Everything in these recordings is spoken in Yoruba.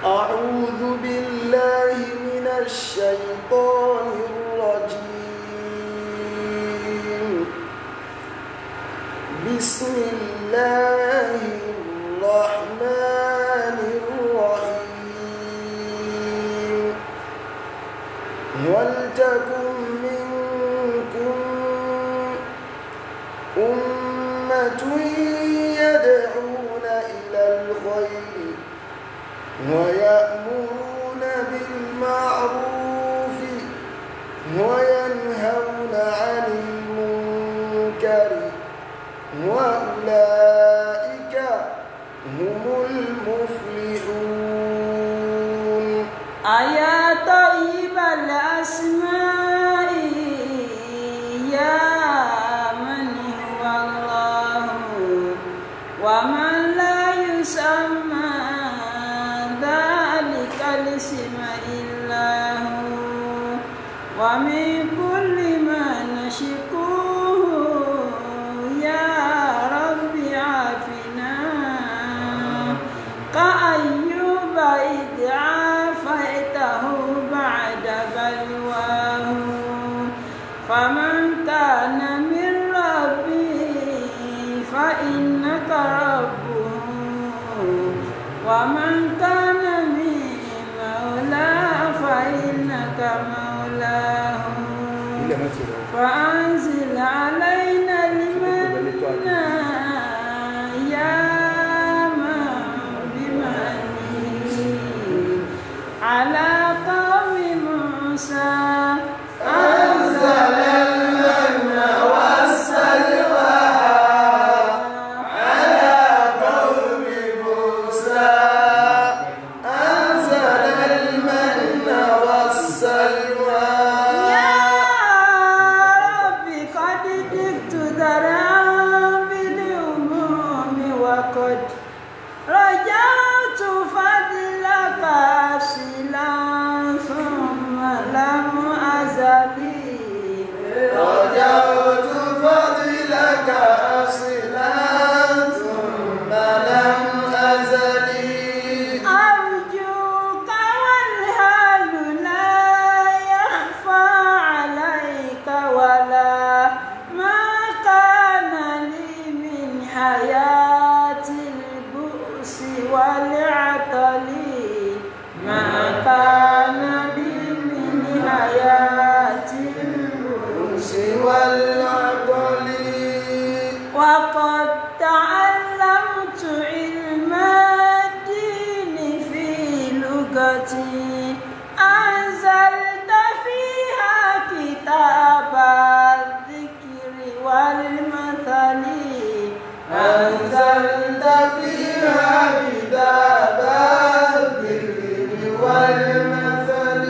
أعوذ بالله من الشيطان الرجيم. بسم الله الرحمن الرحيم. ولتكن منكم أمة يدعون إلى الخير ويأمرون بالمعروف وينهون عن المنكر وأولئك هم المفلحون. يا طيب الأسماء يا من هو الله ومن لا يسمى ذلك الاسم إلا هو ومن كل ما نشكوه يا رب عافنا كأيوب إذ عافيته بعد بلواه. فمن كان من ربي فإنك ربه ومن كان من مولاه فإنك مولاه. فأنزل علينا المن يا من بمنه على قوم موسى أنزل المن والسلوى على قوم موسى أنزل المن والسلوى. يا رب قد جئت ذرعا بالهموم وقد رجعت فضلك أصلا ثم لم أزل رجوت فضلك أصلا ثم لم أزل أرجوك والهال لا يخفى عليك ولا ما كان لي من حياة البؤس والعطل ما كان لي من حياة البؤس والعقل. وقد تعلمت علم الدين في لغتي أنزلت فيها كتاب الذكر والمثل أنزلت فيها كتاب الذكر والمثل.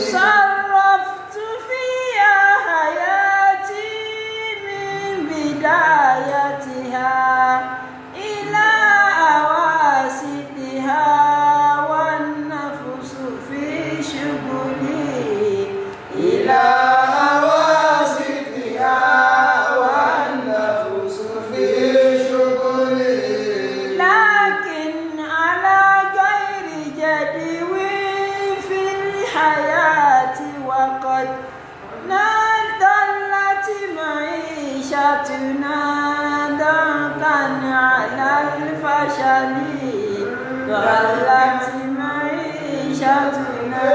صرفت فيها حياتي من بدايتها إلى أواسطها والنفس في شغلي إلى أواسطها والنفس في شغلي. لكن على غير جدو في الحياة وقد نادلت معيشتنا ضنكا على الفشل ضلت معيشتنا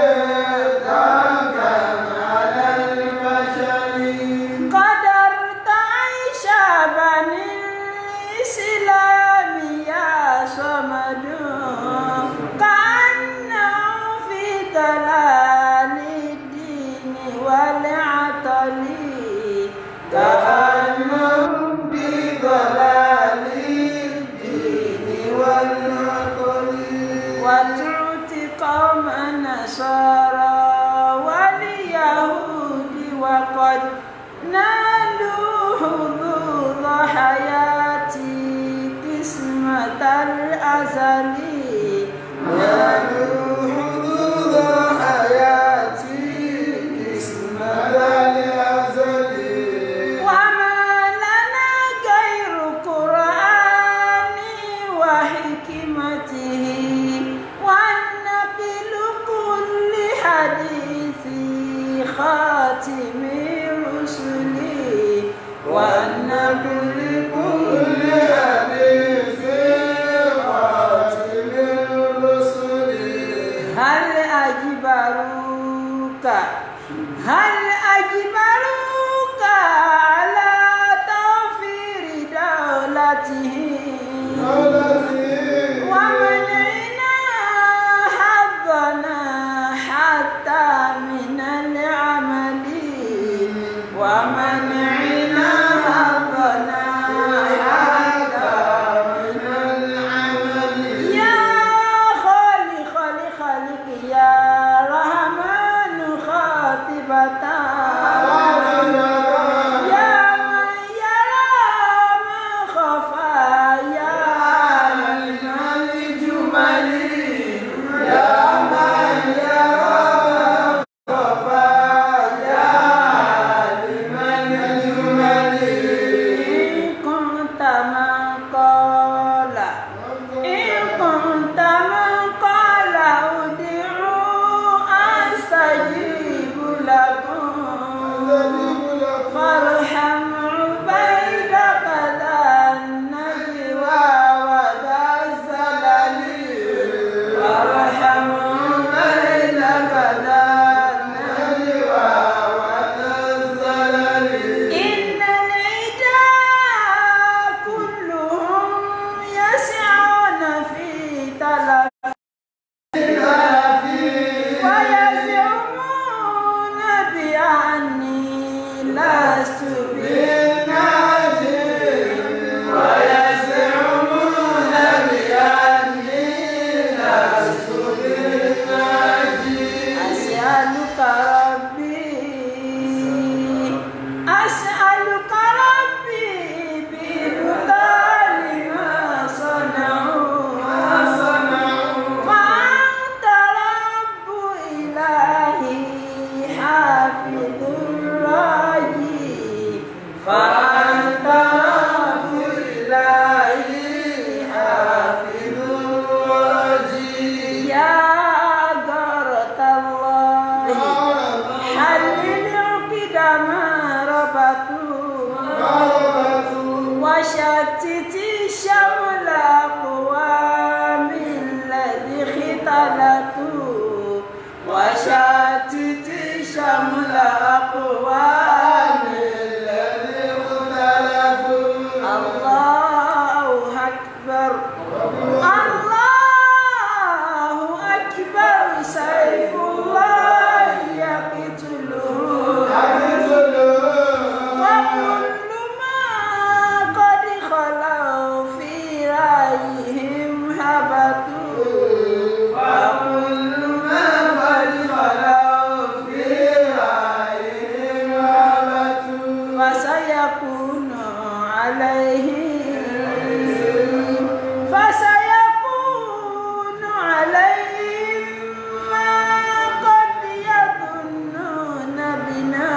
ضنكا على الفشل. قدرت عيش بني الإسلام يا صمد كأنه في ضلال الدين والعطل كأنهم في ضلال الدين والعقل. وتؤتي قوم نصارى واليهود وقد نالوا حظوظ حياتي قسمة الأزل. نالوا حظوظ حياتي قسمة الأزل. وما لنا غير قرآن وحكمته وأن هل أجبروك على توفير دولته ومنعنا حظنا حتى من العمل ومنعنا حظنا حتى من العمل يا خالق الخلق يا رحمن خاطبة يا من يرى ما خفى يا علم الجمل يا من يرى ما خفى يا علم الجمل إن كنت من قال ادعوا أستجيب لكم فارحم عبيدك ذا النجوى وذا الزلل فارحم عبيدك ذا النجوى وذا الزلل إن العداء كلهم يسعون في طلب ويزعمون بأني لست بالناجي ويزعمون بأني لست بالناجي أسألك ربي ببطال ما صنعوا فأنت رب إلهي حافظ الراجي فأنت رب إلهي حافظ الراجي يا غارة الله حلل عقد ما ربطوا وشتت شمل أقوام الذي اختلطوا وشتت شمل أقوام الذي اختلطوا الله أكبر الله أكبر سيف الله يقتله وكل ما قد خلوا في رأيهم هبطوا وكل ما قد خلوا في رأيهم هبطوا فسيكون عليهم ما قد يظنون بنا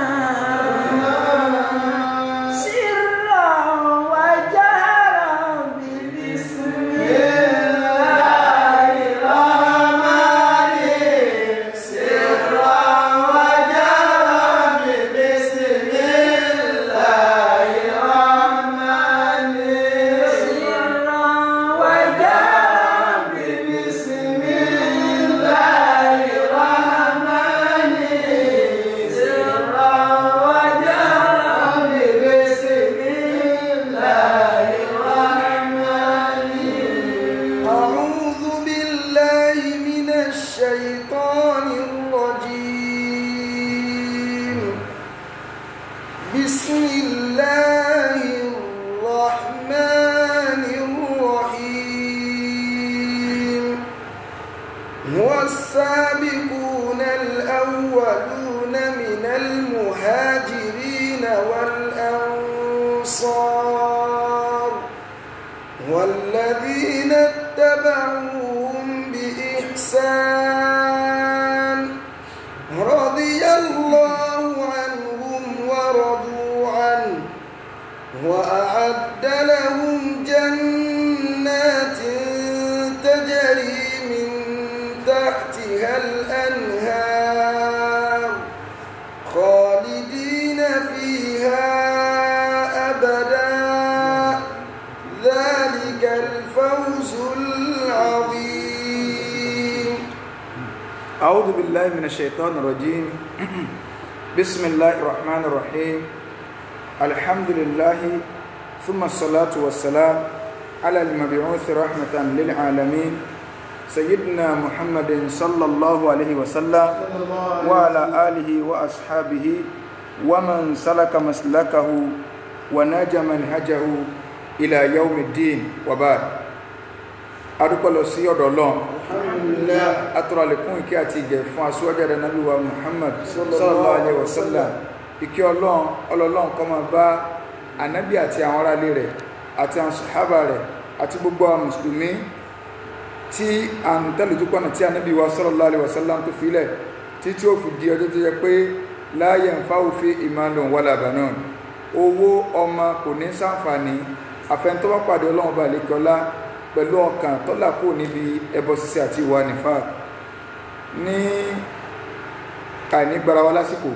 سرا وجهرا بسم الله الرحمن سرا وجهرا بسم الله الرحمن سرا وجهرا بسم الله الرحمن سرا وجهرا بسم الله الرحمن أعوذ بالله من الشيطان الرجيم بسم الله الرحمن الرحيم والسابقون الأولون من المهاجرين والأنصار والذين اتبعوهم بإحسان رضي الله عنهم ورضوا عنه وأعد لهم جنات تجري من تحتها الأنهار خالدين فيها أبدا ذلك الفوز العظيم أعوذ بالله من الشيطان الرجيم بسم الله الرحمن الرحيم الحمد لله ثم الصلاة والسلام على المبعوث رحمة للعالمين سيدنا محمد صلى الله عليه وسلم وعلى آله وأصحابه ومن سلك مسلكه ونجى منهجه إلى يوم الدين وبعد adúpẹ́ lọ sí ọ̀dọ̀ Ọlọ́run alhamdulillah atọ́rọ àlékún ìkẹ́ àti ìgẹ̀ fún aṣíwájú Ànábì wa Muhammad sallallahu alaihi wasallam ìkẹ́ Ọlọ́run kó máa bá Ànábì àti àwọn ará ilé rẹ̀ àti àwọn sàhábà rẹ̀ àti gbogbo àwọn mùsùlùmí tí a ń tẹ̀lé tó pọ̀nà tí Ànábì wa sallallahu alaihi wasallam tó filẹ̀ tí ó fi di ọjọ́ tó yẹ pé la yanfa'u fi malun wala banun owó ọmọ kò ní ṣàǹfààní àfẹn tó bá pàdé Ọlọ́run bá lékè ọlá pẹ̀lú ọkàn tó là kúrò níbi ẹbọ ṣíṣe àti ìwà nìfà ní àìnígbára wa lásìkò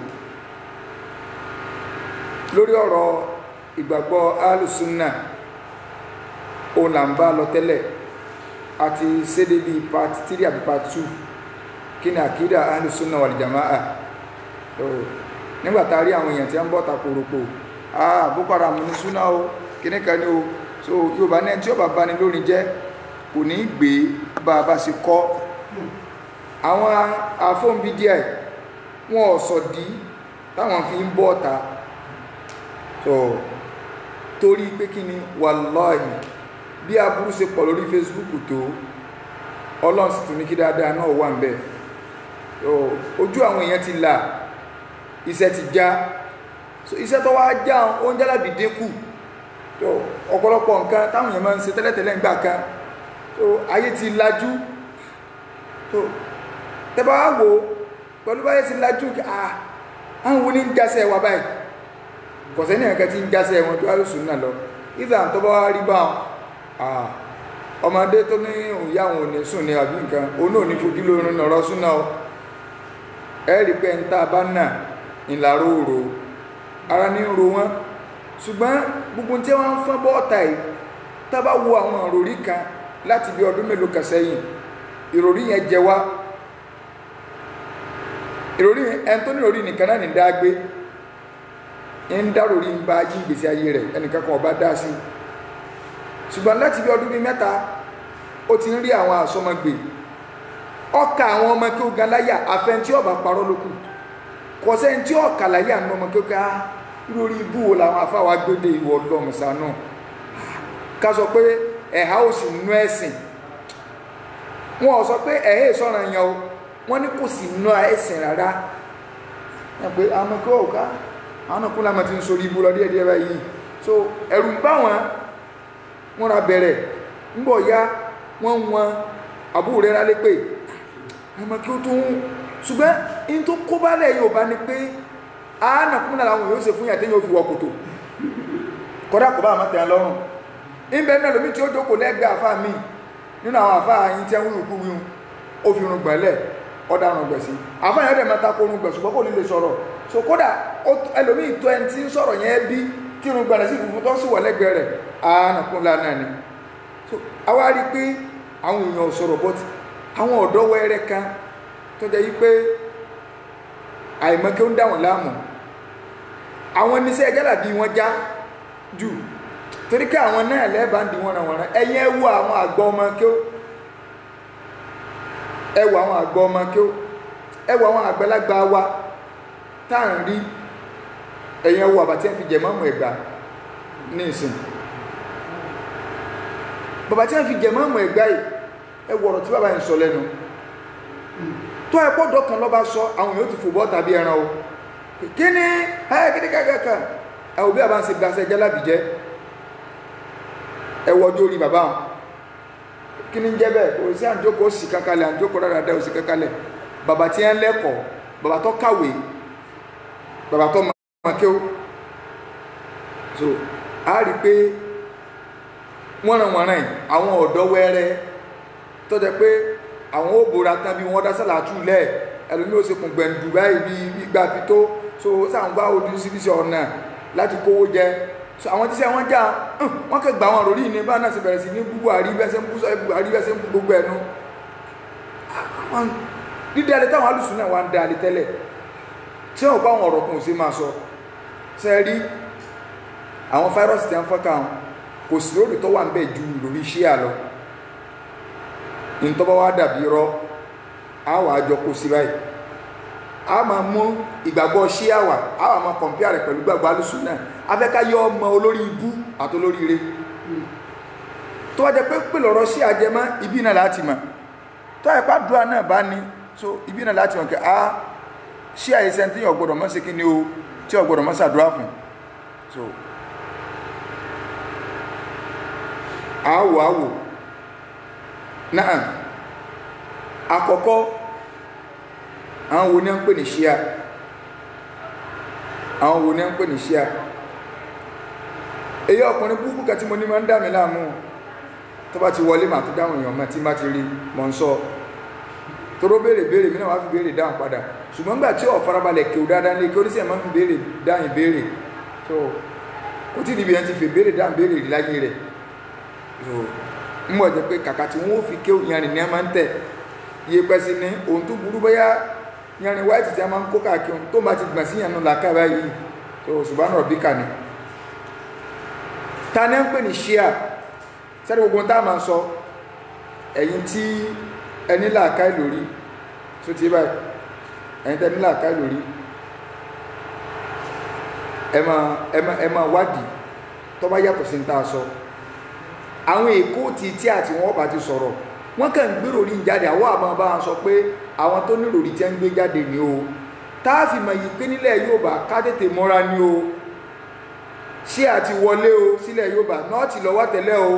lórí ọ̀rọ̀ ìgbàgbọ́ alùsùnà òun là ń bá lọ tẹ́lẹ̀ àti sédé bíi part 3 àbí part 2 kí ni àkídà alùsùnà wal jama'a nígbàtà rí àwọn èèyàn tí a ń bọ́ takòròpò Boko Haram ní súnà o kíníkan ní o so Yorùbá náà tí ó bá bá ní lórí jẹ́ kò ní gbé bá a bá ṣe kọ́ àwọn afọ́nbí díẹ̀ wọn ò sọ dí táwọn fi ń bọ́ ọ̀tá so torí pé kí ni wàláhì bí aburú ṣe pọ̀ lórí Facebook tó Ọlọ́run sì tún ní kí dáadáa náà wà ń bẹ̀ ojú àwọn èèyàn ti là iṣẹ́ ti já so iṣẹ́ tó wá já oúnjẹ lábì dínkù tó ọ̀pọ̀lọpọ̀ nǹkan táwọn èèyàn máa ń ṣe tẹ́lẹ̀tẹ́lẹ̀ ń gbà kan tó ayé ti lajú tó tẹ́bà wá wò pẹ̀lú báyé ti lajú àwọn wo ní ń jásẹ̀ wà báyìí kọ̀sẹ́ ní ẹ̀kẹ́ tí ń jásẹ̀ wọn tó alùsùn náà lọ ìdá tó bá wá rí bá ọmọdé tó ní òyà àwọn òní sùn ní àbí nǹkan oní òní fojú lóorun ọ̀rọ̀ súnà ẹ̀rí pé ń tá a bá nà ìlàró òrò ara ní ń ro wọn ṣùgbọ́n gbogbo tí wọ́n ń fọ́n bọ́ọ̀ta yìí tá bá wo àwọn ìròrí kan láti bí ọdún mélòó kan sẹ́yìn ìròrí yẹn jẹ wá ìròrí ẹni tó ní ìròrí nìkan náà ní dágbé ń dá ìròrí ń bá yí ìgbésí ayé rẹ̀ ẹnìkan kan ọba dá sí ṣùgbọ́n láti bí ọdún bíi mẹ́ta ó ti ń rí àwọn àsọmọgbè ọkà àwọn ọmọ kí ó ga láyà àfẹn tí ọba parọ́ lókù kọ̀sẹ́ tí ọkà láyà ní ọmọ kí ó ga lórí ibú wo làwọn afáwà gbédè ìwọ ọlọ́mùsá náà ká sọ pé ẹ̀há ò sì nú ẹ̀sìn wọn ò sọ pé ẹ̀hẹ́ ìsọ̀rọ̀ yẹn o wọ́n ní kò sì nú ẹ̀sìn rárá ẹ̀ pé àwọn kí ọ̀ká àwọn náà kún lámà ti ń sórí ibú lọ díẹ̀díẹ̀ báyìí so ẹ̀rù ń bá wọn ra bẹ̀rẹ̀ ń bọ̀ ya wọ́n wọn àbúrò rẹ̀ rálé pé ẹ̀mọ̀ kí ó tún ṣùgbọ́n in tó kó bálẹ̀ Yorùbá ni pé àánà kúnnà láwọn yóò ṣe fún ìyàtẹ́ yóò fi wọ kòtò kọ́dá kò bá àmọ́ tẹ̀ lọ́rùn ìbẹ̀ náà lómi tí ó jókòó lẹ́gbẹ̀ẹ́ àfá mi nínú àwọn àfá yìí tí wọ́n rúkú wíhun ó fi rún gbẹ̀lẹ̀ ọ̀daràn gbẹ̀ sí àfá yẹn dẹ̀ mẹ́ta kó rún gbẹ̀ ṣùgbọ́n kò ní lè sọ̀rọ̀ so kódà ẹlòmí tó ẹni tí ń sọ̀rọ̀ yẹn bí tí rún gbẹ̀rẹ̀ sí funfun tó sì wọ̀ lẹ́gbẹ̀ẹ́ rẹ̀ àánà kúnnà náà ni so àwa rí pé àwọn èèyàn sọ̀rọ̀ bọ́tì àwọn ọ̀dọ́ wẹ́rẹ́ kan tó jẹ́ yí pé àìmọ́kẹ́ ń dá wọn láàmú àwọn oníṣẹ́ ẹjẹ́ làbí wọn já jù torí kí àwọn náà lẹ́bàá ń di wọn ràn ẹ̀yìn ẹwù àwọn àgbọ̀ ọmọ kí ó ẹwù àwọn àgbọ̀ ọmọ kí ó ẹwù àwọn àgbàlagbà wa tá à ń rí ẹ̀yìn ẹwù àbàtí ẹ̀ fi jẹ̀ mọ́mù ẹ̀gbà ní ìsìn bàbá tí wọ́n fi jẹ̀ mọ́mù ẹ̀gbà yìí ẹwù ọ̀rọ̀ tí bàbá yìí sọ lẹ́nu tó ẹ̀pọ̀ dọ́kan lọ́ba sọ àwọn yóò ti fòbọ́ tàbí ẹran o kí ni kíní kẹ́kẹ́kẹ́ ẹ̀wọ̀ bí àbá ń ṣe gbàṣẹ jẹ́lábìjẹ́ ẹwọ́ ọjọ́ orí bàbá wọn kí ni jẹ́ bẹ́ẹ̀ kò sí àjókòó sí kankalẹ̀ àjókòó dáadáa ó sì kankalẹ̀ bàbá tí ń lẹ́kọ̀ọ́ bàbá tó kàwé bàbá tó máa kí ó so a rí pé wọ́nranwọ̀nran àwọn ọ̀dọ́ wẹ́rẹ́ tó jẹ́ pé àwọn ó bóra tán bí wọ́n dá sálàtú lẹ̀ ẹlòmí ó sì kùn gbẹ̀ǹdù báyìí bí gbígbà fi tó so sáàǹgbá oríṣiríṣi ọ̀nà láti kówó jẹ so àwọn tíṣẹ́ wọn já wọ́n kẹ́ gbà wọn lórí ní bá náà sì bẹ̀rẹ̀ sí ní búbú àrí bẹ́sẹ̀ ń bú sọ ibù àrí bẹ́sẹ̀ ń bú gbogbo ẹnu dídáre táwọn alùsùn náà wá ń dáre tẹ́lẹ̀ tí wọ́n bá wọn ọ̀rọ̀ kan ò sí máa sọ ṣe rí àwọn fáírọ́ọ̀sì tí wọ́n fọ́n káwọn kò sí lórí tó wà ń bẹ̀ ju lórí ṣíà lọ ní tó bá wá dàbí rọ á wà á jọ kó sí báyìí a máa mú ìgbàgbọ́ ṣíà wà á wà máa kọ̀mpíà rẹ̀ pẹ̀lú gbàgbọ́ alùsùn náà afẹ́ká yọ ọmọ olórí ibú àti olórí ire tó wá jẹ pé lọ́rọ̀ ṣíà jẹ mọ́ ibi náà láti mọ̀ tó ẹ̀pá dùá náà bá ní so ibi náà láti mọ̀ kí a ṣíà ẹsẹ̀ tí ọgbọ̀dọ̀ mọ́ sí kí ni o tí ọgbọ̀dọ̀ mọ́ sàdúrà fún so àwò náà àkọ́kọ́ àwọn wo ní ń pè ní ṣíà àwọn wo ní ń pè ní ṣíà èyí ọkùnrin púpù kàtí mo ní máa ń dà mí láàmú tó bá ti wọlé màá tó dáhùn èèyàn mọ́ tí má ti rí mọ́ ń sọ toró béèrè mi náà wá fi béèrè dáhùn padà ṣùgbọ́n gbà tí ọ̀ farabalẹ̀ kí o dáadáa ní kí oníṣẹ́ máa ń fi béèrè dáhùn béèrè so kò tí níbi yẹn ti fi béèrè dáhùn béèrè rí láyé rẹ̀ so ń mọ̀ jẹ́ pé kàkà tí wọ́n fi ké yanrìn ní ẹ máa ń tẹ̀ iye pẹ́ sí ní ohun tó burú bóyá yanrìn wáìtì tí a máa ń kó káàkiri tó máa ti gbọ̀n sí yànnú làákà báyìí so ṣùgbọ́n náà bí kà ní ta ní ń pè ní ṣíà sẹ́ni gbogbo tá a máa sọ ẹ̀yin tí ẹni làákà lórí tó ti báyìí ẹ̀yin tẹ́ ní làákà lórí ẹ máa wádìí tó bá yàtọ̀ sí ní tá a sọ àwọn èkó tí àti wọn bá ti sọ̀rọ̀ wọ́n kàn ń gbèrò ní jáde àwọn àmọ́ bá wọn sọ pé àwọn tó ní lórí tí ń gbé jáde ni o tá a fi mọ̀ yìí pé nílẹ̀ Yorùbá ká tètè mọ́ra ni o ṣé àti wọlé o sílẹ̀ Yorùbá náà ti lọ́wọ́ tẹ́lẹ̀ o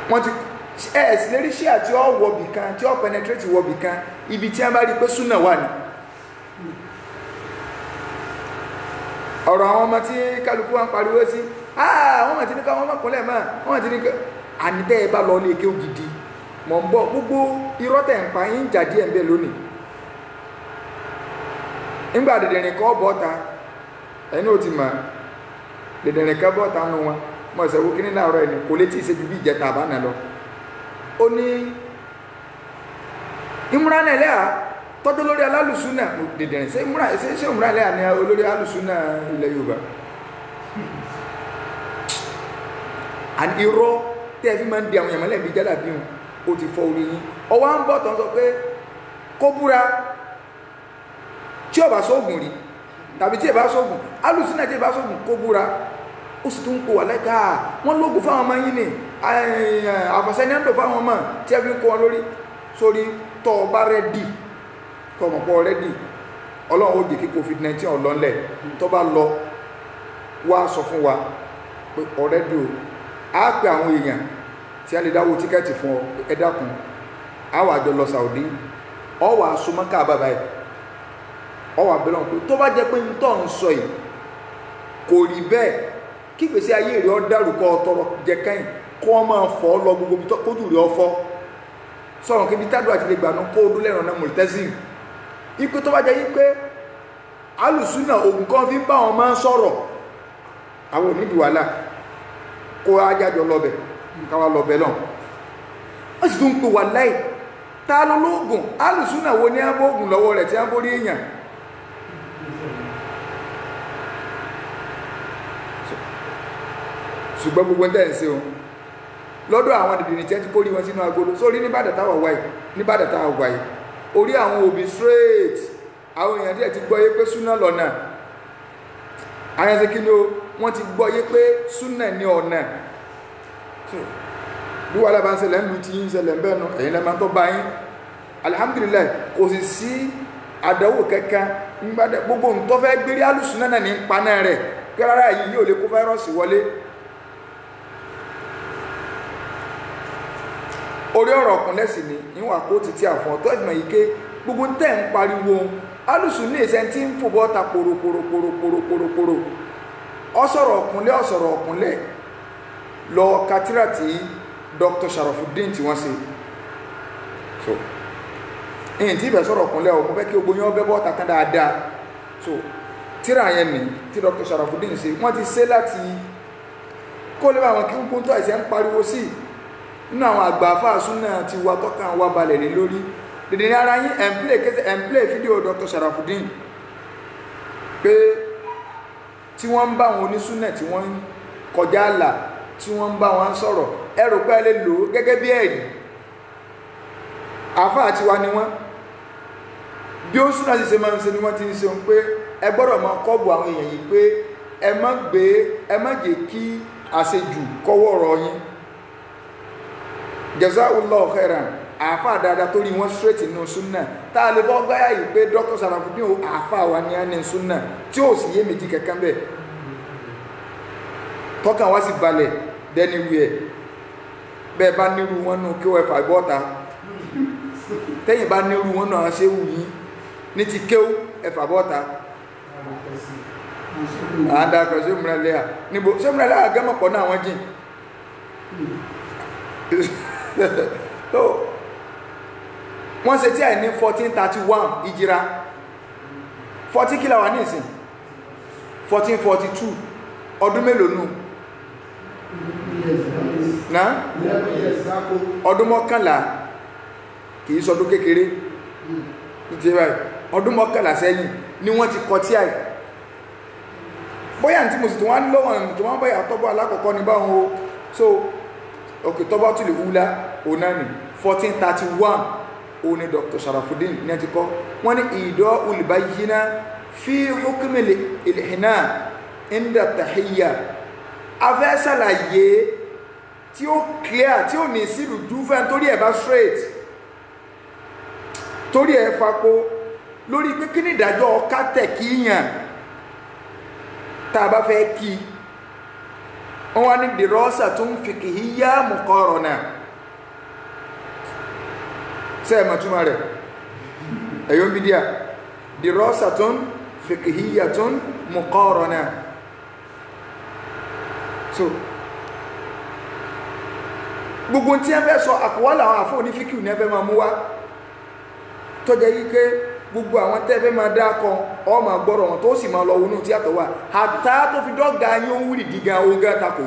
wọ́n ti sì lérí ṣé àti ọ̀ wọ̀bì kan tí ọ̀ penetrate wọ̀bì kan ibi tí wọ́n bá rí pé súnà wà ní. ọ̀rọ̀ àwọn ọmọ tí kálukú wa ń pariwo sí wọ́n mọ̀ tí ní ká wọ́n mọ̀kúnlẹ̀ mọ́ wọ́n ti ní ká ànítẹ́ ẹ bá lọ lé kéwù gidi mọ̀ ń bọ̀ gbogbo irọ́ tẹ̀ ń pa yín jà díẹ̀ ń bẹ lónìí. nígbà dèdèrìn kan bọ́ta ẹni ò ti mọ̀ dèdèrìn kan bọ́ta nù wọn mọ̀ ṣe wo kíní láàárọ̀ ẹni kò létí ìṣẹ́jú bí ìjẹta àbánà lọ. ó ní Imran Eleha tọ́jú lórí alálùsúnà dèdèrìn ṣé Imran Eleha ni olórí alálùsúnà ilẹ̀ Yorùbá. àní irọ́ tẹ́ ẹ fi máa ń di àwọn èèyàn mọ́lẹ̀ bíi jádà bí wọn ó ti fọ́ orí yín ọwọ́ à ń bọ̀ tán sọ pé kó búra tí ó bá sóògùn rí tàbí tí ẹ bá sóògùn alùsùnà tí ẹ bá sóògùn kó búra ó sì tún ń kó wà lẹ́ka wọ́n lóògùn fáwọn ọmọ yín ni àfọ̀sẹ́ ní àndò fáwọn ọmọ tí ẹ fi ń kó wọn lórí sórí tọ́ ọ bá rẹ́dì tọ́ ọmọ pọ̀ rẹ́dì ọlọ́run ó jẹ́ kí COVID-19 ọlọ́nlẹ̀ tó bá lọ wá sọ fún wa pé ọ̀rẹ́dì o a pè àwọn èèyàn tí a lè dáwó tíkẹ́ẹ̀tì fún ọ ẹ dákun a wà jọ lọ Saudi ọ wà súnmọ́ káàbà báyìí ọ wà bẹ́ẹ̀ lọ́n pé tó bá jẹ́ pé ń tọ́ ń sọ yìí kò rí bẹ́ẹ̀ kí gbèsè ayé rẹ̀ ọ dàrú kọ́ ọtọrọ jẹ káyìn kọ́ ọ máa fọ́ lọ gbogbo bí kójú rẹ̀ ọ fọ́ sọ̀rọ̀ kí ibi tádùn àti lè gbà ní kó odún lẹ́rọ̀ náà mọ̀lẹ́tẹ́sìn ipò tó bá jẹ́ yí pé alùsùnà ògùn kan fi ń bá wọn máa ń sọ̀rọ̀ àwọn onídìí wàhálà kó ajájọ lọ́bẹ̀ káwà lọ́bẹ̀ náà wọ́n sì tún ń pè wà láì ta ló lóògùn alùsúnà wo ní abóògùn lọ́wọ́ rẹ̀ tí a ń borí èèyàn ṣùgbọ́n gbogbo ń tẹ̀sí o lọ́dọ̀ àwọn dìdìrì tí ẹ ti kórí wọn sínú agolo sórí níbàdàn táwà wáyé orí àwọn òbí straight àwọn èèyàn díẹ̀ ti gbọ́ yé pé súnà lọ́nà ayẹ́sẹ̀ kí ni o wọ́n ti gbọ́ yé pé súnà ní ọ̀nà bí wàhálà bá ń ṣẹlẹ̀ ń lu ti ń ṣẹlẹ̀ ń bẹ́ẹ̀ nù ẹ̀yin lẹ́mọ̀ tó bá yín alihamudulilai kò sì sí àdánwò kankan gbogbo nǹkan fẹ́ gbérí alùsùn náà ní paná rẹ̀ kí rárá yìí yóò lè kó fáírọ́ọ̀sì wọlé orí ọ̀rọ̀ ọ̀kúnlẹ̀ sí ni níwọ̀n àkóòtù tí a fún ọ̀tọ́ ìgbìmọ̀ yìí ké gbogbo ń tẹ̀ ń pariwo alùsùn ní ìṣẹ́ tí ń fòbọ́ ta pòròpòròpòròpòrò ọ̀sọ̀rọ̀ ọ̀kúnlẹ̀ lọ katira tí Dr. Sharafuddin tí wọ́n ṣe so ìyìn tí ìbẹ̀ sọ̀rọ̀ ọ̀kúnlẹ̀ ọ̀kún fẹ́ kí ogbó yán bẹ́ bọ́ tàkán dáadáa so tíra yẹn ni tí Dr. Sharafuddin ṣe wọ́n ti ṣe láti kó lè bá wọn kí ń tó ẹ̀sẹ̀ ń pariwo sí nínú àwọn àgbà fáàsùn náà ti wá tọ́kàn wá balẹ̀ lé lórí dèdè ní ara yín ẹ̀mplé fídíò Dr. Sharafuddin pé tí wọ́n ń bá wọn onísúnà tí wọ́n ń kọjá àlà tí wọ́n ń bá wọn sọ̀rọ̀ ẹ rò pé ẹ lè lò ó gẹ́gẹ́ bí ẹ̀rí àfáà tiwa ni wọ́n bí ó súnà sì ṣe máa ń ṣe ni wọ́n ti ń ṣe òun pé ẹ gbọ́dọ̀ máa kọ́bù àwọn èèyàn yìí pé ẹ má jẹ́ kí àṣejù kọ́wọ́ ọ̀rọ̀ yín Jazakallahu khairan àfáà dáadáa tó rí wọn straight nínú súnà tá a lè bọ́ gbáyà yìí pé Dr. Sharafuddin o àfáà wa ní ẹni súnà tí ó sì yé méjì kankan bẹ́ẹ̀ tọ́kàn wá sí balẹ̀ dẹ́ni wíẹ̀ bẹ́ẹ̀ bá nírú wọn nù kí wọ́n fà bọ́ta tẹ́yìn bá nírú wọn náà ṣe wù yín ní ti kéwú ẹ̀fà bọ́ta àádàkọ̀ sí òmìnirẹ́lẹ́à níbo sí òmìnirẹ́lẹ́à gẹ́mọ̀pọ̀ náà wọ́n jìn tó wọ́n ṣe tí àì ní 1431 ìjìra 40 kílà wà ní ìsìn 1442 ọdún mélòó nù náà ọdún mọ́kànlá kìí sọdún kékeré ọdún mọ́kànlá sẹ́yìn ni wọ́n ti kọ tí àì bóyá tí mo sì tó wọ́n lọ́wọ́ tó wọ́n bóyá tọ́bọ̀ alákọ̀ọ́kọ́ ní báwọn o so òkè tọ́bọ̀ tó lè wúlá onani 1431 o ní Dr. Sharafuddin ní ẹti kọ́ wọ́n ní ìdọ́ olùbáyíná fi hukmi ilhina inda tahiyya afẹ́ ṣàlàyé tí ó clear tí ó ní sí rùdúfẹ́ torí ẹ̀ bá straight torí ẹ̀ fapò lórí pé kí ní ìdájọ́ ọká tẹ̀ kíyàn tá a bá fẹ́ kí wọ́n wá ní dirasatun fiqhiyya muqarana sẹ́ẹ̀mọ̀ túnmọ̀ rẹ̀ ẹ̀yọ́ bí díà dirasatun fiqhiyyatun muqarana so gbogbo tí ẹ fẹ́ sọ àkọwàlà àwọn àfọ́ ní fíkì ní ẹfẹ́ máa mú wá tó jẹ́ yí pé gbogbo àwọn tẹ́fẹ́ máa dákọ ọmọ gbọ́rọ̀ wọn tó sì máa lọ wọnú tí àtọ̀ wà àtà tó fi dọ́gà yín ó wúrì dì gan ogá tako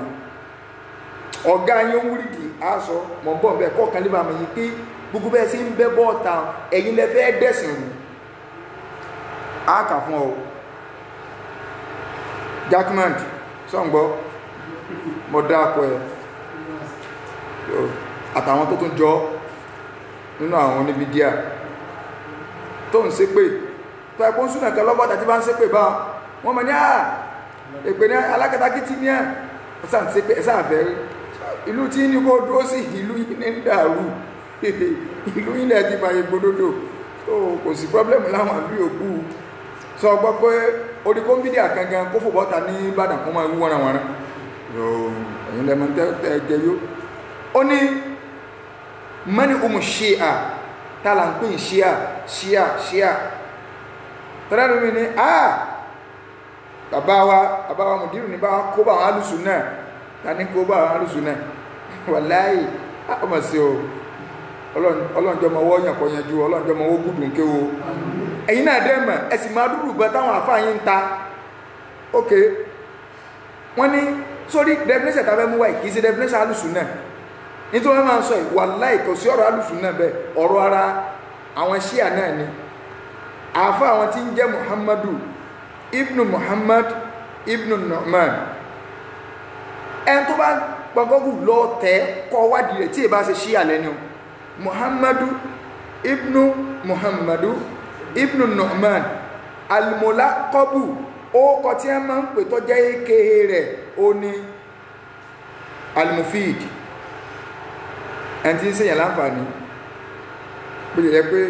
ọ̀gá yín ó wúrì dì aṣọ mọ̀ bọ́ bẹ́ẹ̀ kọ́ kan lè máa yí pé gbogbo bẹ́ẹ̀ sí ń bẹ́ bọ́ọ̀ta ẹ̀yin lẹ́fẹ́ dẹ̀sìn rù á kà fún ọ Jackman sọ́ǹgbọ́ mọ̀ dákọ ẹ̀ àtàwọn tó tún jọ nínú àwọn oníbi díà tó ń ṣe pé tó ẹkùn súnà kan lọ́bọ̀tà tí bá ń ṣe pé bá wọn mọ̀ ní àà èpè ní alákatakítí ní ẹ̀sàn ṣe pé ẹ̀sàn àfẹ́ ìlú tí ní kó dúró sí ìlú ní ń dàrú ìlú ilẹ̀ ti fàyè gbódódò tó kò sí pọ́blẹ́mù láwọn ìlú yòókù sọ gbọ́ pé orí kó ń bídí àkangan kó fòbọ́ta ní Ìbàdàn kó máa wú wọ́nra ẹ̀yìn lẹ́mọ̀ tẹ́ yó ó ní mẹ́ni umu ṣíà tààlà ń pín ṣíà tẹ́lẹ̀rù mi ní bàbá wa mùdírù ní bá kó bá àwọn alùsùn náà ta ní kó bá àwọn alùsùn náà wàláhì ọmọ sí o ọlọ́njọ́ mọ̀ wọ́ yàn kọ́ yanjú ọlọ́njọ́ mọ̀ wó gùdùn kéwo ẹ̀yin náà dẹ́mọ̀ ẹ̀sì máa dúró gbọ́ táwọn àfáàyín ń ta ok wọ́n ní sórí definition tàbí mú wáyé kìí ṣe definition alùsùn náà nítorí wọ́n máa ń sọ wàláhì kò sí ọ̀rọ̀ alùsùn náà bẹ́ẹ̀ ọ̀rọ̀ ara àwọn ṣíà náà ni àfá àwọn tí ń jẹ́ Muhammadu ibnu Muhammad ibnu Nu'man ẹn tó bá gbogbo lọ tẹ́ kọ́ wádìí rẹ̀ tí è bá ṣe ṣíà lẹ́nu Muhammadu ibnu Nu'man al-mulaqabu ó kọ tí a máa ń pè tó jẹ́ èkéhe rẹ̀ ó ní al-mufid ẹni tí ń ṣèyàn láǹfààní bí jẹ́ pé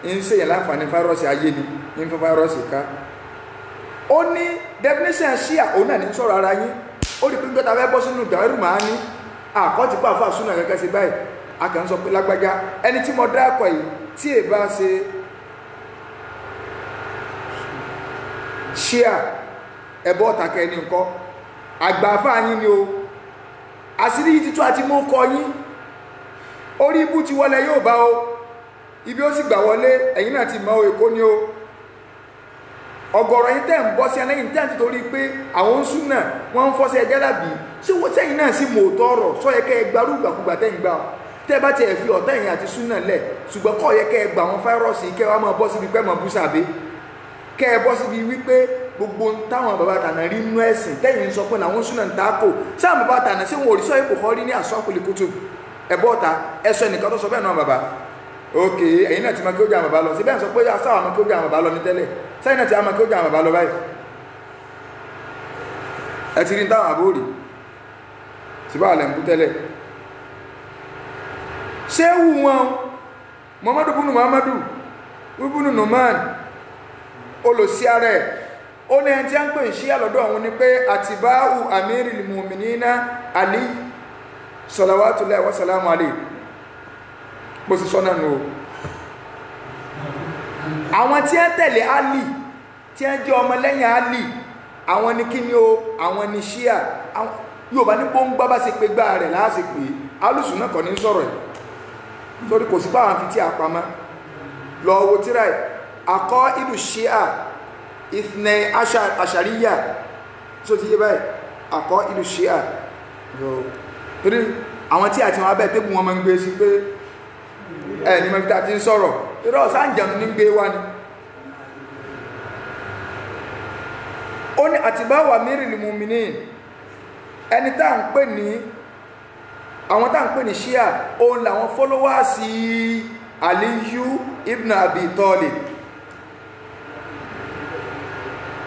ń ṣèyàn láǹfààní fáírọ́ọ̀sì ayé ni ń fẹ́ fáírọ́ọ̀sì ká ó ní definition ṣíà òun náà ní sọ̀rọ̀ ara yín ó rí pé gbọ́ta fẹ́ bọ́ sínú ìdáwẹ́rù máa ní àkọ́tí pàfà súnà gẹ́gẹ́ sí báyìí a kàn ń sọ pé lágbájá ẹni tí mo dákọ̀ yìí tí è bá ṣe ṣíà ẹ̀bọ́ ọ̀tàkẹ́ ẹni nǹkan àgbàfà yín ni o àṣírí yìí títún àti mú kọ yín orí ibú ti wọlé yóò bá o ibi ó sì gbà wọlé ẹ̀yin náà ti mọ̀ Èkó ni o ọ̀gọ̀rọ̀ yín tẹ́ ń bọ́ sí ẹlẹ́yìn tẹ́ ń torí pé àwọn súnà wọ́n ń fọ́sẹ̀ ẹjẹ́ dàbí ṣé wọ́n sẹ́yìn náà sí mòótọ́ ọ̀rọ̀ sọ yẹ kẹ́ ẹ gbarú ìgbàkúgbà tẹ́ ń gbà tẹ́ bá tiẹ̀ fi ọ̀tá ẹ̀yìn àti súnà lẹ̀ ṣùgbọ́n kọ́ yẹ kẹ́ ẹ gba àwọn fáírọ́ọ̀sì kẹ́ wàá máa bọ́ síbi pẹ́ máa bú sàbẹ́ kẹ́ ẹ bọ́ síbi wípé gbogbo táwọn bàbá tànà rí nú ẹ̀sìn tẹ́yìn sọ pé làwọn súnà ń takò sáà bàbá tànà sí wọn ò rí sọ ipò kọ́ rí ní àsọ́kùlì kútù ẹ̀bọ́ ọ̀ta ẹ̀sọ́ ẹnìkan tó sọ bẹ́ẹ̀ náà bàbá ok ẹ̀yin náà ti máa kí ó jà bàbá lọ sí bẹ́ẹ̀ sọ pé sáà máa kí ó jà bàbá lọ ní tẹ́lẹ̀ sẹ́yìn náà ti máa kí ó jà bàbá lọ báyìí ẹ ti rí táwọn àbóòrì síbá àlẹ̀ ń bú tẹ́lẹ̀ ṣéwù wọn muhammadu bunu muhammadu bunu numan olùsíárẹ ó ní ẹni tí a ń pè ń ṣí àlọ́dọ̀ àwọn ni pé àtibáhù amiril mu'minina ali salawatullahi wa salamu alayhi bó sì sọ́nà nù o àwọn tí a tẹ̀lé ali tí a jẹ́ ọmọ lẹ́yìn ali àwọn ni kí ni o àwọn ni ṣíà yóò bá ní gbóngbá bá ṣe pé gbá rẹ̀ láàṣẹ pé alùsùn náà kọ́ ní sọ̀rọ̀ ẹ̀ torí kò sí báwọn fi tí a pamọ́ lọ wo tíra ẹ̀ akọ́ ìlú ṣíà ìfìnẹ̀ àṣàríyà tó ti yé báyìí akọ́ ìlú ṣíà torí àwọn tí àti wọn abẹ́ tébù wọn máa ń gbé sí pé ẹ̀ ní mẹ́ta ti ń sọ̀rọ̀ irọ́ sáǹjẹ̀nù ní gbé wá ni ó ní àtibáwà amiril mu'minin ẹni tá à ń pè ní àwọn tá à ń pè ní ṣíà òun làwọn fọ́lọ́wàsí aliyu ibn abi talib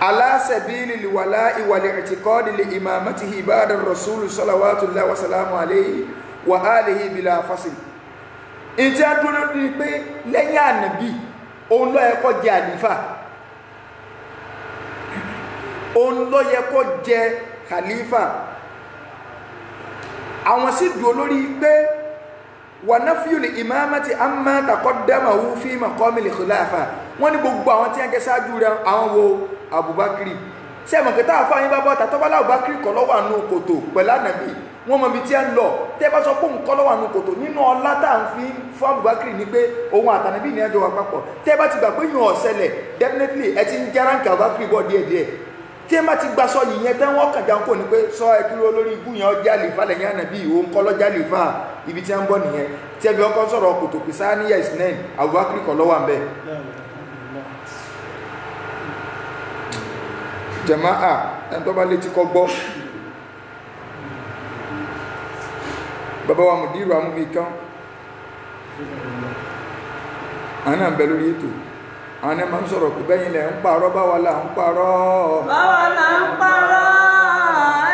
ala sabili liwala'i wal i'tiqadi li imamatihi ibada rasul salawatullahi wa salamu alayhi wa alihi bila fasl ìtí a dúró ní pé lẹ́yìn ànàbí òun ló yẹ kó jẹ àlífà òun ló yẹ kó jẹ khalifa àwọn sì dúró lórí pé wà nafyul imamati amma taqaddamahu fi maqamil khilafa wọ́n ní gbogbo àwọn tí wọ́n jẹ́ ṣáájú rẹ̀ àwọn wo abubakiri ṣé ẹ̀mọ̀ kẹta àfáàyín bá bọ́ta tọ́bálá abubakiri kọ́ lọ́wọ́ àánú kòtò pẹ̀lú ànàbí wọ́n mọ̀ bí tí ẹ ń lọ tẹ́ bá sọ pé òun kọ́ lọ́wọ́ àánú kòtò nínú ọlá tá à ń fi fún abubakiri ni pé òun àtànàbí ní ẹjọ́ wa papọ̀ tẹ́ bá ti gbà pé yàn ọ̀sẹ̀lẹ̀ definitely ẹ ti ń járáǹkì abubakiri bọ̀ díẹ̀díẹ̀ tí ẹ bá ti gba sọ yìí yẹn tẹ́ wọ́n kàn jáǹkò ní pé sọ ẹ kí olórí ibú yẹn ọjà àlìfà lẹ́yìn ànàbí òun kọ́ lọ́jà àlìfà ibi tí ẹ ń bọ̀ nìyẹn tí ẹ bí ọkọ sọ̀rọ̀ kòtò pèsè àníyà ìsìnẹ́ẹ̀n abubakiri kọ́ lọ́wọ́ àmbẹ́ jama'a ẹni tó bá létí kọ́ gbọ́ bàbá wa mùdírù amúbi kan àwọn náà ń bẹ lórí ètò àwọn náà máa ń sọ̀rọ̀ pé bẹ́yìn lẹ̀ ń parọ́ báwa là ń parọ́ báwa là ń parọ́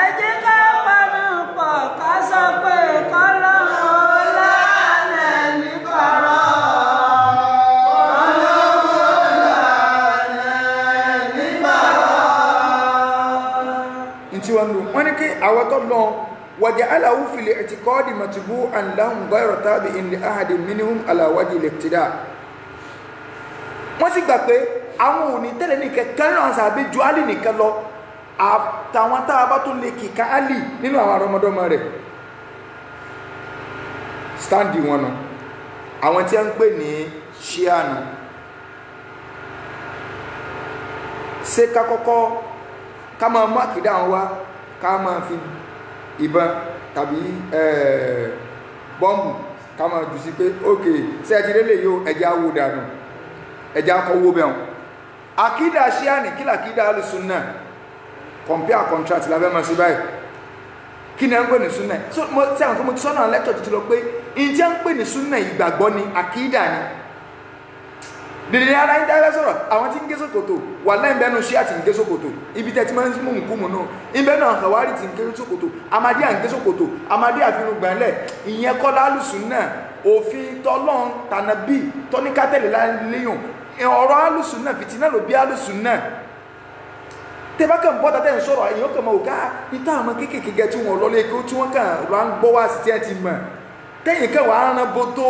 ẹ jẹ́ ká panu pọ̀ ká sọ pé kọ́lọ́run lánà ní parọ́ tí wọ́n lò wọ́n ní kí àwọn tó lọ wàjẹ́ aláwọ̀ fìlẹ̀ ẹ̀tìkọ́ọ̀dì màtìbú àláhùn gbọ́rọ̀ tàbí ilẹ̀ ahàdì minimum aláwájì lẹ́tìdá wọ́n sì gbà pé àwọn òní tẹ́lẹ̀ ní kẹ́kẹ́ náà sàbí ju alì nìkan lọ àtàwọn tá a bá tó lè kìka alì nínú àwọn arọmọdọ́mọ rẹ̀ stáǹdì wọn nù àwọn tí a ń pè ní ṣíànù ṣe ká kọ́kọ́ ká máa mú àkìdá wọn wá ká máa fi ìbọn tàbí bọ́m̀bù ká máa jù sí pé ókè sí ẹ̀tì lélẹ̀ yóò ẹjá wó dànù ẹjá kọwó bẹ̀rùn àkìdá ṣíàní kí làkìdá alùsùnà compare contract lábẹ́ mọ́ sí báyìí kí ni a ń pè ní súnà tí àwọn tó mọ́ ti sọ́nà lẹ́tọ̀ títí lọ pé ìjẹ́ ń pè ní súnà ìgbàgbọ́ ni àkìdá ni dìde ara yín dára sọ̀rọ̀ àwọn tí ń gé sókòtò wà láìn bẹ́nu ṣíà tí ń gé sókòtò ibi tẹ́ ti máa ń mú nǹkú mu náà ibẹ̀ náà àwárí tí ń gé sókòtò amadé à ń gé sókòtò amadé àfihàn gbẹ̀lẹ̀ ìyẹn kọ́ lálùsùn náà òfin tọ́lọ́n tànàbí tọ́níkátẹ́lẹ̀ láléyàn ọ̀rọ̀ alùsùn náà fìtínà ló bí alùsùn náà tẹ́bá kàn bọ́ta tẹ́ ń sọ̀rọ̀ èèyàn kàn mọ̀ òká ìta àwọn kéékèèké gẹ tí wọ́n lọ́lé kí wọ́n kàn rà ń gbọ́ wá sí tí ẹ ti mọ̀ tẹ́yìn kẹwàá aràn bó tó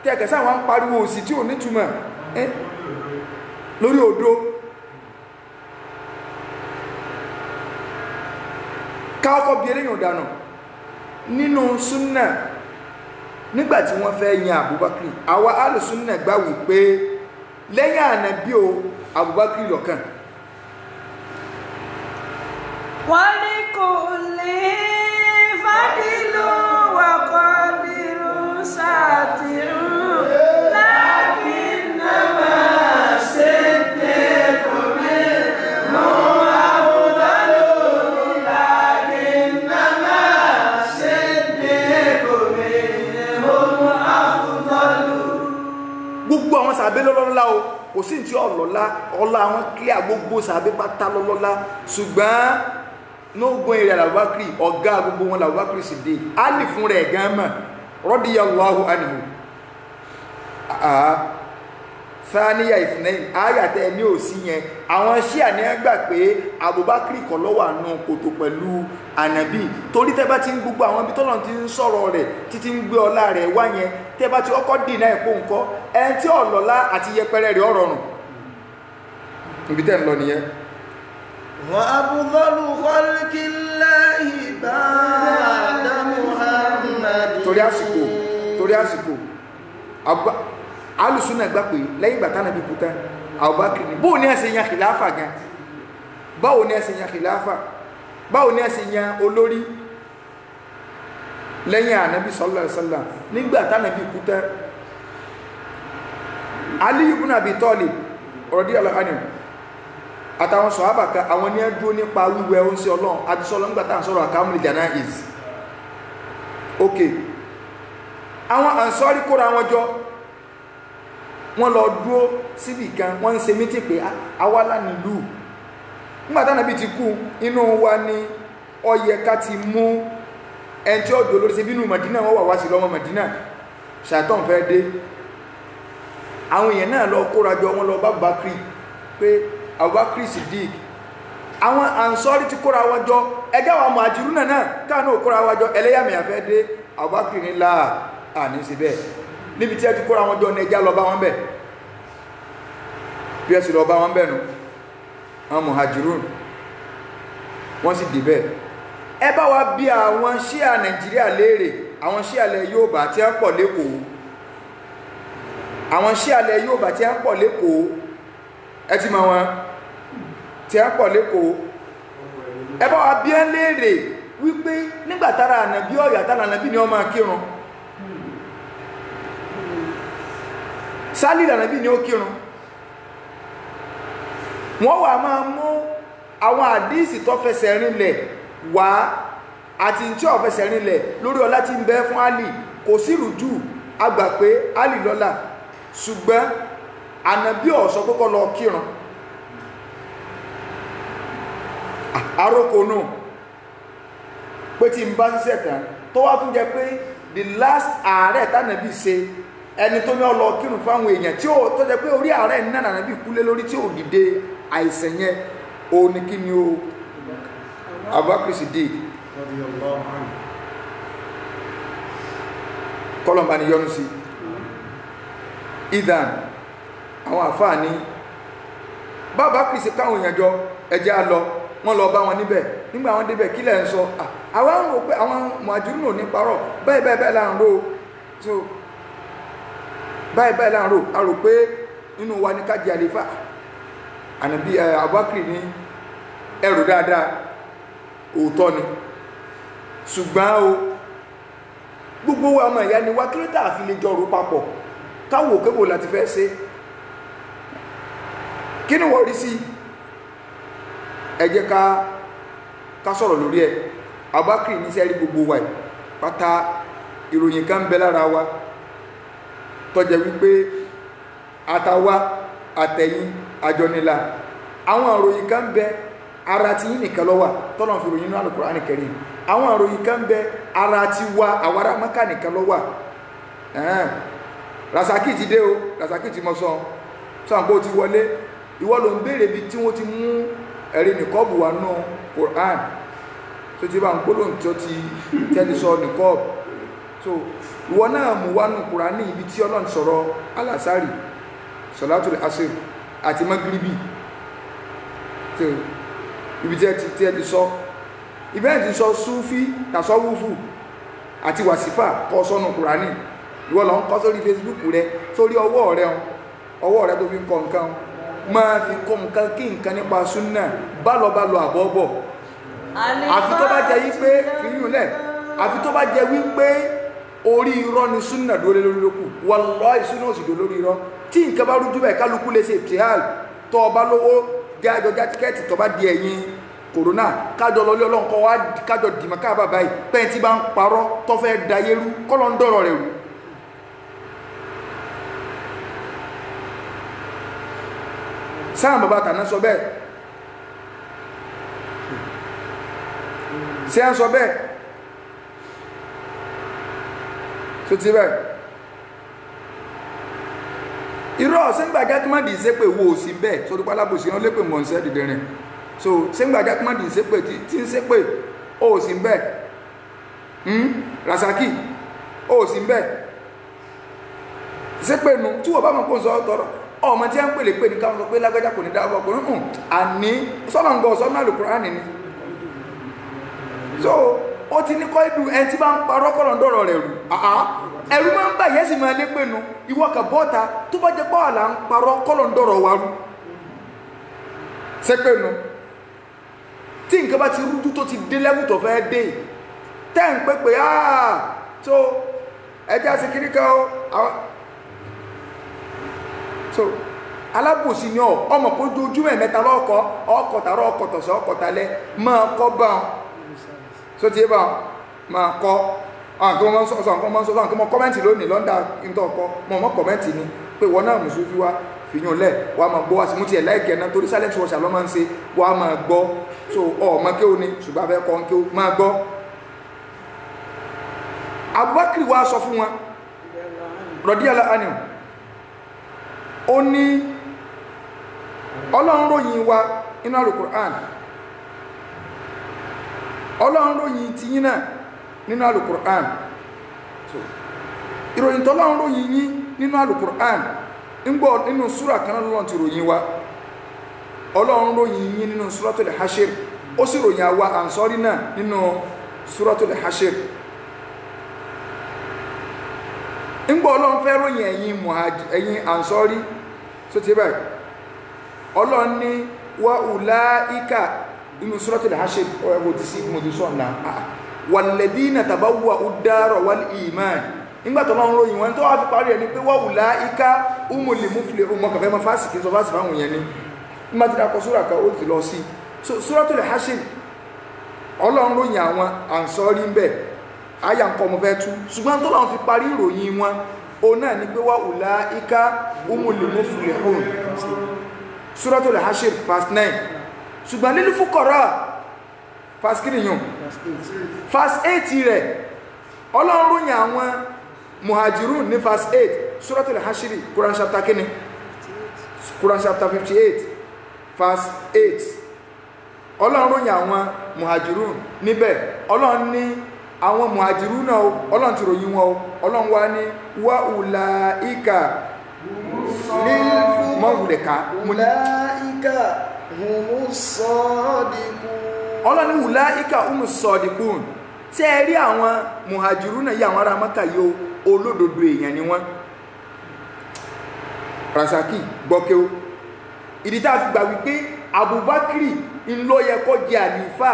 tẹ́ẹ̀kẹ́ sáwọn ń pariwo òsì tí ò nítumọ̀ lórí odó káàkọ́ bí eléyìn òdànà nínú súnnà nígbàtí wọ́n fẹ́ yan Abubakar àwa alùsúnnà gbà wípé lẹ́yìn ànábì o Abubakar lọ́kàn wọ́n ní kò lè fàdílù wà kọ́dìrù ساتر لكنما صدق منهم أفضل لكنما صدق منهم أفضل. gbogbo àwọn sàbẹ lọ́lọ́lá o kò sí tí ọlọ́lá ọlá àwọn clear gbogbo sàbẹ pátá lọ́lọ́lá ṣùgbọ́n nógún èrè làbúbákiri ọ̀gá gbogbo wọn làbúbákiri sì dé Ali fún rẹ̀ gan mọ̀ radiyallahu anhu faniya ìfìnẹ́yìn ayàtẹ̀ ní òsì yẹn àwọn ṣíà ní ẹgbà pé Abubakar kọ́ ló wà nù kòtò pẹ̀lú ànàbí torí tẹ́ bá ti ń gbogbo àwọn ibi tọ́lọ̀ ti ń sọ̀rọ̀ rẹ̀ títí ń gbé ọlá rẹ̀ wá yẹn tẹ́ bá ti ọkọ̀ dìnnà ẹ̀kọ́ nǹkan ẹni tí ọ̀lọ́lá àti yẹpẹrẹ rẹ̀ ọ̀rọ̀rùn ibi tẹ́ ń lọ nìyẹn. وأفضل خلق الله بعد محمد. torí àsìkò alùsùnà gbà pé lẹ́yìn ìgbà tánàbí kú tán Abubakar ní bóò ní ẹ̀sẹ̀ yan kìláfà gan báwo ní ẹ̀sẹ̀ yan kìláfà báwo ní ẹ̀sẹ̀ yan olórí lẹ́yìn ànábì sallallahu alaihi wasallam nígbà tánàbí kú tán Ali ibn Abi Talib radiyallahu anhu àtàwọn sọ̀hábà kan àwọn ní ẹdúró nípa wíwẹ̀ oúnjẹ ọlọ́run àti sọ́lọ́ nígbà tán sọ̀rọ̀ àkámùlì janaiz ok àwọn Ansari kóra wọn jọ wọ́n lọ dúró síbì kan wọ́n ń ṣe mítì pé awálà nílùú nígbàtá nàbí ti kú inú wa ní ó yẹ ká ti mú ẹni tí ó dúró lórí sí bínú Mẹdínà wọ́n wà wá sí lọ́mọ Mẹdínà ṣàtọ́n fẹ́ dé àwọn èèyàn náà lọ kórajọ wọn lọ bá Bakri pé Abubakar Siddiq àwọn Ansari ti kóra wọn jọ ẹgbẹ́ àwọn Muhajiruna náà káàánú kóra wọn jọ ẹlẹ́yàmẹ̀yà fẹ́ dé Abubakar ní láà àní sí bẹ́ẹ̀ níbi tí ẹ ti kóra wọn jọ ní ẹjá lọ bá wọn bẹ̀ bí ẹ sì lọ bá wọn bẹ̀ nù àwọn Muhajirun wọ́n sì dé bẹ́ẹ̀ ẹ bá wa bí àwọn Ṣíà Nàìjíríà léèrè àwọn Ṣíà lẹ Yorùbá tí wọ́n pọ̀ lẹ́kọ̀ọ́ àwọn Ṣíà lẹ Yorùbá tí wọ́n pọ̀ lẹ́kọ̀ọ́ ẹ ti mọ̀ wọn tí wọ́n pọ̀ lẹ́kọ̀ọ́ ẹ bá wa bí ẹ léèrè wípé nígbàtára ànàbí ọ̀yà tára ànàbí ni wọ́n máa kírun sálì ànàbí ni ó kírun wọ́n wà máa mú àwọn àdíìsì tó fẹsẹ̀ rinlẹ̀ wá àti tí ó fẹsẹ̀ rinlẹ̀ lórí ọlá tí ń bẹ fún Àlì kò sí rújú àgbà pé Àlì lọ́lá ṣùgbọ́n ànàbí ọ̀sọ́ kọ́kọ́ lọ kírun àrókòónù pé tí ń bá ṣiṣẹ́ tán tó wá tún jẹ pé the last ààrẹ tánàbí ṣe ẹni tó ní ọlọ kírun fáwọn èèyàn tí ó tó jẹ pé orí ààrẹ náà nàbí kúlé lórí tí ò dìde àìsàn yẹn ó ní kí ni ó Abubakar Siddiq kọlọmbà ni yọnu sí idan àwọn àfáà ní bàbá kìí káwọn èèyàn jọ ẹjẹ́ á lọ wọ́n lọ bá wọn níbẹ̀ nígbà wọn débẹ̀ kílẹ̀ ń sọ àwọn ń rò pé àwọn Muhajirun ò ní parọ́ bẹ́ẹ̀ là ń rò so báyìí là ń rò a rò pé nínú wa ní kájí àlefa ànàbí Abubakar ní ẹrù dáadáa òótọ́ ni ṣùgbọ́n o gbogbo wa ọmọ ìyá ni wá kí ló tà fi lè jọ rò papọ̀ káwò kébò láti fẹ́ ṣe kí ni wọ́n rí sí ẹ jẹ́ ká sọ̀rọ̀ lórí ẹ̀ Abubakar ní sẹ́rí gbogbo wa pátá ìròyìn kan bẹ lára wa tó jẹ́ wípé àtàwa àtẹ̀yìn àjọnilá àwọn ìròyìn kan bẹ ara ti yín nìkan ló wà tọ́nà fi ròyìn náà Al-Qur'ani Karim àwọn ìròyìn kan bẹ ara ti wa àwárá Mákà nìkan ló wà Rasaki ti dé o Rasaki ti mọ́ sọ́n ti wọlé ìwọ ló ń béèrè bí tí wọ́n ti mú ẹ̀rí nìkọ́ọ̀bù wà náà Qur'an tó ti bá ń gbólóhùn tó ti tẹ́lẹ̀ sọ nìkọ́ọ̀bù so ìwọ náà mú wá nù Qur'an ní ibi tí Ọlọ́run sọ̀rọ̀ alásàrì Salatul Asr àti Magribi so ibi tí ẹ ti sọ ibẹ̀ ti sọ Súfí tasọ́wúfù àti wàsífà kọ́ sọ́nù Qur'an ìwọ lọ ń kọ́ sórí Facebook rẹ sórí ọwọ́ rẹ tó fi ń kọ nǹkan máa fi kọ́ nǹkan kí nǹkan nípa súnnà bálọbálọ àbọ́bọ̀ àfi tó bá jẹ́ wípé fìyúnlẹ̀ àfi tó bá jẹ́ wípé orí irọ́ ni súnà dúró lórí lókù wallahi súnà ò sì dó lórí irọ́ tí nǹkan bá rújú bẹ́ẹ̀ kálukú lè ṣe ìtìhàl tó ọba lówó jájọ já tíkẹ́ẹ̀tì tó bá di ẹ̀yìn kòrónà kájọ lọlé ọlọ́nkọ́ wá kájọ dìmọ̀ káàbà báyìí pẹ́yìn tí bá ń parọ́ tó fẹ́ dayé rú kọ́lọ́ ń dọ̀rọ̀ rẹ̀ rú. sáà bàbá tàná sọ bẹ́ẹ̀ ṣé à ń sọ bẹ́ẹ̀ tó ti bẹ́ẹ̀ irọ́ sẹ́ńgbàjá tó má dì í sépè wo òsì bẹ́ẹ̀ sórí pálábòsí wọn lépè mọ̀ ń sẹ́ dìde rìn so sẹ́ńgbàjá tó má dì í sépè tí ń sépè ó òsì bẹ́ẹ̀ Rasaki ó òsì bẹ́ẹ̀ sépè nu tí wọ́n bá mọ̀ kó ń sọ tọrọ ọmọ tí a ń pèlè pé ní káwọn sọ pé lágbájá kò ní dáwọ́ ọkùnrin àní sọ́nà ń gọ́ sọ́nà Al-Qur'ani ni so ó ti ní kọ́ ìdù ẹni tí bá ń parọ́ kọ́lọ̀ ń dọ̀rọ̀ rẹ̀ rù ẹ̀rù máa ń bà yẹ́ sì máa lé pé nu ìwọ kà bọ́ta tó bá jẹ́ pọ́ àlà ń parọ́ kọ́lọ̀ ń dọ̀rọ̀ wa rú ṣé pé nu tí nǹkan bá ti rújú tó ti dé lẹ́wù tó fẹ́ dé tẹ́ ń pé pé so ẹja sí kiri kan so alábòsí ni ọmọ kó dojúmọ̀ mẹ́ta lọ́kọ̀ ọkọ̀ tààrọ̀ ọkọ̀ tọ̀sọ̀ ọkọ̀ talẹ́ máa kọ́ bá wọn so ti bá máa kọ́ àwọn kan sọ àwọn kan mọ́ kọ́mẹ́ntì lónìí lọ́ndà ìtọ́ ọkọ̀ mọ́ kọ́mẹ́ntì ni pé wọ́n náà mùsùlùmí wá fìyàn lẹ̀ wà máa gbọ́ wá sí mú tiẹ̀ láìkẹ́ náà torí silent watcher lọ́ máa ń ṣe wà máa gbọ́ so ọmọ kí o ní ṣùgbọ́n abẹ́ kọ́ kí o máa gbọ́ Abubakar wá sọ fún wọn radiyallahu anhu ó ní Ọlọ́run ròyìn wa inú Al-Qur'an Ọlọ́run ròyìn ti yín náà nínú Al-Qur'an so ìròyìn tó Ọlọ́run ròyìn yín nínú Al-Qur'an ń gbọ́ nínú súrà kan náà lọ́n ti ròyìn wa Ọlọ́run ròyìn yín nínú Suratul Hashir ó sì ròyìn àwa Ansari náà nínú Suratul Hashir ń gbọ́ Ọlọ́run fẹ́ ròyìn ẹ̀yin Ansari so ti báyìí Ọlọ́run ní wa ulaika inú Suratul Hashir ọ̀rẹ́gbò ti sí mo ti sọ náà walladhina tabawwa'u ad-dara wal iman nígbàtọ̀ Ọlọ́run ròyìn wọn tó wá fi parí ẹ̀ ní pé wa ulaika humul muflihun mọ́ kàfẹ́ ma fásitì sọ fásitì fáwọn èèyàn ní nígbàtí dákọ̀ súrà kan ó ti lọ sí Suratul Hashir Ọlọ́run ròyìn àwọn Ansari ń bẹ̀ ayà ń kọ́ mo fẹ́ tú ṣùgbọ́n tó Ọlọ́run fi parí ìròyìn wọn o náà ní pé wa ulaika humul muflihun Suratul Hashir verse 9 ṣùgbọ́n lílú fúkọ̀rọ̀ verse kìrìyàn verse 8 rẹ̀ Ọlọ́run ròyìn àwọn muhajirun ní verse 8 Suratul Hashir Quran chapter kìíní Quran chapter 58 verse 8 Ọlọ́run ròyìn àwọn muhajirun níbẹ̀ Ọlọ́run ní àwọn muhajirun náà Ọlọ́run ti ròyìn wọn Ọlọ́run wá ní wa ulaika mọ́wùlẹ̀ká Ọlọ́run ní ulaika humus sadiqun tí ẹ rí àwọn muhajirun náà yí àwọn ará Mákà yóò olódodo èèyàn ni wọ́n Rasaki gbọ́kẹ́ o ìdí tá a fi gbà wípé Abubakri ń ló yẹ kó jẹ àlìfà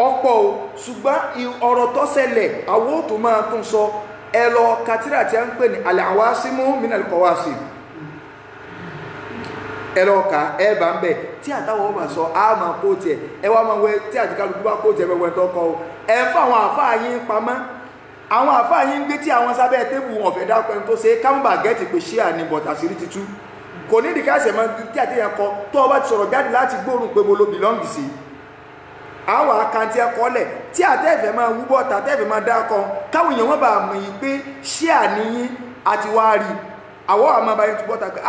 ọ̀pọ̀ o ṣùgbọ́n ọ̀rọ̀ tó ṣẹlẹ̀ àwọn ò tó máa tún sọ ẹ lọ katira tí a ń pè ní al-awasimu minal qawasim ẹ lọ ka ẹ bá ń bẹ tí àtàwọn ọmọ sọ á máa kó tiẹ̀ ẹ wá máa wẹ tí àtìkálukú bá kó tiẹ̀ wẹ́wẹ́ tó kọ o ẹ fún àwọn àfáà yín pamọ́ àwọn àfáà yín gbé tí àwọn sábẹ́ tébù wọn fẹ́ dápẹ́ tó ṣe kámbà gẹ́ẹ̀tì pé ṣíà ní bọ̀tà sí rí titú kò ní ìdíkà ẹsẹ̀ mọ́ tí àtẹ̀yàn kọ tó o bá ti sọ̀rọ̀ jáde láti gbóòórùn pé mo lo bìlọ́ǹgì sí àwọn àkàntì ẹkọlẹ̀ tí àtẹ́fẹ̀ máa wúbọ̀ tàtẹ́fẹ̀ máa dákọ káwọn èèyàn wọ́n bá mọ̀ yìí pé ṣíà níyín àti wá rí àwọ́ àmọ́ báyìí túbọ̀ tàkì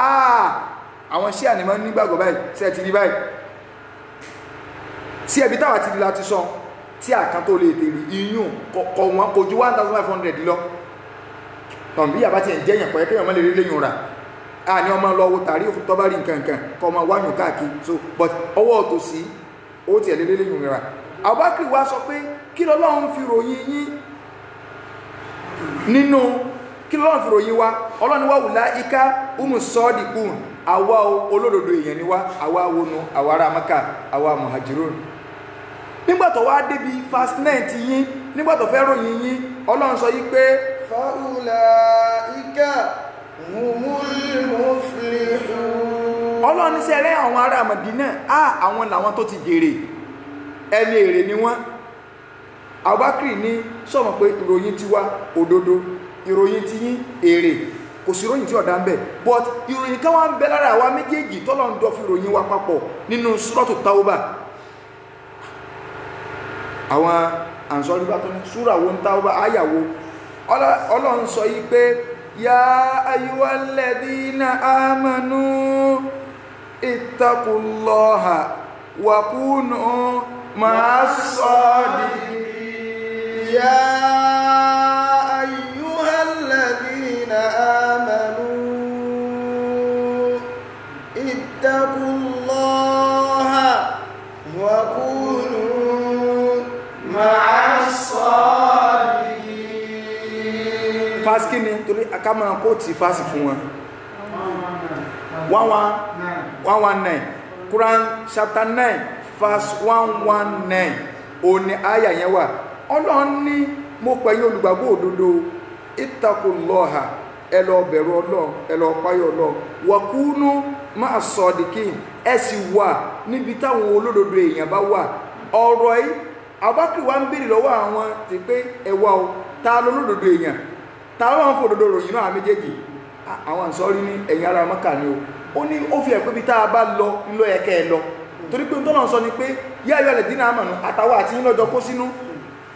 àwọn ṣíà ní máa nígbàgbọ́ báyìí sí ẹ ti rí báyìí sí ẹbí táwà ti rí láti sọ tí àkàn tó lè tèrè iyún kọ̀ wọn kò ju 1500 lọ tọ̀nbí yàbá ti ẹ̀ jẹ́ yẹn kọ̀yẹ́ kéèyàn mọ́ lè rí lẹ́yìn rà ní ọmọ lọ wo tàrí òfin tọ́ bá rí nǹkan kọ ọmọ wáyùn káàkiri so but ọwọ́ tó sí ó ti ẹ̀lẹ́lẹ́ lẹ́yìn rà Abubakar wá sọ pé kí lọ́lọ́run fi ròyìn yín nínú kí lọ́lọ́run fi ròyìn wa Ọlọ́run wá ulaika humus sadiqun àwa olódodo èèyàn ni wá àwa wọnú àwa ará Mákà àwa muhajirun nígbàtọ̀ wá débi verse 9 ti yín nígbà tó fẹ́ ròyìn yín Ọlọ́run sọ yí pé faulaika humul muflihun. Ọlọ́run ní sẹ́rẹ́ àwọn ará Mádínà àwọn làwọn tó ti jèrè ẹni èrè ni wọ́n. Abubakar ní sọ̀mọ̀ pé ìròyìn ti wá òdodo ìròyìn ti yín èrè kò sí ìròyìn tí ọ̀dá ń bẹ̀ but ìròyìn kan wá ń bẹ lára àwa méjèèjì tọ́lọ́run jọ fi ìròyìn wa papọ̀ nínú Suratu Tawbah. Àwọn àǹsọ́rí bá tó ní súrà wo ń Tawbah áyàwó Ọlọ́run sọ yí pé ya ayyuhalladhina amanu ittaqullaha wa kunu ma'as sadiqin. يا أيها الذين آمنوا اتقوا الله وكونوا مع الصادقين. Fásitì kí ni torí akámọ́ kó tí fásitì fún wọn 119 Quran chapter 9 verse 119 òní àyà yẹn wà. Ọlọ́run ní mo pẹ̀yìn olùgbàgbọ́ òdodo ittaqullaha ẹ lọ bẹ̀rù Ọlọ́run ẹ lọ páyọ̀ Ọlọ́run wa kunu ma'as sadiqin ẹ sì wà níbi táwọn olódodo èèyàn bá wà. Ọ̀rọ̀ yìí Abubakar wa ń béèrè lọ́wọ́ àwọn ti pé ẹ wá o ta lolódodo èèyàn ta lọ́wọ́n fò òdodo ròyìn náà méjèèjì. Àwọn àǹsọ́rí ní ẹ̀yìn ara Mẹ́kà ni ó ní ó fi ẹ̀pẹ́ bí tá a bá lọ ńlọ ẹ̀kẹ́ ẹ lọ torí pé tọ́lọ́ sọ ni pé yá ayọ̀ alladhina amanu àtàwọn àti yín lọ́jọ́ kó sínú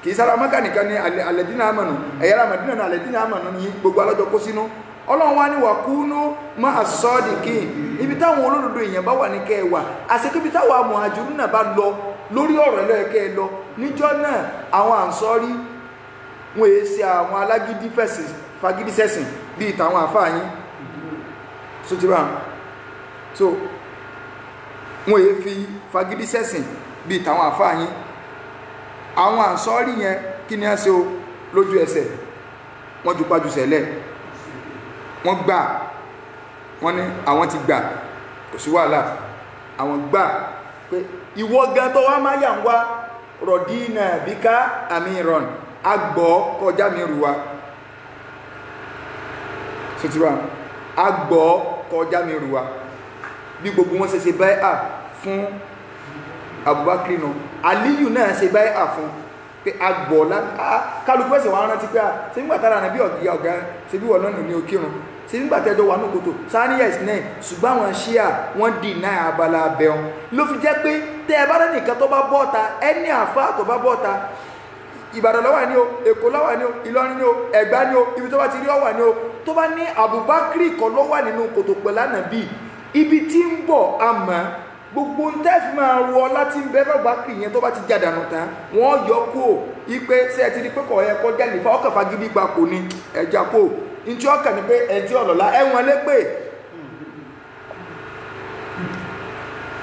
kì í sára Mẹ́kà nìkan ní alladhina amanu ẹ̀yára Mádínà ní alladhina amanu ní gbogbo alọ́jọ́ kó sínú. Ọlọ́run wá ní wa kunu ma'as sadiqin ibi táwọn olódodo èèyàn bá wà ní kẹ́ ẹ wà àṣekébí táwọn muhajirun náà bá lọ lórí ọ̀rọ̀ ẹlẹ́ẹ̀kẹ́ ẹ lọ níjọ́ náà àwọn àǹsọ́rí wọn èé ṣe àwọn alágídí fagídí sẹ́sìn bí ìtàwọn àfáà yín so ti bá so wọn èé fi fagídí sẹ́sìn bí ìtàwọn àfáà yín. Àwọn àǹsọ́rí yẹn kí ni a ṣe o lójú ẹsẹ̀ wọ́n ju pájú sẹ̀lẹ̀ wọ́n gbà wọ́n ní àwọn ti gbà kò sí wàhálà àwọn gbà pé ìwọ gan tó wá máa yà ń wá rọ̀dínà bíká amiran agbọ́ kọjá mi rù wa sotiba agbọ́ kọjá mi rù wa bí gbogbo wọn ṣe báyà fún Abubakar náà Aliyu náà ṣe báyìí àfún pé agbọ̀ọ́lá kálukú ẹ̀sẹ̀ wọn rántí pé ṣe nígbà tára nàbí ọ̀gá ṣe bí wọ́n náà ní okírun ṣe nígbà tẹ́jọ́ wà ní kòtò sáníyàs náà ṣùgbọ́n àwọn ṣíà wọ́n dì náà abala abẹ́wọn ló fi jẹ́ pé tẹ́ ẹ bá rẹ́ nìkan tó bá bọ́ọ̀ta ẹni àfá tó bá bọ́ọ̀ta Ìbàdàn ló wà ní o Èkó ló wà ní o Ìlọrin ní o Ẹ̀gbá ní o ibi tó bá ti rí ó wà ní o tó bá ní Abubakar kọ́ ló wà nínú kòtò pẹ̀lú Ànábì ibi tí ń bọ̀ àmọ́ gbogbo ń tẹ́ fi máa rọ láti ń bẹ́ fẹ́gbà kì yẹn tó bá ti jádànù tán wọ́n yọ kó ipé sí ẹ ti rí pé kọ̀ ẹ kọ́ jẹ́ nípa ọkà fagídí gba kò ní ẹja kó ní tí ọkà ní pé ẹjọ́ ọ̀lọ́lá ẹ̀wọ̀n lépè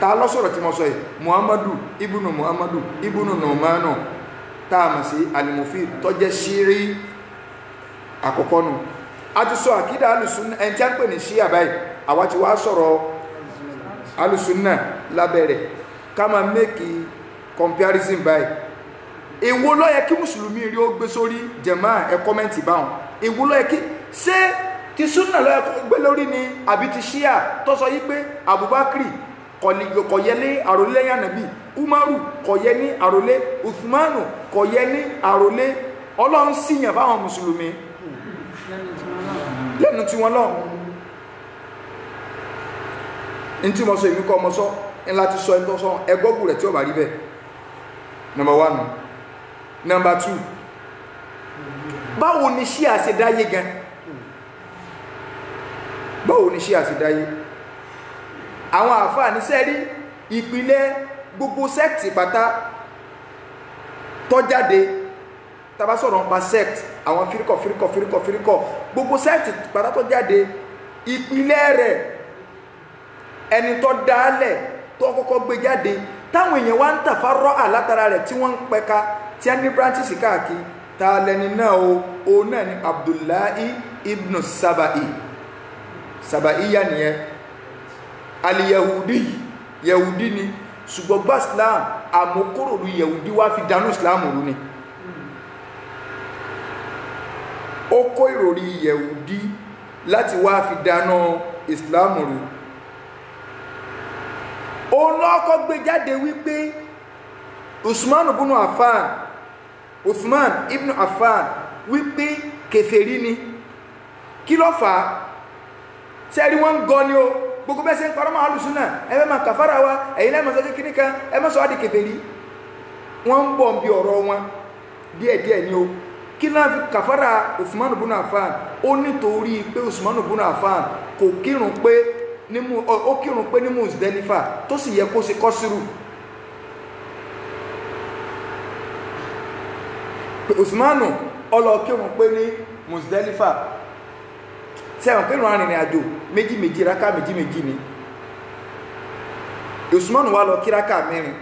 ta lọ́sọ̀rọ̀ tí mo sọ yìí Muhammadu ibùnú Nu'manu tá a mọ̀ sí Al-Mufid tó jẹ́ ṣírí àkọ́kọ́ nù a ti sọ àkídà alùsùn ẹni tí a ń pè ní ṣíà báyìí àwa ti wá sọ̀rọ̀ alùsùnà lábẹ́rẹ̀ ká máa mẹ́kì comparison báyìí èwo ló yẹ kí mùsùlùmí rí ó gbé sórí jẹ̀má ẹ kọ́mẹ́ntì báwọn èwo ló yẹ kí ṣé ti súnà ló yẹ kó gbé lórí ni àbí ti ṣíà tó sọ yí pé Abubakar kò yẹ ní àròlé lẹ́yìn Ànábì Umaru kò yẹ ní àròlé Uthmanu kò yẹ ní àròlé Ọlọ́run síyàn fáwọn mùsùlùmí lẹ́nu tí wọ́n lọ́wọ́ in tí mo sọ ìmú kọ́ ọmọ sọ in láti sọ ẹni tó sọ ẹgbọ́gbù rẹ̀ tí ó bá rí bẹ́ẹ̀ number 1 number 2 báwo ni Ṣíà ṣe dáyé gan báwo ni Ṣíà ṣe dáyé àwọn àfáà ní sẹ́rí ìpìlẹ̀ gbogbo sẹ́ẹ̀tì pátá tó jáde tá bá sọ̀rọ̀ nípa sect àwọn fíríkọ̀ gbogbo sẹ́ẹ̀tì pátá tó jáde ìpìlẹ̀ rẹ̀ ẹni tó dálẹ̀ tó kọ́kọ́ gbé jáde táwọn èèyàn wá ń tàfárọ́ àlátara rẹ̀ tí wọ́n ń pẹ̀ka tí a ní branches káàkiri ta lẹni náà o náà ni Abdullahi ibn Saba'i yà nìyẹn yahudi ni ṣùgbọ́n gbá Islam àmókòròrò yahudi wá fi dánú Islam rú ni ó kó ìròrí Yẹ̀húdí láti wá fi dáná Islam rú. Òun lọ́kọ́ gbé jáde wípé Usman ibn Affan wípé kèfèrí ni. Kí ló fà á? Sẹ́rí wọ́n gọ́ ni o, gbogbo bẹ́ẹ̀ ṣe ń parọ́ máa lùsùn náà, ẹgbẹ́ máa kàfàrà wa, ẹ̀yin náà máa sọ kíní kan, ẹ má sọ wá di kèfèrí. Wọ́n ń bọ̀ bí ọ̀rọ̀ wọn díẹ̀díẹ̀ ni o. Kí náà fi kàfàrà Usman ibn Affan? Ó nítorí pé Usman ibn Affan kò kírun pé ó kírun pé ní Muzdalifa tó sì yẹ kó ṣe kọ́sírù. Usmanu ọlọ kírun pé ní Muzdalifa sẹ́wọ̀n pé ìrun arìnrìn àjò méjì rákà méjì ni. Usmanu wá lọ kí rákà mẹ́rin.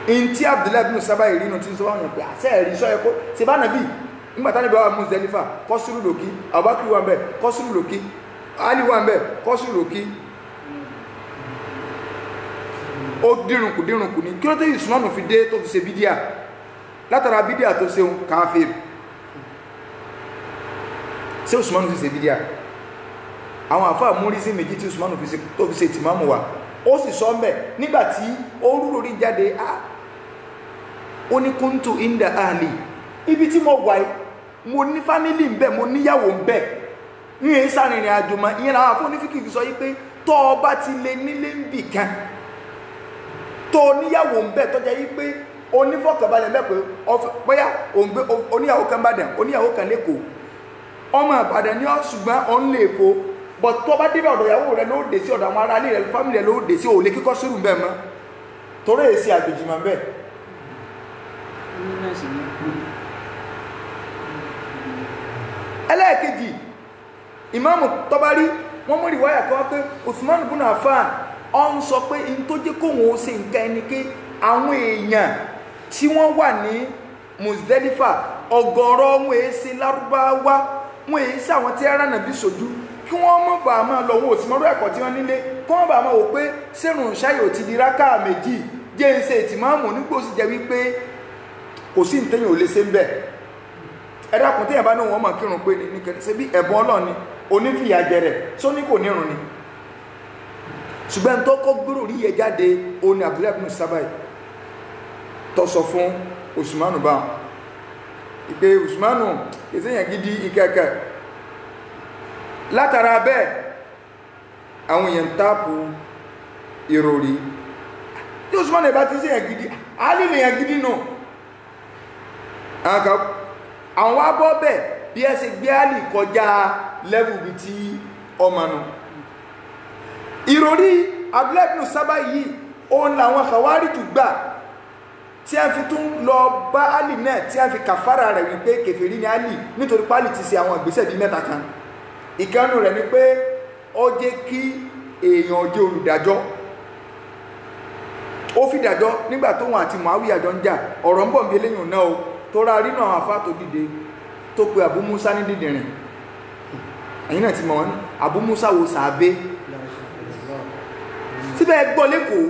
In tí Abdullahi bin Saba ìrìnà tí ń sọ wọ́n pé àṣẹ ẹ̀rí sọ ẹ̀kọ́ tí bá nàbí nígbàtá níbi wà Muzdalifa kọ́sùrù lòkí, Abubakar wà ń bẹ̀ kọ́sùrù lòkí, Ali wà ń bẹ̀ kọ́sùrù lòkí. Ó dírùnkù ní kí ló tẹ́ Usmanu fi dé tó fi ṣe bídíà látara bídíà tó ṣe ń káfíìr. Ṣé Usmanu fi ṣe bídíà? Àwọn àfáà múrísí méjì tí Usmanu tó fi ṣe tìmámù wa ó sì sọ mẹ́ nígbàtí ó rúrò rí jáde ó ní kúntù inda ahli, ibi tí mo wà mo ní fámílì ń bẹ, mo níyàwó ń bẹ, ní èé sàrìnrìn àjò ma ìyẹn àwọn àfún onífíkì sọ yí pé tọ́ ọba ti lè nílé ń bì kan tó níyàwó ń bẹ tọ́jẹ́ yí pé onífọ̀kànbalẹ̀ mẹ́pẹ́ bóyá oníyàwó kan Ìbàdàn oníyàwó kan l'Ékòó, ọmọ Ìbàdàn ní ṣùgbọ́n ọ̀n lè Èkó, but tó bá débẹ̀ ọ̀dọ̀ ìyàwó rẹ̀ ló dé sí ọ̀dọ̀ àwọn ará ilé rẹ̀ fámílì rẹ̀ ló dé sí òòlé kíkọ́ sírù bẹ́ẹ̀ mọ́ torí èsì àjòjì máa bẹ́ẹ̀. Ẹlẹ́ẹ̀kejì Ìmáàmù Tọ́bárí wọ́n mú ìwáyà kan pé Usman ibn Affan ọ ń sọ pé in tó jẹ́ kóhun ó ṣe nǹkan ẹni pé àwọn èèyàn tí wọ́n wà ní Muzdalifa ọ̀gọ̀rọ̀ wọn èsì Lárúbáwá, wọn èsì àwọn tí ara nàbí sojú, kí wọ́n mọ̀ bá máa lọ wọn ò sí mọ́rọ̀ ẹ̀kọ́ tí wọ́n nílé, kí wọ́n bá máa wò pé sẹ́rùn ṣáyò ti di rákà méjì jẹ́ ń ṣe ìtìmáàmù nígbò sì jẹ́ wípé kò sí ìtẹ́yìn ò lè ṣe ń bẹ̀. Ẹ̀dá kùn téèyàn bá ní wọn mọ̀ kírun pé ní kẹ́ni ṣe bí ẹ̀bùn Ọlọ́run ni onífìyà jẹrẹ só ní kò nírun ni. Ṣùgbọ́n tó kọ́ gbúrò rí yẹ jáde òní Abdullahi bin Saba tó sọ fún Usmanu bá ìpè Usmanu ìsẹ́yìn gidi ìkẹ́kẹ́ látara bẹ́ẹ̀ àwọn èèyàn tápù ìròrí tí Usman ẹ̀bá ti sí ẹ̀ gidi alìlẹ̀ yẹn gidi nù àwọn wá bọ́ bẹ̀ bí ẹ ṣe gbé alì kọjá lẹ́vù bí tí ọmọ nù. Ìròrí Abdullahi ibn Saba yìí òun làwọn Khawarij gbà tí a fi tún lọ bá alì náà tí a fi kàfàrà rẹ̀ wípé kèfèrí ni alì nítorí pálì ti ṣe àwọn ìgbésẹ̀ bí mẹ́ta kan. Ìkànnù rẹ̀ ni pé ó jẹ́ kí èèyàn jẹ́ olùdájọ́, ó fi dájọ́ nígbà tó wọn àti Muawiya jọ ń jà, ọ̀rọ̀ ń bọ̀ bí eléyìn náà o tó ra rí náà àfá tó dìde tó pe Abu Musa ní dídìrín. Ẹ̀yin náà ti mọ̀ wọ́n, Abu Musa wo sàábé síbẹ̀ gbọ́ lẹ́kọ̀ọ́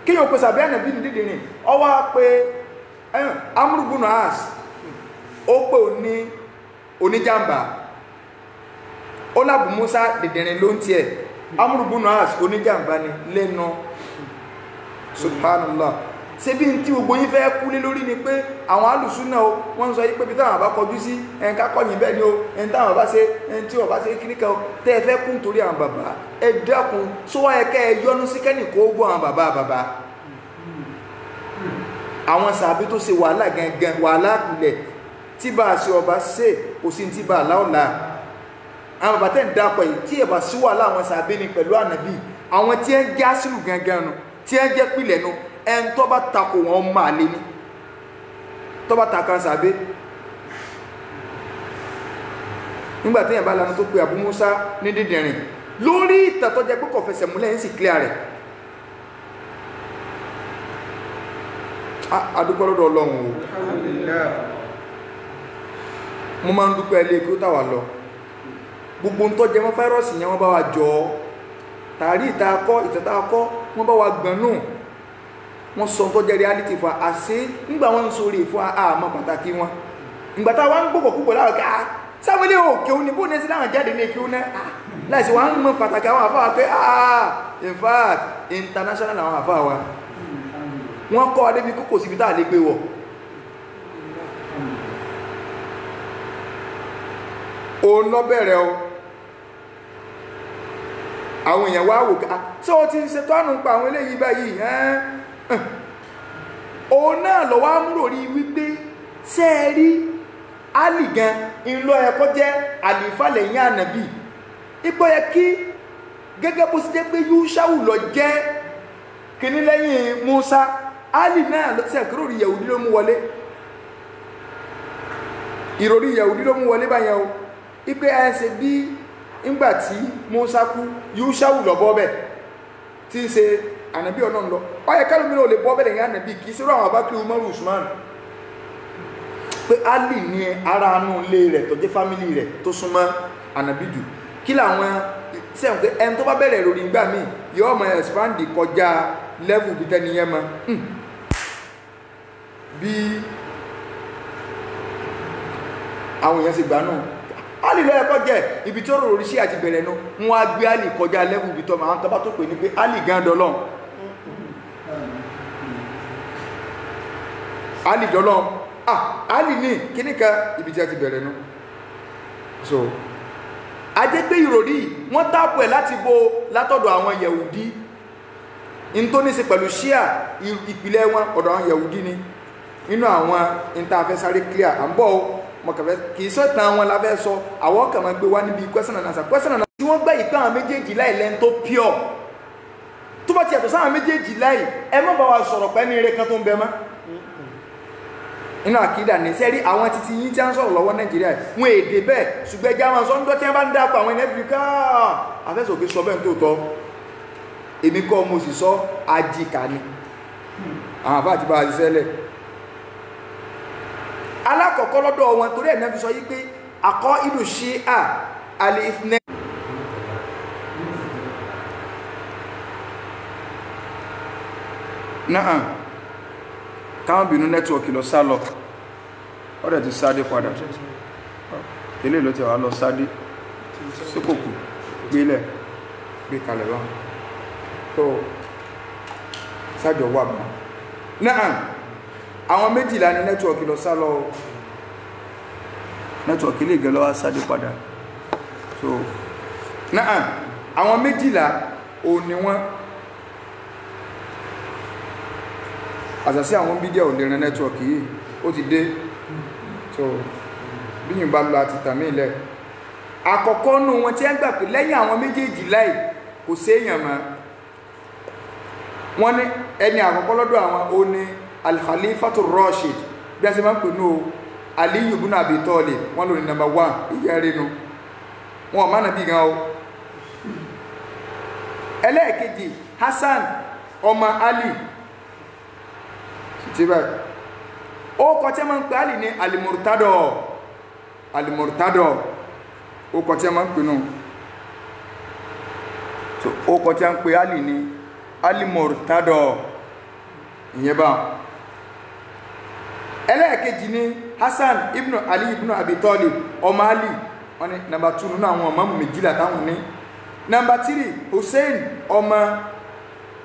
kéèyàn pe sàábé ànàbí ní dídìrín, ó wá pé Amr ibn As ó pè ní oníjàmbá, ó lábù Musa dìdìrín ló ń tiẹ̀, Amr ibn As oníjàmbá ni lẹ́nu. Subhanallah. Ṣé bí n tí gbogbo yín fẹ́ kú lé lórí ni pé àwọn alùsúnà o wọ́n sọ yí pé bí táwọn bá kọjú sí ẹn ká kọ̀yìn bẹ́ẹ̀ ni o ẹn táwọn bá ṣe ẹn tí wọ́n bá ṣe kíníkà o tẹ́ ẹ fẹ́ kú nítorí àwọn bàbá ẹ dákun só wáyé kẹ́ ẹ yọnu sí kẹ́nì kó gbọ́ àwọn bàbá àwọn sàbí tó ṣe wàhálà gangan wàhálà pilẹ̀ tí bá a ṣe ọba ṣe kò sí tí bá a láòlà àwọn bàbá tẹ́ ń dápọ̀ yìí tí ẹ bá sí wàhálà àwọn sàbí ni pẹ̀lú ànàbí àwọn tí ẹ ń já sílù gangan nu tí ẹ jẹ́ pilẹ̀ nu ẹn tó bá takò wọn máa lé ní tó bá takà sàbé nígbàtí yẹn bá lánà tó pé Abu Musa ní dídìrín lórí ìtàtọ́jẹ́ pé kò fẹsẹ̀ múlẹ̀ ń sì clear rẹ̀. adúpẹ́ lọ́dọ̀ Ọlọ́run o mo máa ń dúpẹ́ ilé kí ó tàwà lọ gbogbo ń tọ́jẹ́ mọ́ fáírọ́ọ̀sì yẹn wọ́n bá wa jọ tàrí ìta akọ́ ìtẹ̀ta akọ́ wọ́n bá wa gbọ̀n náà wọ́n sọ tó jẹ́ reality fún àṣẹ nígbà wọ́n ń sórí fún àmọ́ pàtàkì wọn ìgbà tá wá ń gbogbo púpọ̀ láwọn ká sáwọn ilé òkè òní bó ní sí láwọn jáde ní èkè òní láìsí wọ́n ń mọ pàtàkì àwọn àfáà pé in fact international àwọn àfáà wa wọ́n kọ́ adébí kókò síbi tá à lè gbé wọ̀ òun lọ bẹ̀rẹ̀ o àwọn èèyàn wá wò ká tí ó ti ń ṣe tọ́nù pa àwọn eléyìí báyìí òun náà lọ wá múrò rí wípé sẹ́ẹ̀ríÁlì gan ìlọ ẹ̀kọ́ jẹ́ àlìfà lẹ́yìn ànàbì ipò yẹ kí gẹ́gẹ́ bó sì jẹ́ pé Yúṣàù lọ jẹ́ kìíní lẹ́yìn Mùsá Álì náà lọ sí ẹ̀kọ́ ìròrí Yẹ̀húdí ló mú wọlé ìròrí Yẹ̀húdí ló mú wọlé báyẹn o ipé ẹ̀ ṣe bí ńgbàtí Mùsá kú Yúṣàù lọ bọ́ bẹ̀ tí ń ṣe ànàbí Ọlọ́run lọ ọyẹ kálùmí ò lè bọ́ bẹ̀rẹ̀ yẹn ànàbí kìí sírò àwọn Abákírì Umaru Usman pé Álì ní ara anú ilé rẹ̀ tó jẹ́ fámílì rẹ̀ tó súnmọ́ ànàbí jù kí làwọn sẹ́wọ̀n pé ẹni tó bá bẹ̀rẹ̀ lórí ìgbà míì yóò mọ expand kọjá level bí tẹ́ni yẹn mọ bí àwọn èèyàn sì gbà náà Álì lọ ẹ̀kọ́ jẹ́ ibi tí ó rò oríṣẹ́ àti bẹ̀rẹ̀ nù wọ́n á gbé Álì kọjá level bí tọ́ àwọn tọ́bá tó pè ní pé Álì gan dọ́lọ́n Álì dọ́lọ́n Álì ní kíníkà ibi tí a ti bẹ̀rẹ̀ nù so ajẹ́ pé ìròrí wọ́n tápù ẹ̀ láti bo látọ̀dọ̀ àwọn Yẹ̀húdí in tó ní sí pẹ̀lú Ṣíà ìpìlẹ̀ wọn ọ̀dọ̀ àwọn Yẹ̀húdí ni nínú àwọn interfẹ́sáré clear à ń bọ̀ mọ̀kànfẹ́ kìí sọ́tàn wọn la fẹ́ sọ àwọn kan máa gbé wá níbi question and answer tí wọ́n gbẹ́ ìpín àwọn méjèèjì láì lẹ́n tó pure tó bá ti yàtọ̀ sáwọn méjèèjì láì ẹ má bá wa sọ̀rọ̀ pẹ́ ní eré kan tó ń bẹ mọ́ inú àkídà ní sẹ́rí àwọn títí yín tí a ń sọ̀rọ̀ lọ́wọ́ Nàìjíríà wọn èdè bẹ́ẹ̀ ṣùgbẹ́ já wọn sọ́ńdọ́ tí wọ́n bá ń dápọ̀ àwọn ẹ̀nẹ́bí ká afẹ́sọ̀kè sọ bẹ́ẹ̀ tó tọ́ èmi kọ́ mo sì sọ ajíkà ni àwọn àbá àti bá a ti sẹ́lẹ̀ alákọ̀ọ́kọ́ lọ́dọ̀ wọn torí ẹ̀ náà fi sọ yí pé àkọ́ ìlú Ṣíà alifne náà káwọn bínú nẹ́tíwọ̀kì lọ sá lọ ọ̀rẹ́ ti sáadé padà ilé ìlú ti wà lọ sáadé síkòkù gbélẹ̀ gbé kalẹ̀ lọ tó sájọ wà bá náà àwọn méjìlá ní nẹ́tíwọ̀kì lọ sá lọ nẹ́tíwọ̀kì ilé ìgẹ́ lọ́wọ́ sáadé padà so náà àwọn méjìlá ò ní wọ́n àṣàṣí àwọn bídíà ò lè rìn nẹ́tíwọ̀kì yìí ó ti dé so bí yìí bá lọ àti tàmí ilẹ̀ àkọ́kọ́ nù wọn tí a gbà pé lẹ́yìn àwọn méjèèjì láì kò séèyàn mọ́ wọ́n ní ẹni àkọ́kọ́ lọ́dọ̀ àwọn ó ní al-Khalifatu Rashid bí a ṣe máa ń pè ní o Aliyu ibn Abi Talib wọ́n lò ní number 1 ìyẹ́ rinu wọn ò má nàbí gan o ẹlẹ́ẹ̀kejì Hassan ọmọ Ali tí báyìí ó kọ tí a máa ń pè Álì ní Al-Murtado ó kọ tí a máa ń pè nù ó kọ tí a ń pè Álì ní Al-Murtado ìyẹn bá ẹlẹ́ẹ̀kejì ní Hassan ibn Ali ibn Abi Talib ọmọ Ali wọ́n ní nàmbà 2 nínú àwọn ọmọ méjìlá táwọn ní nàmbà 3 Hussein ọmọ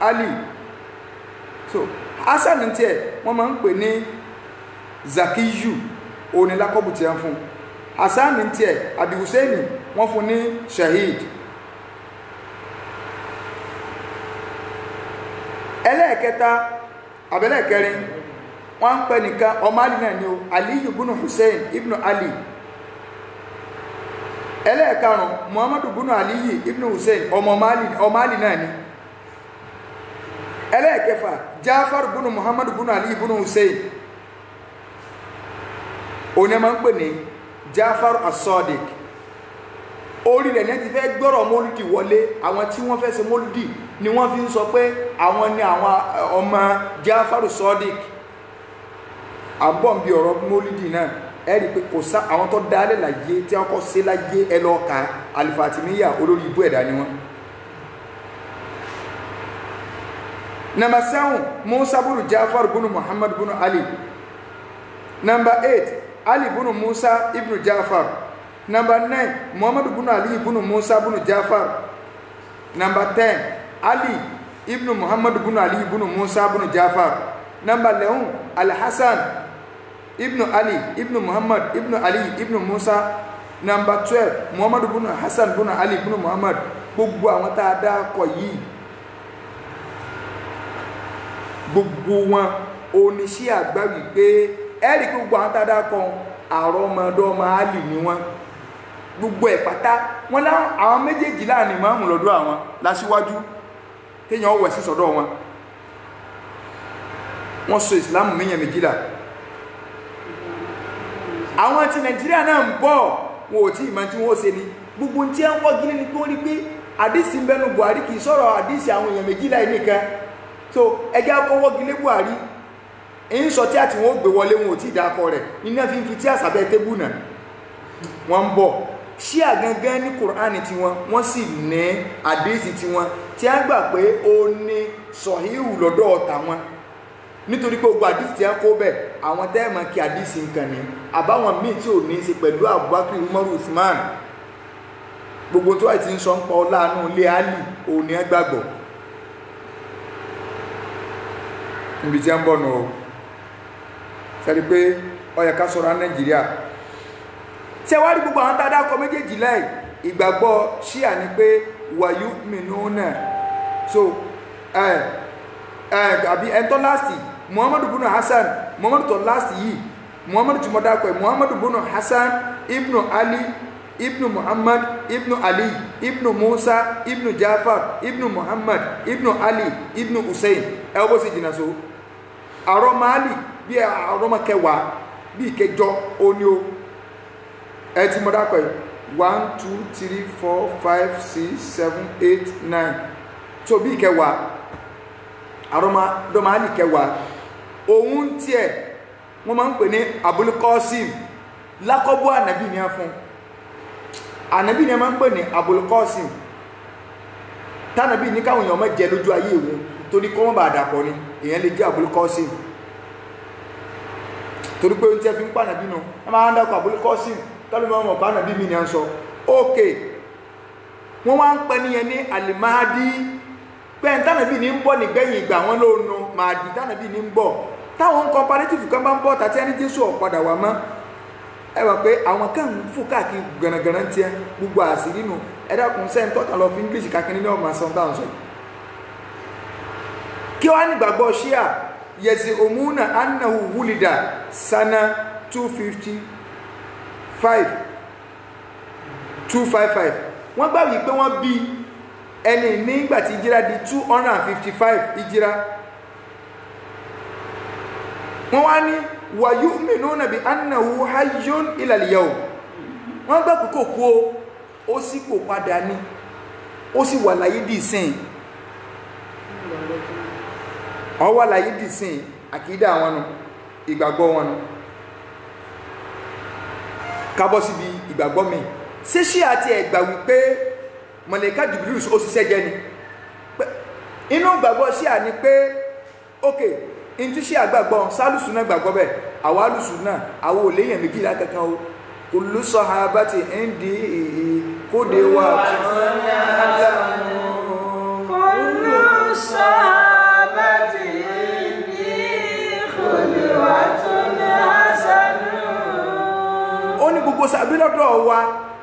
Ali so Hassan tí ẹ̀ wọ́n máa ń pè ní Zakiyu òní lákọ́bù tí a ń fún Hassan tí ẹ̀ àbí Hussein wọ́n fún ní Shahid ẹlẹ́ẹ̀kẹta àbẹ́lẹ́ẹ̀kẹrin wọ́n ń pè nìkan ọmọ Ali náà ni o Aliyu ibn Hussein ibn Ali ẹlẹ́ẹ̀karùn Muhammadu ibn Aliyu ibn Hussein ọmọ Ali náà ni ẹlẹ́ẹ̀kẹfà Jafar bunu Muhammad bunu Ali bunu Hussein òní ma ń pè ní Jafar as-Sadiq orí rẹ̀ ní ti fẹ́ gbọ́rọ̀ mọ́lùdì wọlé àwọn tí wọ́n fẹ́ ṣe mọ́lùdì ni wọ́n fi ń sọ pé àwọn ni àwọn ọmọ Jafar as-Sadiq àbọ̀n bí ọ̀rọ̀ mọ́lùdì náà ẹ̀rí pé kò sá àwọn tó dálẹ̀ láyé tí wọ́n kọ́ sí láyé ẹlọ́ọ̀ka Al-Fatimiyya olórí ibú ẹ̀dá ni wọ́n Number 7, Musa bunu Jafar bunu Muhammad bunu Ali. Number 8, Ali ibn Musa ibn Jafar. Number 9, Muhammad ibn Ali ibn Musa ibn Jafar. Number 10, Ali ibn Muhammad ibn Ali ibn Musa ibn Jafar. Number 11, Al-Hasan ibn Ali ibn Muhammad ibn Ali ibn Musa. Number 12, Muhammad ibn Hassan ibn Ali ibn Muhammad. Gbogbo àwọn tá a dá kọ yìí, gbogbo wọn oníṣẹ́ àgbà wípé ẹ̀rí kí gbogbo àwọn tá a dá kọ àrọ́mọdọ́mọ Ali ni wọ́n. Gbogbo ẹ̀ pátá wọn láwọn àwọn méjèèjì láàrin ìmáàmù lọ́dọ̀ àwọn lásíwájú téèyàn wẹ̀ sí sọ́dọ̀ wọn. Wọ́n so ìsìlámù méyàn méjìlá. Àwọn ti Nàìjíríà náà ń bọ̀ wọn ò tí ì mọ̀ tí wọ́n ṣe ni. Gbogbo tí wọ́n wọ́ gíní ni pé wọ́n rí pé àdìsí ń bẹnu Buhari kì í sọ̀rọ̀ àdìsí àwọn èèyàn méjìlá yìí nìkan. So ẹjẹ́ akọ́wọ́ gílé Buhari ń sọ tí àti wọn ó gbé wọlé wọn ò tí ì dákọ rẹ̀ iná fi ń fi tí àsàbẹ̀ tébù náà wọ́n ń bọ̀. Ṣíà gangan ní Kùránì tiwọn wọ́n sì ní àdìsí tiwọn tí a gbà pé ó ní sọ̀híhù lọ́dọ̀ ọ̀tá wọn nítorí pé gbogbo àdìsí tí a kó bẹ̀ àwọn tẹ́ẹ̀mọ̀ kí àdìsí nǹkan ni àbáwọn míì tí ò ní í ṣe pẹ̀lú Abubakar Umaru Usman gbogbo tó àti ń sọ ń pa ọláàánú ilé Ali òun ni ẹ gbàgbọ́ níbi tí a ń bọ̀ nù ó sẹ́ni pé ó yẹ ká sọ̀rọ̀ Nàìjíríà tí ẹ wá rí gbogbo àwọn tá a dákọ méjèèjì láì ìgbàgbọ́ Ṣíà ni pé wàyú mìnúnà so àbí ẹ̀ńtọ́ láàsì Muhammadu bunu Hassan Muhammadu tó láàsì yìí Muhammadu tí mo dákọ ẹ̀ Muhammadu bunu Hassan ibnu Ali ibnu Muhammad ibnu Ali ibnu Musa ibnu Jafar ibnu Muhammad ibnu Ali ibnu Hussein ẹ bó sì jìnnà so àrọ́mọ Ali bí àrọ́mọ kẹwàá bí ìkẹjọ òní o ẹ ti mo dákọ̀ yìí 1 2 3 4 5 6 7 8 9 so bí ìkẹwàá àrọ́mọ Ali kẹwàá òun tiẹ̀ wọ́n máa ń pè ní Abul Qasim lákọ́bù ànàbí ni a fún ànàbí ni a máa ń pè ní Abul Qasim tánàbí ní káwọn èèyàn máa jẹ lójú ayé ìwọ̀n torí kọ́ wọ́n bá dàpọ̀ ni èèyàn lè jẹ́ Abul Qasim torí pé oúnjẹ fi ń pa ànàbí nù ẹ máa ń dákọ̀ Abul Qasim tọ́lùmọ́ ọmọ pa ànàbí mi ni a ń sọ ókè wọ́n wá ń pẹ́ níyẹn ní Al-Mahdi pé tánàbí ní ń bọ̀ nígbẹ̀yìn ìgbà wọn lóòónú Mahdi tánàbí ní ń bọ̀ táwọn comparative kan bá ń bọ̀ tàbí ẹni Jésù ọ̀padà wà mọ́ ẹ wà pé àwọn kan ń fò káàkiri gànàgànà tiẹ̀ gbogbo àṣírí nù ẹ dákun sẹ́ńtọ́ kan lọ fi English káàkiri ní ọmọ àṣọ táwọn sọ kí wọ́n á nígbàgbọ́ Ṣíà yẹ̀sì òmùnà annahu wulida sana 255 wọ́n gbà wípé wọ́n bí ẹni nígbà tí ìjírá di 255 ìjírá wọ́n wá ní wa yu'minuna bi annahu hayyun ila al-yawm wọ́n gbà kókò kú ó sì kò padà ní ó sì wà láyé dì sìn ó wà láyé dì sìn àkídà wọn nù ìgbàgbọ́ wọn nù kábọ́ síbi ìgbàgbọ́ mi ṣé Ṣíà àti ẹ̀gbà wípé mọ̀lẹ́ká Jibril ó ṣiṣẹ́ jẹ́ ni inú ìgbàgbọ́ Ṣíà ni pé ok ntí Ṣíà gbàgbọ́ sálùsùn náà gbàgbọ́ bẹ́ẹ̀ àwọn alùsùn náà àwọn ò léyìn méjìlá kankan o kullu sahabati indi kóde wà kullu sahabati indi kóde wà ó ní gbogbo sàbí lọ́dọ̀ wa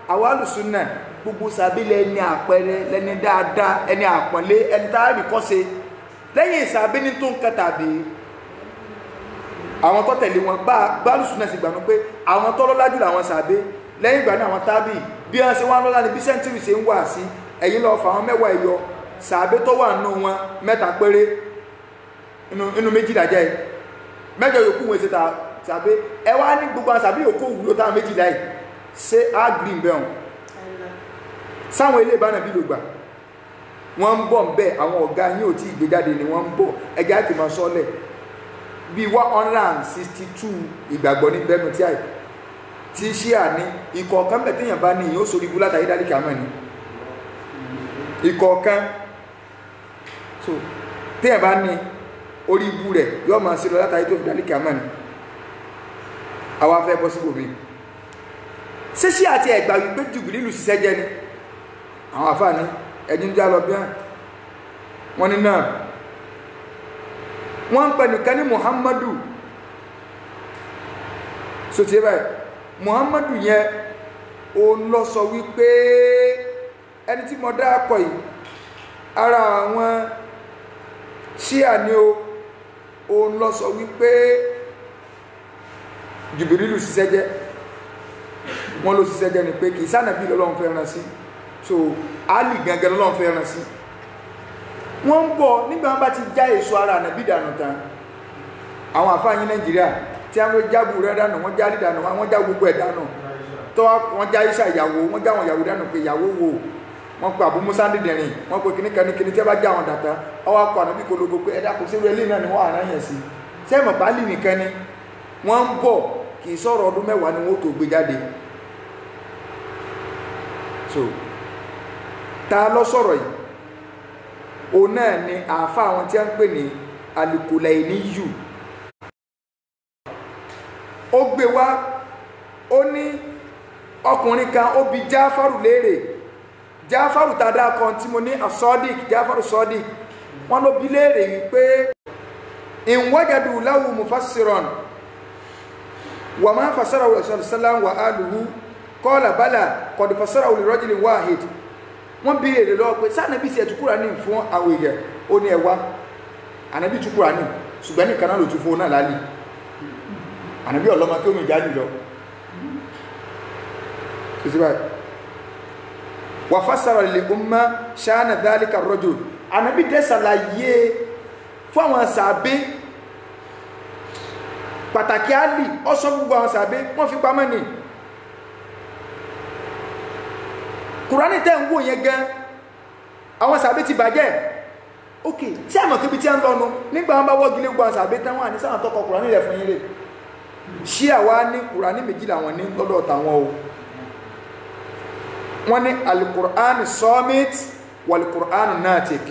àwọn alùsùn náà gbogbo sàbí lẹ́ni àpẹẹrẹ lẹ́ni dáadáa ẹni àpọ̀nlé ẹni tá a rí kọ́ ṣe lẹ́yìn ìsàbí ní tó ń kẹta bí àwọn tó tẹ̀lé wọn bá alùsùn náà sì gbàgbọ́ pé àwọn tó lọ́lá jù làwọn sàbí lẹ́yìn ìgbà náà àwọn tábì bí wọ́n ṣe wá lọ́lá ní bí sẹ́ńtírì ṣe ń wà sí ẹ̀yìn lọ́ọ́ fà wọn mẹ́wàá ẹ̀yọ sàbí tó wà nù wọn mẹ́ta péré inú méjìlá jẹ́ mẹ́jọ yòókù wọn ṣe sàbí ẹ wá ní gbogbo àwọn sàbí yòókù wúlò táwọn méjìlá yìí ṣé á green bẹ́ẹ̀ hàn sáwọn ilé ìbánabí ló gbà wọ́n ń bọ̀ bẹ́ẹ̀ àwọn ọ̀gá yín ò tí ì gbé jáde ni wọ́n ń bọ̀ ẹgbẹ́ àti máa sọ́lẹ̀ bí 162 ìgbàgbọ́ ní bẹ́ẹ̀nu tí àì tí Ṣíà ní ìkọ̀ọ̀kan bẹ̀ téèyàn bá ní ìyẹn ó sórí ibú látàrí dálíkì àmọ́ ni ìkọ̀ọ̀kan so téèyàn bá ní orí ibú rẹ̀ yóò máa ṣe lọ látàrí tó fi dálíkì àmọ́ ni àwa fẹ́ bọ́ síbò mi ṣé ṣí àti ẹ̀gbà wípé Jùbìrìlù ṣiṣẹ́ jẹ́ ni àwọn àfáàní ẹ̀dín já lọ bí wọ́n ní náà wọ́n ń pè nìkan ní Muhammadu so ti báyìí Muhammadu yẹn òun lọ sọ wípé ẹni tí mo dá akọ yìí ara àwọn ṣíà ni òun lọ sọ wípé Jùbìrìlù ṣiṣẹ́ jẹ́ wọ́n ló ṣiṣẹ́ jẹ́ ni pé kì í sànàbí lọ́lọ́run fẹ́ rán sí so Ali gangan lọ́lọ́run fẹ́ rán sí wọ́n ń bọ̀ nígbà wọn bá ti já èso ara ànàbí dànù tán àwọn àfáàyín Nàìjíríà tí wọ́n já búrẹ́ dànù wọ́n já lì dànù wọ́n já gbogbo ẹ̀ dànù tó wọ́n já Aisha ìyàwó wọ́n já àwọn ìyàwó dànù pé ìyàwó wo wọ́n pe Abu Musa dídìrín wọ́n pe kìnnìkan tí wọ́n bá já àwọn dàtà ọwọ́ akọ ànàbí kologo pé ẹ̀dá kò sí ilé náà ni wọ́n àrán yẹn sí sẹ́mọ̀ pálí nìkan ni wọ́n ń bọ̀ kì í sọ̀rọ̀ ọdún mẹ́wàá ni wọ́n tó gbé jáde so ta lọ sọ̀rọ̀ yìí òun náà ni àáfà àwọn tí a ń pè ní Al-Kulayniyu ó gbé wá ó ní ọkùnrin kan ó bi Jáfàrù léèrè Jáfàrù tàdá kan tí mo ní asọ́dík Jáfàrù sọ́dík wọ́n ló bi léèrè wípé in wajadu lahu mufassiran wa ma fassarahu Rasulullah sallallahu wa aluhu qala bala qad fassarahu li rajulin wahid wọ́n bí èrè lọ pé sànàbí sí ẹ̀tù Kùránì fún àwọn èèyàn ó ní ẹwà ànàbí tú Kùránì ṣùgbọ́n ní kanáà ló tú fún náà lálì ànàbí ọlọ́mọ kí ó mú ìjáde lọ wà fassara lil umma sha'na dhalika ar-rajul ànàbí dẹ́ ṣàlàyé fún àwọn sàbé pàtàkì Àlì ọ̀sán gbogbo àwọn sàbé wọ́n fi pamọ́ ni Kùránì tẹ́ ń wò yẹn gan àwọn sàbé ti bàjẹ́ ok tí àmọ̀ kíbi tí a ń lọ́nu nígbà wọn bá wọ́gilé gbọ́ àwọn sàbé tán wà ní sáwọn tọkọ Kùránì rẹ̀ fún yín rẹ̀ ṣí àwa ní Kùránì méjì làwọn ní lọ́dọ̀ tàwọn o wọ́n ní al-Qur'an samit wal-Qur'an natik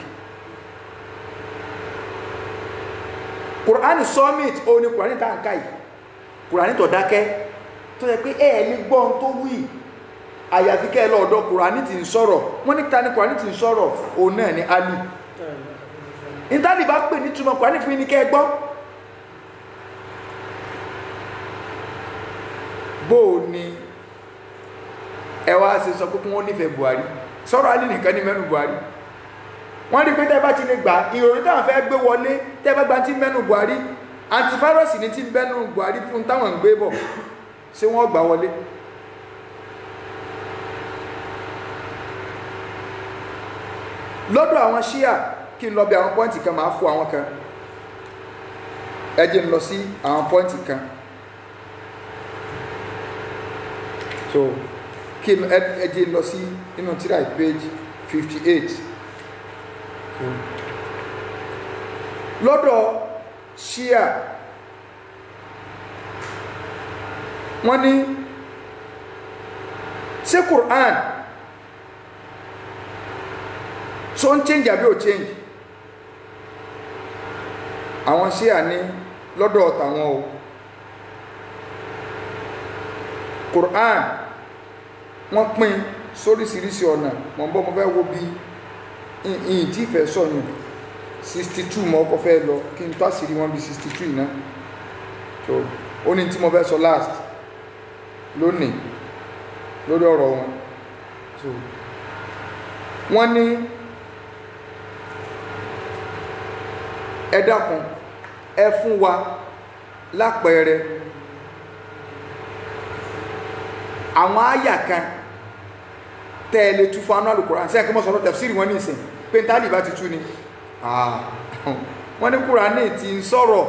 Kùránì samit ó ní Kùránì tá ń ká yìí Kùránì tó dákẹ́ tó yẹ pé ní gbọ́n tó wí àyàfi kẹ́ lọ́ọ̀dọ̀ Kùránì tí ń sọ̀rọ̀ wọ́n ní ta ní Kùránì tí ń sọ̀rọ̀ òun náà ni Ali ìtàlì bá pè ní túnmọ̀ Kùránì fún ní kẹ́ gbọ́ bó ní ẹwà ṣe sọ pé kí wọ́n nífẹ̀ẹ́ Buhari sọ̀rọ̀ Ali nìkan ní mẹ́nu Buhari wọ́n rí pé tẹ́ bá ti lè gbà ìròyìn táwọn fẹ́ gbé wọlé tẹ́ bá gba tí mẹ́nu Buhari antivirus ní tí mẹ́nu Buhari fún táwọn ń gbé bọ̀ ṣé wọ́n gbà wọlé lọ́dọ̀ àwọn ṣíà kí n lọ bí àwọn pọ́ìntì kan máa fún àwọn kan ẹ jẹ́ n lọ sí àwọn pọ́ìntì kan so kí ẹ jẹ́ n lọ sí nínú tírà page 58 so lọ́dọ̀ ṣíà wọ́n ní ṣé Quran so ń change àbí ò change àwọn ṣíà ní lọ́dọ̀ tàwọn o Quran wọ́n pín sóríṣiríṣi ọ̀nà mọ̀ bọ́ mo fẹ́ wo bí ìyìn tí ìfẹ́ sọ̀yìn 62 mọ́ ọkọ̀ fẹ́ lọ kí n tó àṣírí wọn bí 63 náà so ó ní tí mo fẹ́ sọ last lónìí lórí ọ̀rọ̀ wọn so wọ́n ní ẹ dákun ẹ fún wa lápẹẹrẹ àwọn àyà kan tẹ́ẹ̀lẹ̀ tú fún anú Al-Qur'an sí ẹ̀kọ́ sọ̀rọ̀ tafsiri wọn ní ìsìn pé tálì bá ti tú ni wọ́n ní Kùránì tí ń sọ̀rọ̀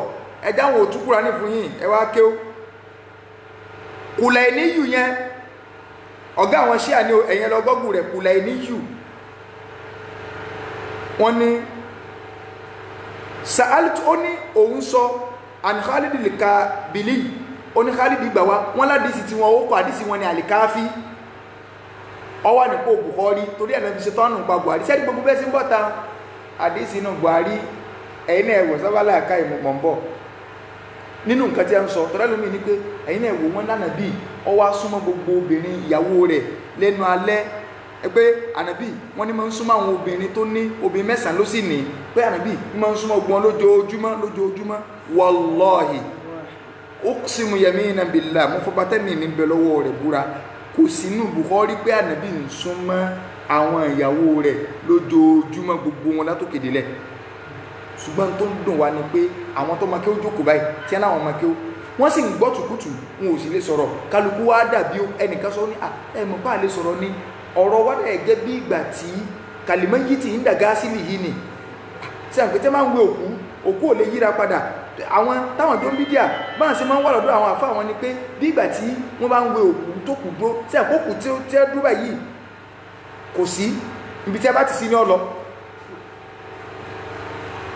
ẹjá wọn ò tú Kùránì fún yín ẹ wá kéw Kulayniyu yẹn ọ̀gá àwọn Ṣíà ní ẹ̀yẹn lọ gọ́gù rẹ̀ Kulayniyu wọ́n ní sa'altu ó ní òun sọ an Khalid al-Kabili ó ní Khalid gbà wá wọ́n ládìsí tí wọ́n ó kọ àdìsí wọn ni al-Kafi ọwà nípò Bukhari torí ẹ̀nà fi ṣe tọ́nù pa Buhari sẹ́ẹ̀dì gbogbo bẹ́ẹ̀ sí ń bọ́ta àdìsí inú Buhari ẹ̀yìn ẹ̀wọ̀ sábàlá àká ìmọ̀ ń bọ̀ nínú nǹkan tí a ń sọ tọ́lá lómi ní pé ẹ̀yin náà wò wọ́n lánàbí ó wá súnmọ́ gbogbo obìnrin ìyàwó rẹ̀ lẹ́nu alẹ́ pé ànàbí wọ́n ní máa ń súnmọ́ àwọn obìnrin tó ní obìnrin 9 ló sì ní pé ànàbí ní máa ń súnmọ́ gbọ́n lójoojúmọ́ wallahi uqsimu yaminan billah mo fọba tẹ́mi mi bẹ lọ́wọ́ rẹ̀ búra kò sínú Bukhari pé ànàbí ń súnmọ́ àwọn ìyàwó rẹ̀ lójoojúmọ́ gbogbo wọn látòkè délẹ̀ ṣùgbọ́n tó ń dùn wá ni pé àwọn tó máa kí ó jókòó báyìí tí ẹ láwọn máa kí ó wọ́n sì ń gbọ́ tùkùtù wọn ò sì lè sọ̀rọ̀ kálukú wá dàbí ẹnìkan sọ ní ẹ̀mọ̀ bá lè sọ̀rọ̀ ní ọ̀rọ̀ wá dẹ̀ gẹ́ bí ìgbà tí kàlìmọ́ yìí ti ń dàgá sílì yìí ni tí àwọn pété máa ń wé òkú ò lè yíra padà àwọn táwọn tó ń bídíà báwọn ṣe máa ń wà lọ́dọ̀ àwọn àfáà wọn ni pé bí ìgbà tí wọ́n bá ń wé òkú tó kù dúró tí àkókò tí ó tẹ́ dúró báyìí kò sí ibi tí a bá ti sí ní ọlọ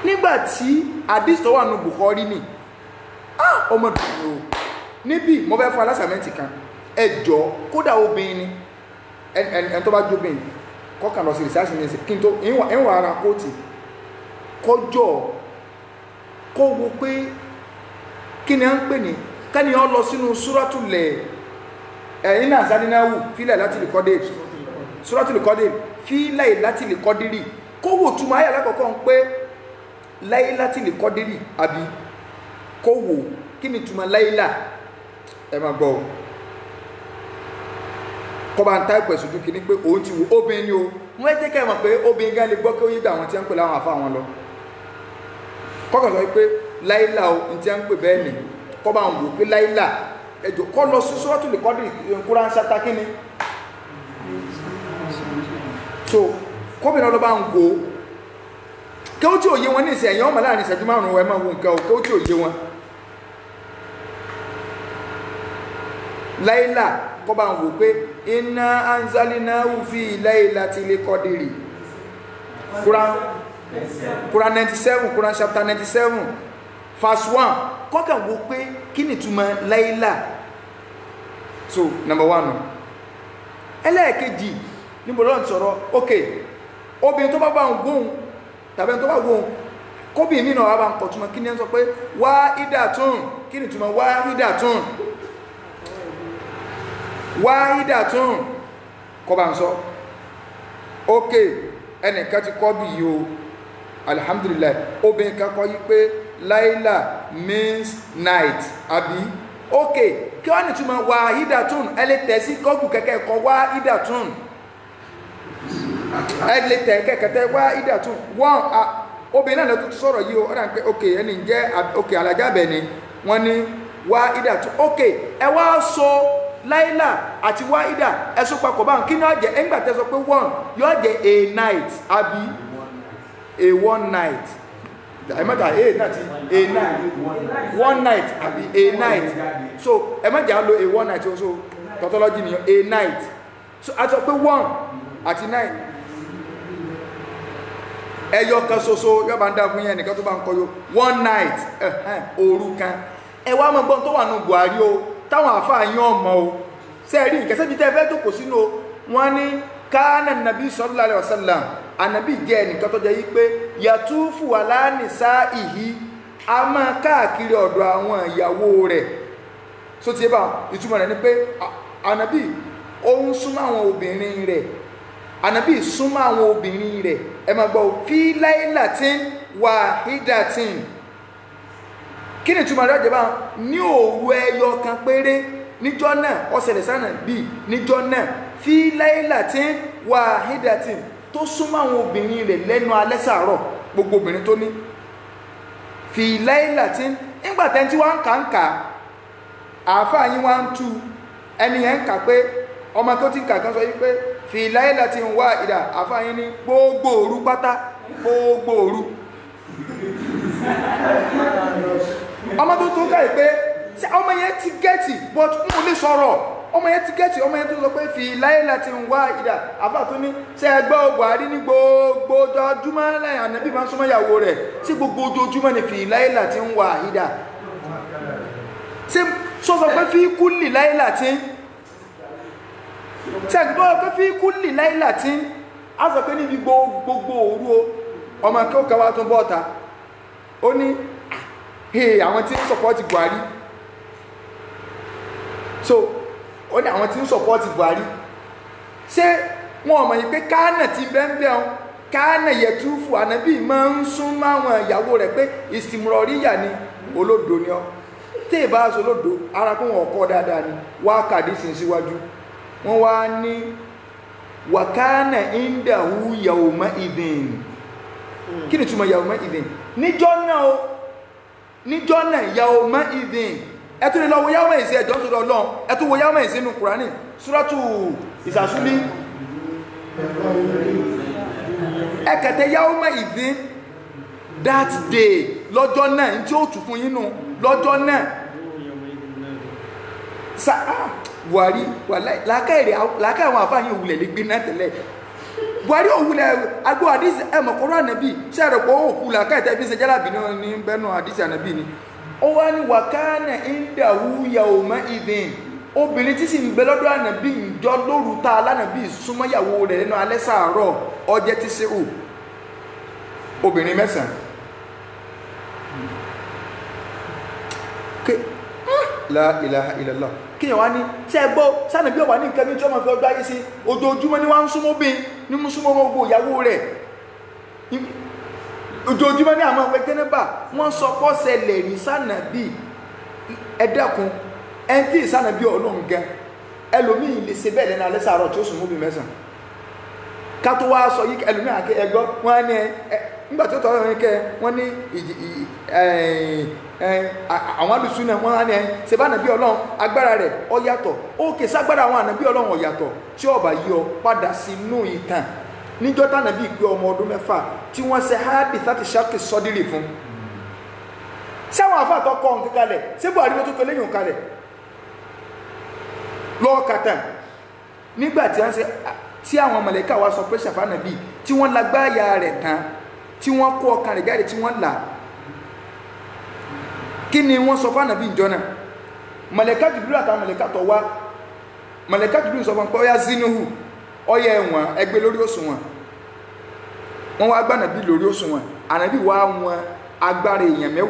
nígbà tí àdìs tó wà nù Bukhari ni ọmọ dùn ó níbi mo fẹ́ fún alásàmẹ́ntì kan ẹjọ́ kódà obìnrin ni ẹni tó bá jóbìn kọ́kàn lọ sí rìsáàsì ní ẹsẹ̀ kí n tó ìwọ̀n ara kóòtì kọjọ́ kó wo pé kí ni a ń pè ní kẹ́ni ọ lọ sínú súrọ́tùlẹ̀ ẹ̀yìn náà sánínáwù fílẹ̀ láti lè kọ́dé súrọ́tùlẹ̀ kọ́dé fílẹ̀ láti lè kọ́dírì kó wò túmọ̀ ayé alákọ̀ọ́kọ́ ń pé láyé láti lè kọ́dírì àbí kó wò kí ni túmọ̀ láyé ẹ máa gbọ́ kọba ń táìpù ẹ̀sùn dúkì ní pé òun ti wò obìnrin ni o wọ́n jẹ́ kẹ́ mọ̀ pé obìnrin gan lè gbọ́ kí ó yí gbà àwọn tí ń pè láwọn àfa àwọn lọ kọ́kàn sọ pé láìlà o ní tí ń pè bẹ́ẹ̀ ni kọba ń wò pé láìlà ẹjọ́ kọ́ lọ sí sọ́ọ́tù lè kọ́ Kùránì ṣáta kí ni so kọ́bìnrin ọlọ́ba ń wò kí ó tí ò yé wọn ní ìsìn ẹ̀yìn ọmọ láàrin ìṣẹ́jú márùn-ún ẹ máa wo nǹkan o kí ó tí ò yé wọn láìlà kọba ń wò pé inna anzalnahu fi laylatil qadri Quran 97 Quran chapter 97 verse 1 kọ́kàn wò pé kí ni túmọ̀ láìlà so number 1 ẹlẹ́ẹ̀kejì níbo lọ́n sọ̀rọ̀ ok obìnrin tó bá bá ń gbóhùn tàbí tó bá gbóhùn kóbìnrin mìíràn wà bá ń kọ̀ túmọ̀ kí ni ẹ sọ pé wahidatun kí ni túmọ̀ wahidatun wahidatun kọba ń sọ ok ẹnìkan ti kọ́ bí yìí o alhamdulillah obìnrin kan kọ́ yí pé laila means night àbí ok kí wọ́n ní túmọ̀ wahidatun ẹlẹ́tẹ̀ẹ́sí kọ́gù kẹ́kẹ́ kọ́ wahidatun ẹlẹ́tẹ̀ẹ́ kẹ́kẹ́ wahidatun wọ́n obìnrin náà lọ́tún sọ̀rọ̀ yìí o ọ̀dà pé ok ẹni jẹ́ ok alájábẹ̀ ni wọ́n ní wahidatun ok ẹ wá sọ láìlà àti wáídà ẹ̀sùn papọ̀ báhùn kí ní ọjẹ́ ẹgbà tẹ́sọ pé one yóò jẹ́ a night àbí a one night ẹ̀mẹ́ta a náà ti a night one night àbí a night so ẹ̀mẹ́jà lo a one night so tautology ni a night so a sọ pé one àti night ẹyọ kan ṣoṣo yóò bá ń dá fún yẹn nìkan tó bá ń kọyọ one night òru kan ẹwà mọ́gbọ́n tó wà nù Buhari o táwọn àfáà yán ọmọ o sẹ́ẹ̀rí ìkẹsẹ́bí tẹ́ fẹ́ jókòó sínú wọn ní káánà nàbí sallallahu alaihi wasallam ànàbí jẹ́ ẹnìkan tó jẹ́ yí pé yàtúfù aláàníṣá ìhí a máa káàkiri ọ̀dọ̀ àwọn ìyàwó rẹ̀ so ti bá ìtumọ̀ rẹ̀ ni pé ànàbí ó ń súnmọ́ àwọn obìnrin rẹ̀ ànàbí súnmọ́ àwọn obìnrin rẹ̀ ẹ máa gbọ́ fi laylatin wahidatin kí ni túnmọ̀ rẹ̀ bá ní òru ẹyọ kan péré níjọ́ náà ọ̀sẹ̀lẹ̀ sánà bí níjọ́ náà fi laylatin wahidatin tó súnmọ́ àwọn obìnrin rẹ̀ lẹ́nu alẹ́ sàárọ̀ gbogbo obìnrin tó ní fi laylatin nígbàtẹ́ tí wọ́n ń kà àáfàá yín wá ń tú ẹni yẹn ń kà pé ọmọ tó ti ń kà kan sọ yí pé fi laylatin wahida àáfàá yín ní gbogbo òru pátá gbogbo òru ọmọ tó tó káyì pé ọmọ yẹn ti gẹ́ẹ̀tì but n ò lè sọ̀rọ̀ ọmọ yẹn ti gẹ́ẹ̀tì ọmọ yẹn tó sọ pé fi laylatin wahida àbá tó ní ṣe ẹgbẹ́ Buhari ní gbogbo ojoojúmọ́ lẹ́yìn ànábì máa ń súnmọ́ ìyàwó rẹ̀ sí gbogbo ojoojúmọ́ ní fi laylatin wahida ṣe sọ pé fi kulli laylatin ṣe ẹgbẹ́ pé fi kulli laylatin á sọ pé níbi gbogbo òru o ọmọ kí ó kẹwàá tún bọ́ta ó ní àwọn tí ń sọpọ́tì Buhari ó ní àwọn tí ń sọpọ́ọ̀tì Buhari ṣé wọn ò mọ̀ yìí pé káánà ti bẹ́ẹ̀ ọ́n káánà yẹtúfù ànábì máa ń sún máwọn ìyàwó rẹ̀ pé ìsìmùrọ̀ríyà ni olódo ni ọ́ tí ì bá aṣọ olódo ara kó wọn kọ́ dáadáa ni wá kàdí sí síwájú wọ́n wá ní wàkánà ìndàhù yawma idhin kí ni túmọ̀ yawma idhin níjọ́ náà yawma idhin ẹtù lè lọ wo yawma ìsìn ẹjọ́ tó lọ lọ́n ẹtù wo yawma ìsìn nínú Kùránì súrátù ìsàsúlí ẹkẹtẹ yawma idhin that day lọ́jọ́ náà tí ó tù fún yínú lọ́jọ́ náà Buhari lákàí àwọn àfáàyàn òwúlẹ̀ lè gbé náà tẹ́lẹ̀ Buhari òwúlẹ̀ agbó àdísì ẹmọ̀kọ́rọ̀ ànàbí sẹ́rẹ̀pọ̀ òkú lákàí tẹ́bí ṣe jálàbí ní bẹ́nu àdísì ànàbí ni ó wá ní wàkánà ìndàwú yawma idhin obìnrin tí sì ń bẹ lọ́dọ̀ ànàbí ìjọ lóru ta alánàbí súnmọ́yàwó rẹ̀ nínú alẹ́ sàárọ̀ ọjẹ́ tí ṣe ò obìnrin 9 la ilaha illallah kíyàn wá ní tí ẹ gbọ́ sánàbí ọ̀wà ní nǹkan ní tí ọmọ fi ọgbá yìí sí ojoojúmọ́ ní wọ́n ń súnmọ́ bí ní mú súnmọ́ gbogbo ìyàwó rẹ̀ ojoojúmọ́ ní àmọ́ ẹgbẹ́ jẹ́nẹ́bà wọ́n sọ pọ́ ṣẹlẹ̀ rí sánàbí ẹ̀dẹ́kun ẹni tí sánàbí ọlọ́run gan ẹlòmíì lè ṣe bẹ́ẹ̀ lẹ́nu alẹ́ sàárọ̀ tí ó súnmọ́ bí 9 ká tó wá sọ yìí ẹlòmíì àkẹ́ ẹgbọ́ wọ́n á ní nígbà tí ó tọ́rọ ẹ̀rìn kẹ́ wọ́n ní àwọn alùsùnà wọ́n á ní ṣe bá nàbí ọlọ́run agbára rẹ̀ ó yàtọ̀ ókè ságbára àwọn ànàbí ọlọ́run ó yàtọ̀ tí ó bá yọ padà sínú ìtàn níjọ́ tánàbí pé ọmọ ọdún 6 tí wọ́n ṣe hábì láti ṣáàkì sọ́dírì fún sáwọn àfáàtọ̀ kọ́ ọ̀hún kíkalẹ̀ ṣé Buhari ló tó kọ lẹ́yìn òkalẹ̀ lọ́ọ̀kàtà nígbà tí àwọn mọ̀lẹ́kà wa sọ pé ṣàfánàbí tí wọ́n lágbáyà rẹ̀ tán tí wọ́n kó ọkàn rẹ̀ jáde tí wọ́n là kí ni wọ́n sọ fánàbí ìjọ náà mọ̀lẹ́kà Jibril àtàwọn mọ̀lẹ́kà tó wá mọ̀lẹ́kà Jibril sọ fún pé ọya zinuhu ọya ẹ̀wọ̀n ẹgbẹ́ lórí òṣùwọ̀n wọ́n wá gbá nàbí lórí òṣùwọ̀n ànàbí wá wọn agbára èèyàn 10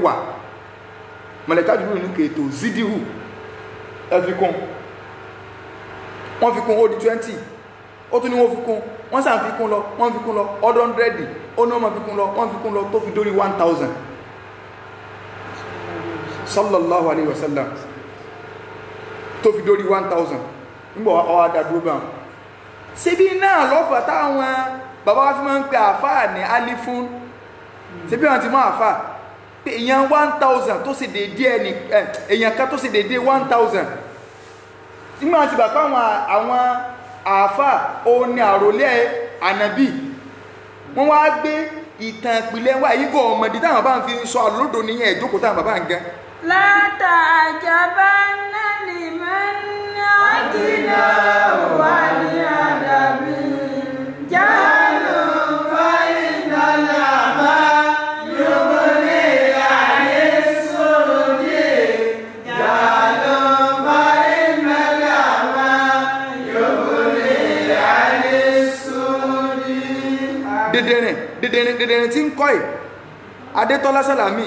mọ̀lẹ́kà Jibril ní kètò zidihu ẹfikún wọ́n fi kún ó di 20 ó tún ní wọ́n fi kún wọ́n sàn fi kún lọ wọ́n fi kún lọ ọdún 100 ó ní wọ́n fi kún lọ wọ́n fi kún lọ tó fi dórí 1000 sallallahu alaihi wasallam tó fi dórí 1000 nígbà ọwọ́ adádúró bá wọn síbí náà lọ́fà táwọn bàbá wa fi máa ń pè àfáà ní alifún síbí wọn ti mọ́ àfáà pé èèyàn 1000 tó sì dédé ẹni èèyàn kan tó sì dédé 1000 nígbà tí bàbá àwọn àfáà ó ní àròlé ànàbí wọ́n wá gbé ìtàn ìpìlẹ̀ wà yígọ̀ ọmọdé táwọn bá ń fi sọ àlódò níyẹn ìjókòó táwọn bàbá ń gẹ́ látàjàbánà liman àjìnà wà ní àdàbí jálù fàìdàlà bá yóò lè àyè sóde jálù fàìdàlà bá yóò lè àyè sóde. dèdèrè tí ń kọ́ ẹ̀ Adétọ́lá Sàlámì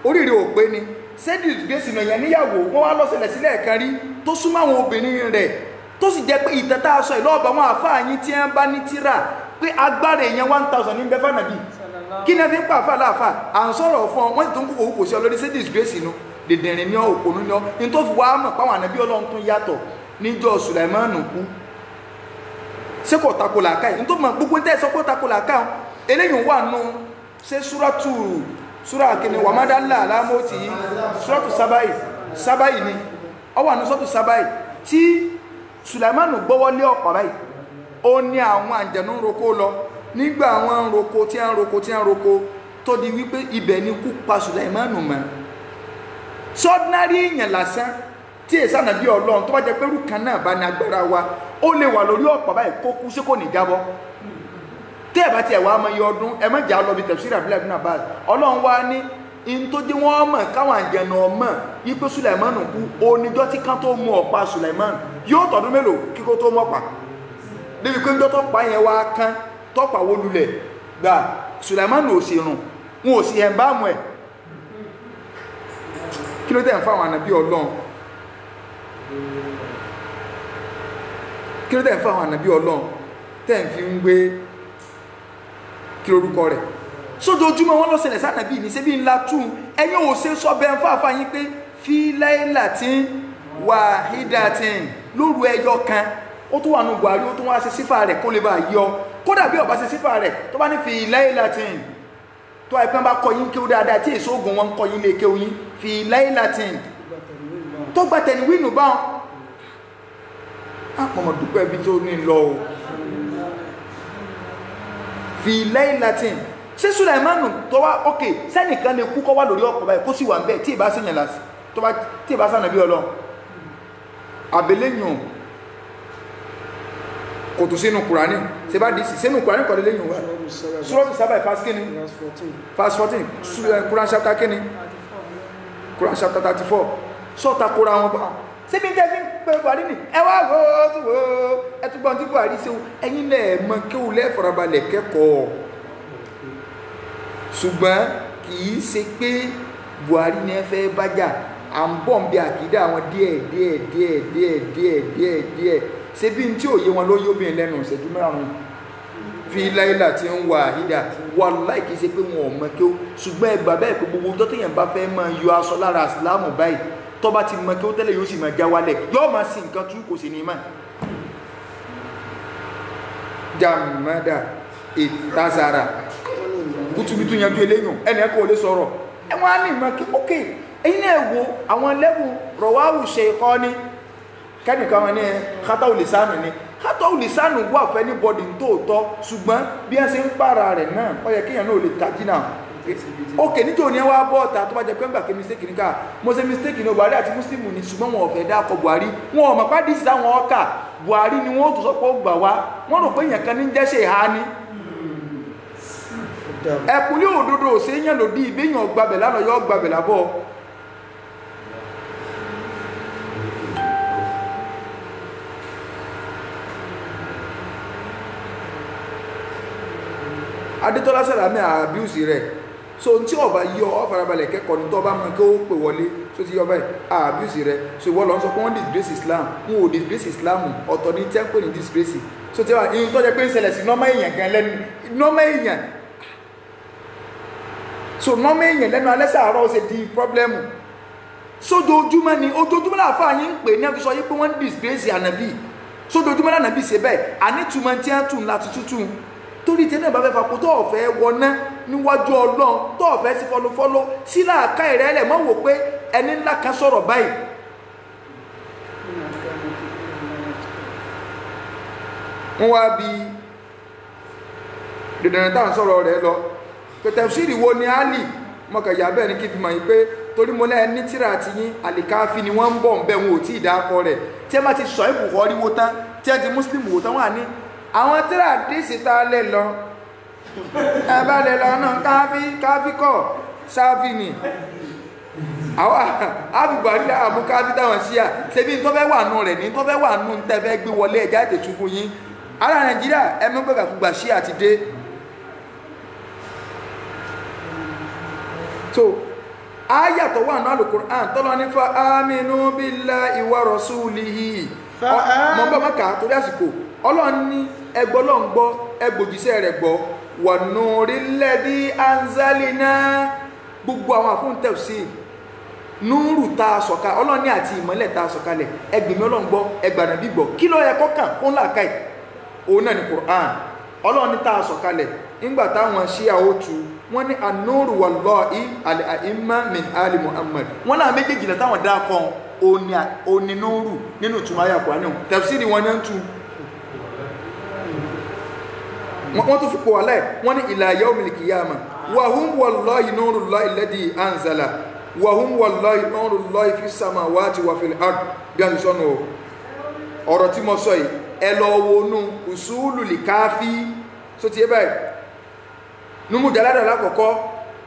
oríire ò pé ni sẹ́dìs gbèsè èèyàn níyàwó wọ́n wá lọ́sẹ̀lẹ̀ sílẹ̀ kan rí tó súnmọ́ àwọn obìnrin rẹ̀ tó sì jẹ́ pé ìtẹ́ta aṣọ ìlọ́ọ̀bà wọn àfáà yín tí wọ́n bá ní tíra pé agbára èèyàn 1000 ní bẹ́fà nàbí kí ni ẹ fi ń pa àfáà láàfáà à ń sọ̀rọ̀ fún ọ wọ́n sì tó ń kókò kò sí ọlọ́dí sẹ́dìs gbèsè nu dèdèrè ní òpònú ní ọ ní tó fi wá mọ̀ páwọn ànàbí Ọlọ́run tún yàtọ̀ níjọ́ Sùlàímánù kú ṣé kò tako làákàyè ní tó mọ̀ gbogbo tẹ́ ẹ sọ pé ó tako làákàyè eléyìí wà nù ṣé súrà kìíní wà má dálà alámọ́tì yìí súrọ̀tù sábáyì ni ọ wà ní súrọ̀tù sábáyì tí Sùlàímánù gbọ́wọ́lé ọ̀pá báyìí ó ní àwọn àjẹ̀nú roko lọ nígbà àwọn roko tí a ń roko tó di wípé ibẹ̀ ni kú pa Sùlàímánù mọ́ sọ́dínárì èèyàn lásán tí èsà nàbí Ọlọ́run tó bá jẹ́ pẹ́rù kan náà bá ní agbára wa ó lè wà lórí ọ̀pá báyìí kó kú sí kò ní jábọ́ tẹ́ ẹ̀ bá tiẹ̀ wá mọ iye ọdún ẹ má jà lọ bí tafsir Abdullah ibn Abbas Ọlọ́run wá ní in tó jẹ́ wọ́n mọ̀ káwọn àjẹnà ọmọ yípe Sùlàímánù kú oníjọ́ tí kan tó mú ọ̀pá Sùlàímánù yóò tọdún mélòó kíkó tó mọ̀pá débi pé ńjọ́ tọ́pá yẹn wá kán tọ́pá wó lulẹ̀ gbà Sùlàímánù ò sì rùn wọn ò sì ẹ̀ ń bá mọ̀ ẹ̀ kí ló tẹ̀ ń fáwọn ànàbí Ọlọ́run kí ló tẹ̀ ń fún àwọn ànábì ọlọ́run tẹ̀ ń fi ń gbé kí lórúkọ rẹ̀ sójoojúmọ́ wọn ló ṣẹlẹ̀ sànàbí ní ṣebí ńlá tún ẹ̀yin ò ṣe sọ bẹ́ẹ̀ fún àfa yín pé fi laylatin wahidatin lóru ẹyọ kan ó tún wà nù Buhari ó tún wá ṣe sífà rẹ̀ kó lè bá yọ kódà bí ọba ṣe sífà rẹ̀ tó bá ní fi laylatin tó àìpẹ́ bá kọ yín kéwú dáadáa tí èso oògùn wọn kọ yín lè kéwú yín fi laylatin tó gba tẹ̀níwínù báwọn àpọ̀mọ̀ dúpẹ́ bí tó ní lọ o fi laylatin ṣé Sùlàìmánù tó wá ókè sẹ́nìkan lè kú kọ́ wá lórí ọkọ̀ báyìí kó sì wà ń bẹ́ẹ̀ tí ìbá sẹ́yìn lásì tí ìbá sànàbí Ọlọ́run àbẹ̀lẹ́yìn kò tó sínú Kùránì ṣe bá dì sí sínú Kùránì kọ̀ lẹ́yìn wá Suratu Saba verse kíni verse 14 Quran chapter kíni Quran chapter 34 sọ́ta kóra wọn bá síbi tẹ́ fi ń pẹ́ Buhari ní ẹwà ẹtùgbọ́n tí Buhari ṣe ẹ̀yin lẹ́ẹ̀ mọ kí ó lẹ́ farabalẹ̀ kẹ́kọ̀ọ́ ṣùgbọ́n kì í ṣe pé Buhari ní ẹ fẹ́ bájà à ń bọ̀ ń bí àkídà àwọn díẹ̀ ṣe bí n tí ò yé wọn ló yóò bìnrin lẹ́nu ìṣẹ́jú márùn-ún fi laylatin wahida wallahi kì í ṣe pé wọn ò mọ kí ó ṣùgbọ́n ẹgbà bẹ́ẹ̀ pé gbogbo ọjọ́ téèyàn bá fẹ́ máa yọ aṣọ lára ìsìláàmù báyìí tó bá ti mọ kí ó tẹ́lẹ̀ yóò sì máa já wálẹ̀ yóò máa sí nǹkan tún kò sí ní mà jàmádà ìtazara kùtùbìtù yanjú eléyàn ẹni ẹ̀kọ́ ò lè sọ̀rọ̀ ẹ̀wọ̀n á ní ìmọ̀ kí ókè ẹ̀yin náà wo àwọn lẹ́bù rọ̀wáwù Shaykhani kẹ́nìkan wọn ní kátàwù lìsánù ni kátàwù lìsánù wà fẹ́ ní bọ́dì tóòtọ́ ṣùgbọ́n bí wọ́n ṣe ń pààrà rẹ̀ náà ó yẹ kéèyàn náà lè tají náà ókè níjọ́ ní wá bọ́ọ̀ta tó bá jẹ́ pé ń gbà kí mistake ní ká mo ṣe mistake ní Buhari àti Muslim ní ṣùgbọ́n wọn ò fẹ́ dákọ̀ Buhari wọn ò mọ̀ pá dísì táwọn ọkà Buhari ni wọ́n tó sọ pé ó gbà wá wọ́n rò pé èèyàn kan ní jẹ́ṣẹ̀ ìhá ní ẹ̀kúnlé òdodo òṣèyàn lòdì ìbéèyàn gbàbẹ̀ lánà yọ gbàbẹ̀ lábọ̀ Adétọ́lá Sàlámì àbíùsì rẹ̀ so tí ọba yọ ọ farabalẹ̀ kẹ́kọ̀ọ́ ní tọ́ba mọ́ kí ó pè wọlé so ti yọ báyìí àbíùsì rẹ̀ so ìwọ lọ sọ pé wọ́n disgrace Islam wọn ò disgrace Islam ọ̀tọ̀ ní tí wọ́n pè ní disgrace so tí wọ́n ìyẹn tó jẹ́ pé ń ṣẹlẹ̀ sí nọ́mọ èèyàn gan lẹ́nu nọ́mọ èèyàn so nọ́mọ èèyàn lẹ́nu alẹ́ sàárọ̀ ṣe di pọ́blẹ́mù sójoojúmọ́ ni ojoojúmọ́ láàfáà yín ń pè ní ẹ̀fí sọ yí pé wọ́n disgrace ànàbì sójoojúmọ́ lànàbì ṣe bẹ́ẹ̀ ànítùmọ̀ tí wọ́n tún láti tútù torí tẹ́lẹ̀ bá fẹ́ fapò tó ọ̀fẹ́ wọná níwájú Ọlọ́run tó ọ̀fẹ́ sí fọlọ́fọlọ́ sí láàká ìrẹ́lẹ̀ mọ́ wò pé ẹni ńlá kan sọ̀rọ̀ báyìí wọ́n wá bí dẹ̀dẹ̀rẹ̀ táà ń sọ̀rọ̀ rẹ̀ lọ tafsiri wo ni Ali mọ́kànlá bẹ́ẹ̀ ni kí fi mọ̀ yí pé torí mo lẹ́ẹ̀ ní tíra àti yín àlìkáfí ni wọ́n ń bọ̀ ń bẹ̀ wọn ò tí ì dákọ rẹ̀ tí ẹ má ti sọ Bukhari wo tán tí ẹ ti Muslim wo tán wà ní àwọn tíra díìsì tá a lè lọ ẹ bá lè lọ náà káfí kọ sáfì ni àwọn àfìgbàrí àmú káfí táwọn ṣíà ṣebí tó fẹ́ wà nù rẹ̀ ní tó fẹ́ wà nù tẹ́ fẹ́ gbé wọlé ẹ̀já ètò fún yín ará Nàìjíríà ẹmú gbẹ̀gbàkúgbà ṣíà ti dé so ayàtọ̀ wà náà Al-Qur'an tọ́lọ ní fa aminu billahi wa rasulihi mọ̀ bá mọ́ka torí àsìkò Ọlọ́run ní ẹgbọ́lọ́n gbọ́ ẹgbòjíṣẹ́ rẹ̀ gbọ́ wa nuril ladhi anzalna gbogbo àwọn àfún tẹ̀sí núrù ta sọ̀ka Ọlọ́run ní àti ìmọ́lẹ̀ ta sọ̀kalẹ̀ ẹgbìmí Ọlọ́run gbọ́ ẹgbàdàn bí gbọ́ kí ló yẹ kọ́kàn fún làákàì òun náà ní Qur'an Ọlọ́run ní ta sọ̀kalẹ̀ nígbà táwọn ṣíà ó tu wọ́n ní anúrù wallahi al-a'imma min ali Muhammad wọ́n náà méjèèjì náà táwọn dákọ̀ onínúrù nínú túnmáyà Kùránì tafsiri wọn yẹn tún wọ́n tún fi pọ̀ wà láì wọ́n ní ila yawmil qiyamah wa hum wallahi nurullahi alladhi anzala wa hum wallahi nurullahi fis samawati wa fil ard bí a ti sọ́nà ọ̀rọ̀ tí mo sọ yìí ẹ lọ wọnú usulul kafi so ti yẹ báyìí numu jalada lákọ̀ọ́kọ́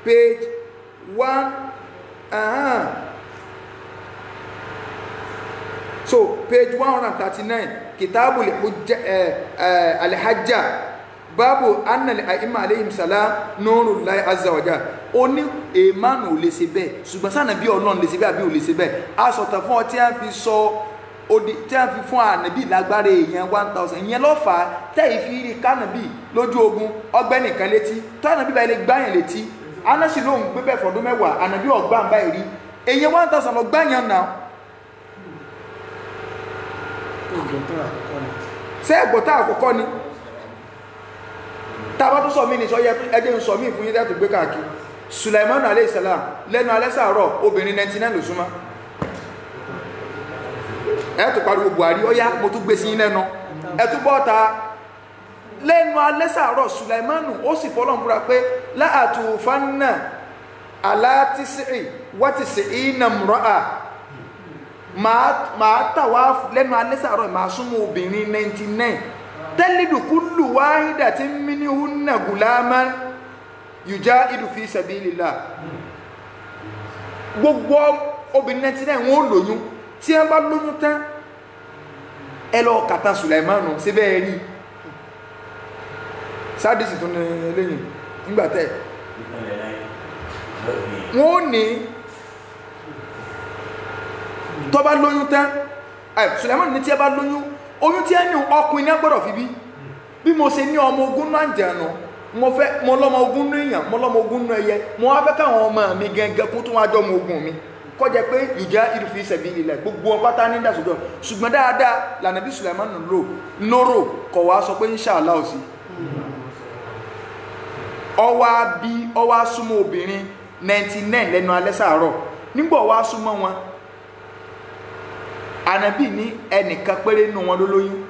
page 1 so page 139 kitabu al-hajja babu anna al-a'imma alayhim salam nurullahi azza wa jalla ó ní èèmánu ò lè ṣe bẹ́ẹ̀ ṣùgbọ́n sáà nàbí Ọlọ́run lè ṣe bẹ́ẹ̀ àbí ò lè ṣe bẹ́ẹ̀ a sọ̀tàn fún ọtí à ń fi sọ odi tí a fi fún ànábì lágbára èèyàn 1000 ìyẹn ló fà á tẹ́yì fi rí kánàbì lójú ogun ọgbẹ́ nìkan létí tó ànábì bá ilé gbáyàn létí anásì lóhùn gbé bẹ́ẹ̀ fọdún mẹ́wàá ànábì ọgbà ń báyìí rí èèyàn 1000 lọ gbáyàn náà ṣé ẹ̀gbọ́tà àkọ́kọ́ ni tàbá tó sọ mí ní sọ yẹ ẹjẹ́ ń sọ mí fún yín tẹ́tù gbé káàkiri Sulaiman alayhi salam lẹ́nu alẹ́sàárọ̀ obìnrin 99 ló súnmọ́ ẹ̀tù pariwo Buhari ó yá mo tún gbé sí lẹ́nu ẹ̀tù bọ́ta lẹ́nu alẹ́sàárọ̀ Sulaiman ó sì fọ́lọ́n búra pé láàtù fanna alátìsí wátìsí ìnàmùrọ́à máa tàwá lẹ́nu alẹ́sàárọ̀ máa súnmọ́ obìnrin 99 tẹ́lìdù kúlù wáhídà tí mini húnnà gùlámà yujahidu fi sabilillah gbogbo obìnrin 99 wọ́n lóyún tí wọ́n bá lóyún tán ẹ lọ kàtà Sùlàìmánù síbẹ̀ rí sádìsì tó ní eléyìn nígbàtẹ́ wọ́n ní tó bá lóyún tán Sùlàìmánù ní tí ẹ bá lóyún oyún tí ẹ ní ọkùnrin náà gbọ́dọ̀ fi bí mo ṣe ní ọmọ ogun náà jẹ̀nà mo lọ́mọ ogun ní èèyàn mo lọ́mọ ogun ní ẹyẹ mo wá fẹ́ káwọn ọmọ mi gẹ́gẹ́ kún tó wájọ́ ọmọ ogun mi kọjá pé yujahidu fi sabilillah gbogbo ọpátá ní ìdásójọ́ ṣùgbọ́n dáadáa lànàbí Sùlàìmánù lóró kọ̀ wá sọ pé inshallah sí ọwá súnmọ́ obìnrin 99 lẹ́nu alẹ́ sàárọ̀ nígbà wá súnmọ́ wọn ànàbí ní ẹnìkan péré nù wọn ló lóyún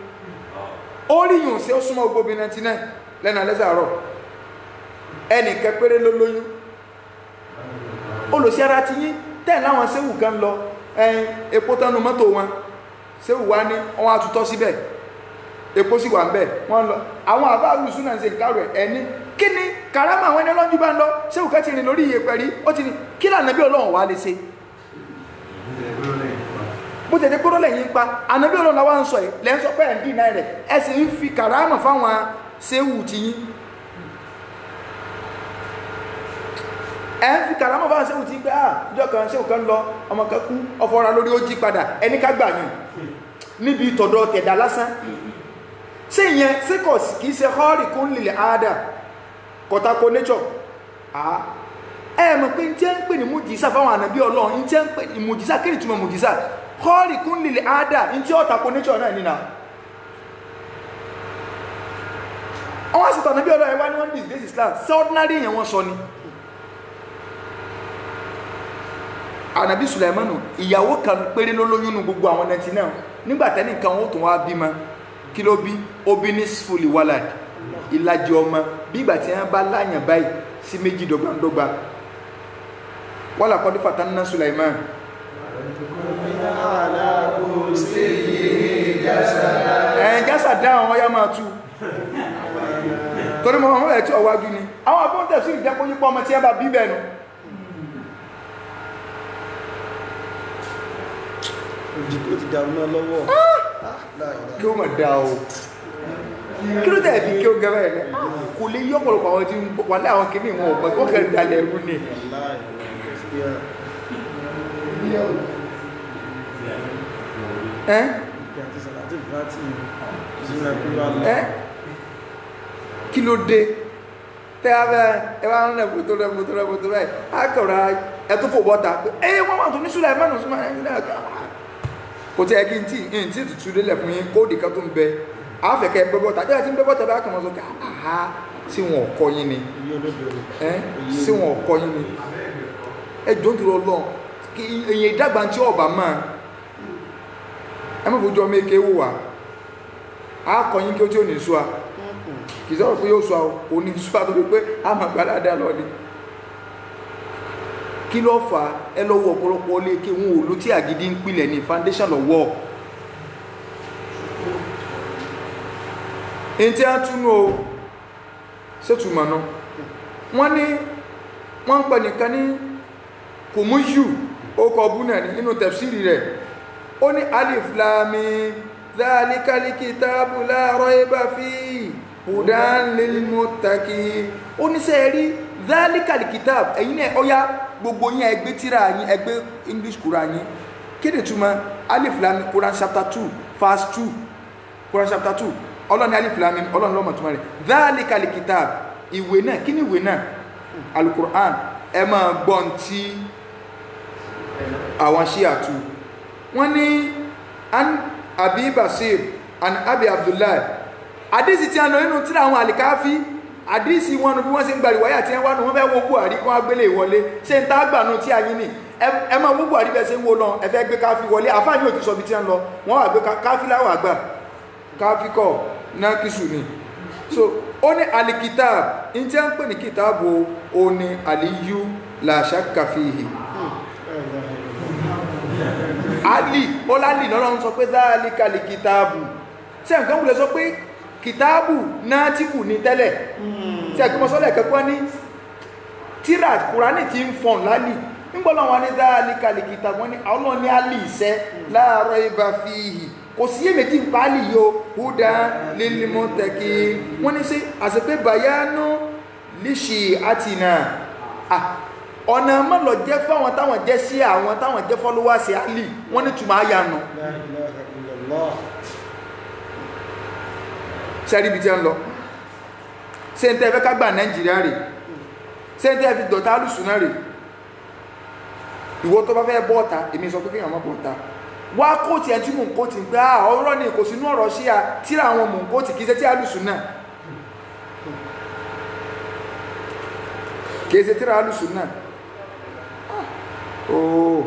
ó rí yùn sí ó súnmọ́ gbogbo obìnrin 99 lẹ́nu alẹ́ sàárọ̀ ẹnìkan péré ló lóyún olùsí ara ti yín tẹ́ láwọn séwù kan lọ ẹyin epo tánú mọ́tò wọn séwù wá ní wọn àtútọ́ síbẹ̀ epo sì wà ń bẹ̀ wọ́n lọ àwọn àbáàlù súnà ń ṣe ìkárò ẹni kí ni karama àwọn ẹni ọlọ́njú bá ń lọ séwù kan ti rìn lórí iye pẹ̀rí ó ti ní kí lànà bí Ọlọ́run wà lè ṣe bó tẹ̀lé kúrò lẹ́yìn pa ànàbí Ọlọ́run làwọn ń sọ ẹ̀ lẹ́ ń sọ pé ẹ̀ ń dì náà rẹ̀ ẹ sì ń fi karama fáwọn séwù ti yín ẹ ń fi karama fáwọn séwù ti yín pé ìjọ kan séwù kan lọ ọmọ kan kú ọfọra lórí ó jí padà ẹni ká gbà yín níbi tọ̀dọ̀ tẹ̀dá lásán ṣé ìyẹn ṣé kò kìí ṣe họ́ọ̀rì kún lílẹ̀ àádà kọ̀tàkó nature ẹ mọ̀ pé tí ẹ ń pè ní mùjísà fáwọn ànàbí Ọlọ́run tí ẹ ń pè ní mùjísà kí ni túmọ̀ mùjísà họ́ọ̀rì kún lílẹ̀ àádà tí ọ̀tàkó nature náà nínà wọ́n sì tọ̀nàbí Ọlọ́run wá ní wọ́n disgrace Islam ṣé ordinary èèyàn wọ́n sọ ni ànàbí Sùlàìmánù ìyàwó kan péré ló lóyún nù gbogbo àwọn 99 nígbàtẹ́ nìkan ó tún wá bímọ kí ló bí obinis fully walad ìlàjì ọmọ bí ìgbà tí wọ́n bá láyàn báyìí sí méjì dọ́gbandọ́gba wala qad fatanna Sulaiman jásà dáhùn ọya máa tú torí mọ́ ọmọ ẹ̀ tí ọwájú ni àwọn akọ́ntẹ̀ sí ìjẹ́kọ́ yípo ọmọ tí ẹ bá bí bẹ̀nu ó ti dàrú náà lọ́wọ́ kí ó mọ̀ dá o kí ló tẹ̀ fi kí ó gẹ́rẹ́ ẹ̀ kò lè yí ọ̀pọ̀lọpọ̀ àwọn tí wà ní àwọn kìíní wọn ọ̀gbọ̀n kó kẹrì dalẹ̀ ẹ̀rú ni kí ló dé tẹ́ ẹwà ń rẹ̀ fòtò rẹ̀ akọ̀rọ̀ ẹ̀tún fò bọ́ta wọ́n wà tó ní Sùlàìmánù kò tí ẹ kí n tí tutù délẹ̀ fún yín kóòdì kan tó ń bẹ àáfẹ̀kẹ́ gbẹ́bọ́ta jẹ́ àti gbẹ́bọ́ta bá kàmọ́ sókè àhá sí wọn ọ̀kọ́ yín ni sí wọn ọ̀kọ́ yín ni ẹjọ́ ń dúró lọ kí èyàn ìdàgbà tí ọba máa ẹ mọ̀ fojú ọmọ èké wò wá àákọ́ yín kí ó tí ò ní sùá kì í sọ̀rọ̀ pé yóò sùá ò ní sùá tó fi pé àmà gbàdádá lọ ni kí ló fà á ẹ lọ́wọ́ ọ̀pọ̀lọpọ̀ lé kí wọn ò ló tí àgídí ń pilẹ̀ ní foundation lọ́wọ́ èyí tí a túnú o ṣètùmọ̀ náà wọ́n ní wọ́n ń pẹ̀ nìkan ní kò mú yù ó kọ bú náà nínú tafsiri rẹ̀ ó ní alif lam mim zalikal kitabu la rayba fihi hudan lil muttaqin ó ní sẹ́ẹ̀rí zalikal kitab ẹ̀yin náà ọya gbogbo yín ẹgbẹ́ tíra yín ẹgbẹ́ English kura yín kí ni túmọ̀ alif lam mim Quran chapter 2 verse 2 Quran chapter 2 ọlọ́run ní alif lam mim ọlọ́run lọ́mọ túmọ̀ rẹ̀ dhalikal kitab ìwé náà kí ni ìwé náà alukur'an ẹ máa gbọ́n tí àwọn ṣíà tú wọ́n ní an abi basir an abi abdullahi àdísì tí a lọ nínú tíra àwọn àlìkáfí àdísì wọn bí wọ́n ṣe ń gbàrí wáyà tí wọ́n wọ́n fẹ́ wo Buhari kí wọ́n gbélé ìwọlé ṣe ń tá gbànú tí a yín ní ẹ máa mú Buhari bẹ́ẹ̀ ṣe ń wo lọ ẹ fẹ́ gbé káfí wọlé àfáà yóò ti sọ bí tí wọ́n lọ wọ́n wà gbé káfí láwọ̀ àgbà káfí kọ̀ náà kìsù ni so ó ní alikitab in tí a ń pè ní kìtàbù ó ní aliyu la shakka fihi ali ó lálì lọ́nà sọ pé dhalika likitabu tí a nǹkan wùlẹ̀ sọ pé kìtàbù náà tí kù ní tẹ́lẹ̀ tí a gbọ́mọ́ sọ́lẹ̀ kẹ́kọ́ ní tíra kùránì tí ń fọ́n lálì nígbọ́lọ́ wọn ní dhalika likitabu wọn ní ọlọ́run ní alì iṣẹ́ la rayba fihi kò sí èméjì ń pálì yóò húdá lílímọ́tẹ̀kì wọ́n ní sí àṣepé bayanu líṣì àtìnà ọ̀nà mọ́lọ̀ jẹ́ fáwọn táwọn jẹ́ sí àwọn táwọn jẹ́ followers alì wọ́n ní túnmọ̀ àyànà sẹ́rí ibi tí a ń lọ sẹ́ntẹ́ ẹ̀fẹ́ kágbà Nàìjíríà rẹ̀ sẹ́ntẹ́ ẹ̀fẹ́ dọ̀tà alùsùnà rẹ̀ ìwọ tó bá fẹ́ bọ́ọ̀ta èmi sọ pé kí àwọn bọ́ọ̀ta wá kóòtì ẹni tí mò ń kóòtì pé ọ̀rọ̀ ni kò sínú ọ̀rọ̀ sí a tíra àwọn mò ń kóòtì kìí ṣe tí alùsùnà kìí ṣe tíra alùsùnà ooo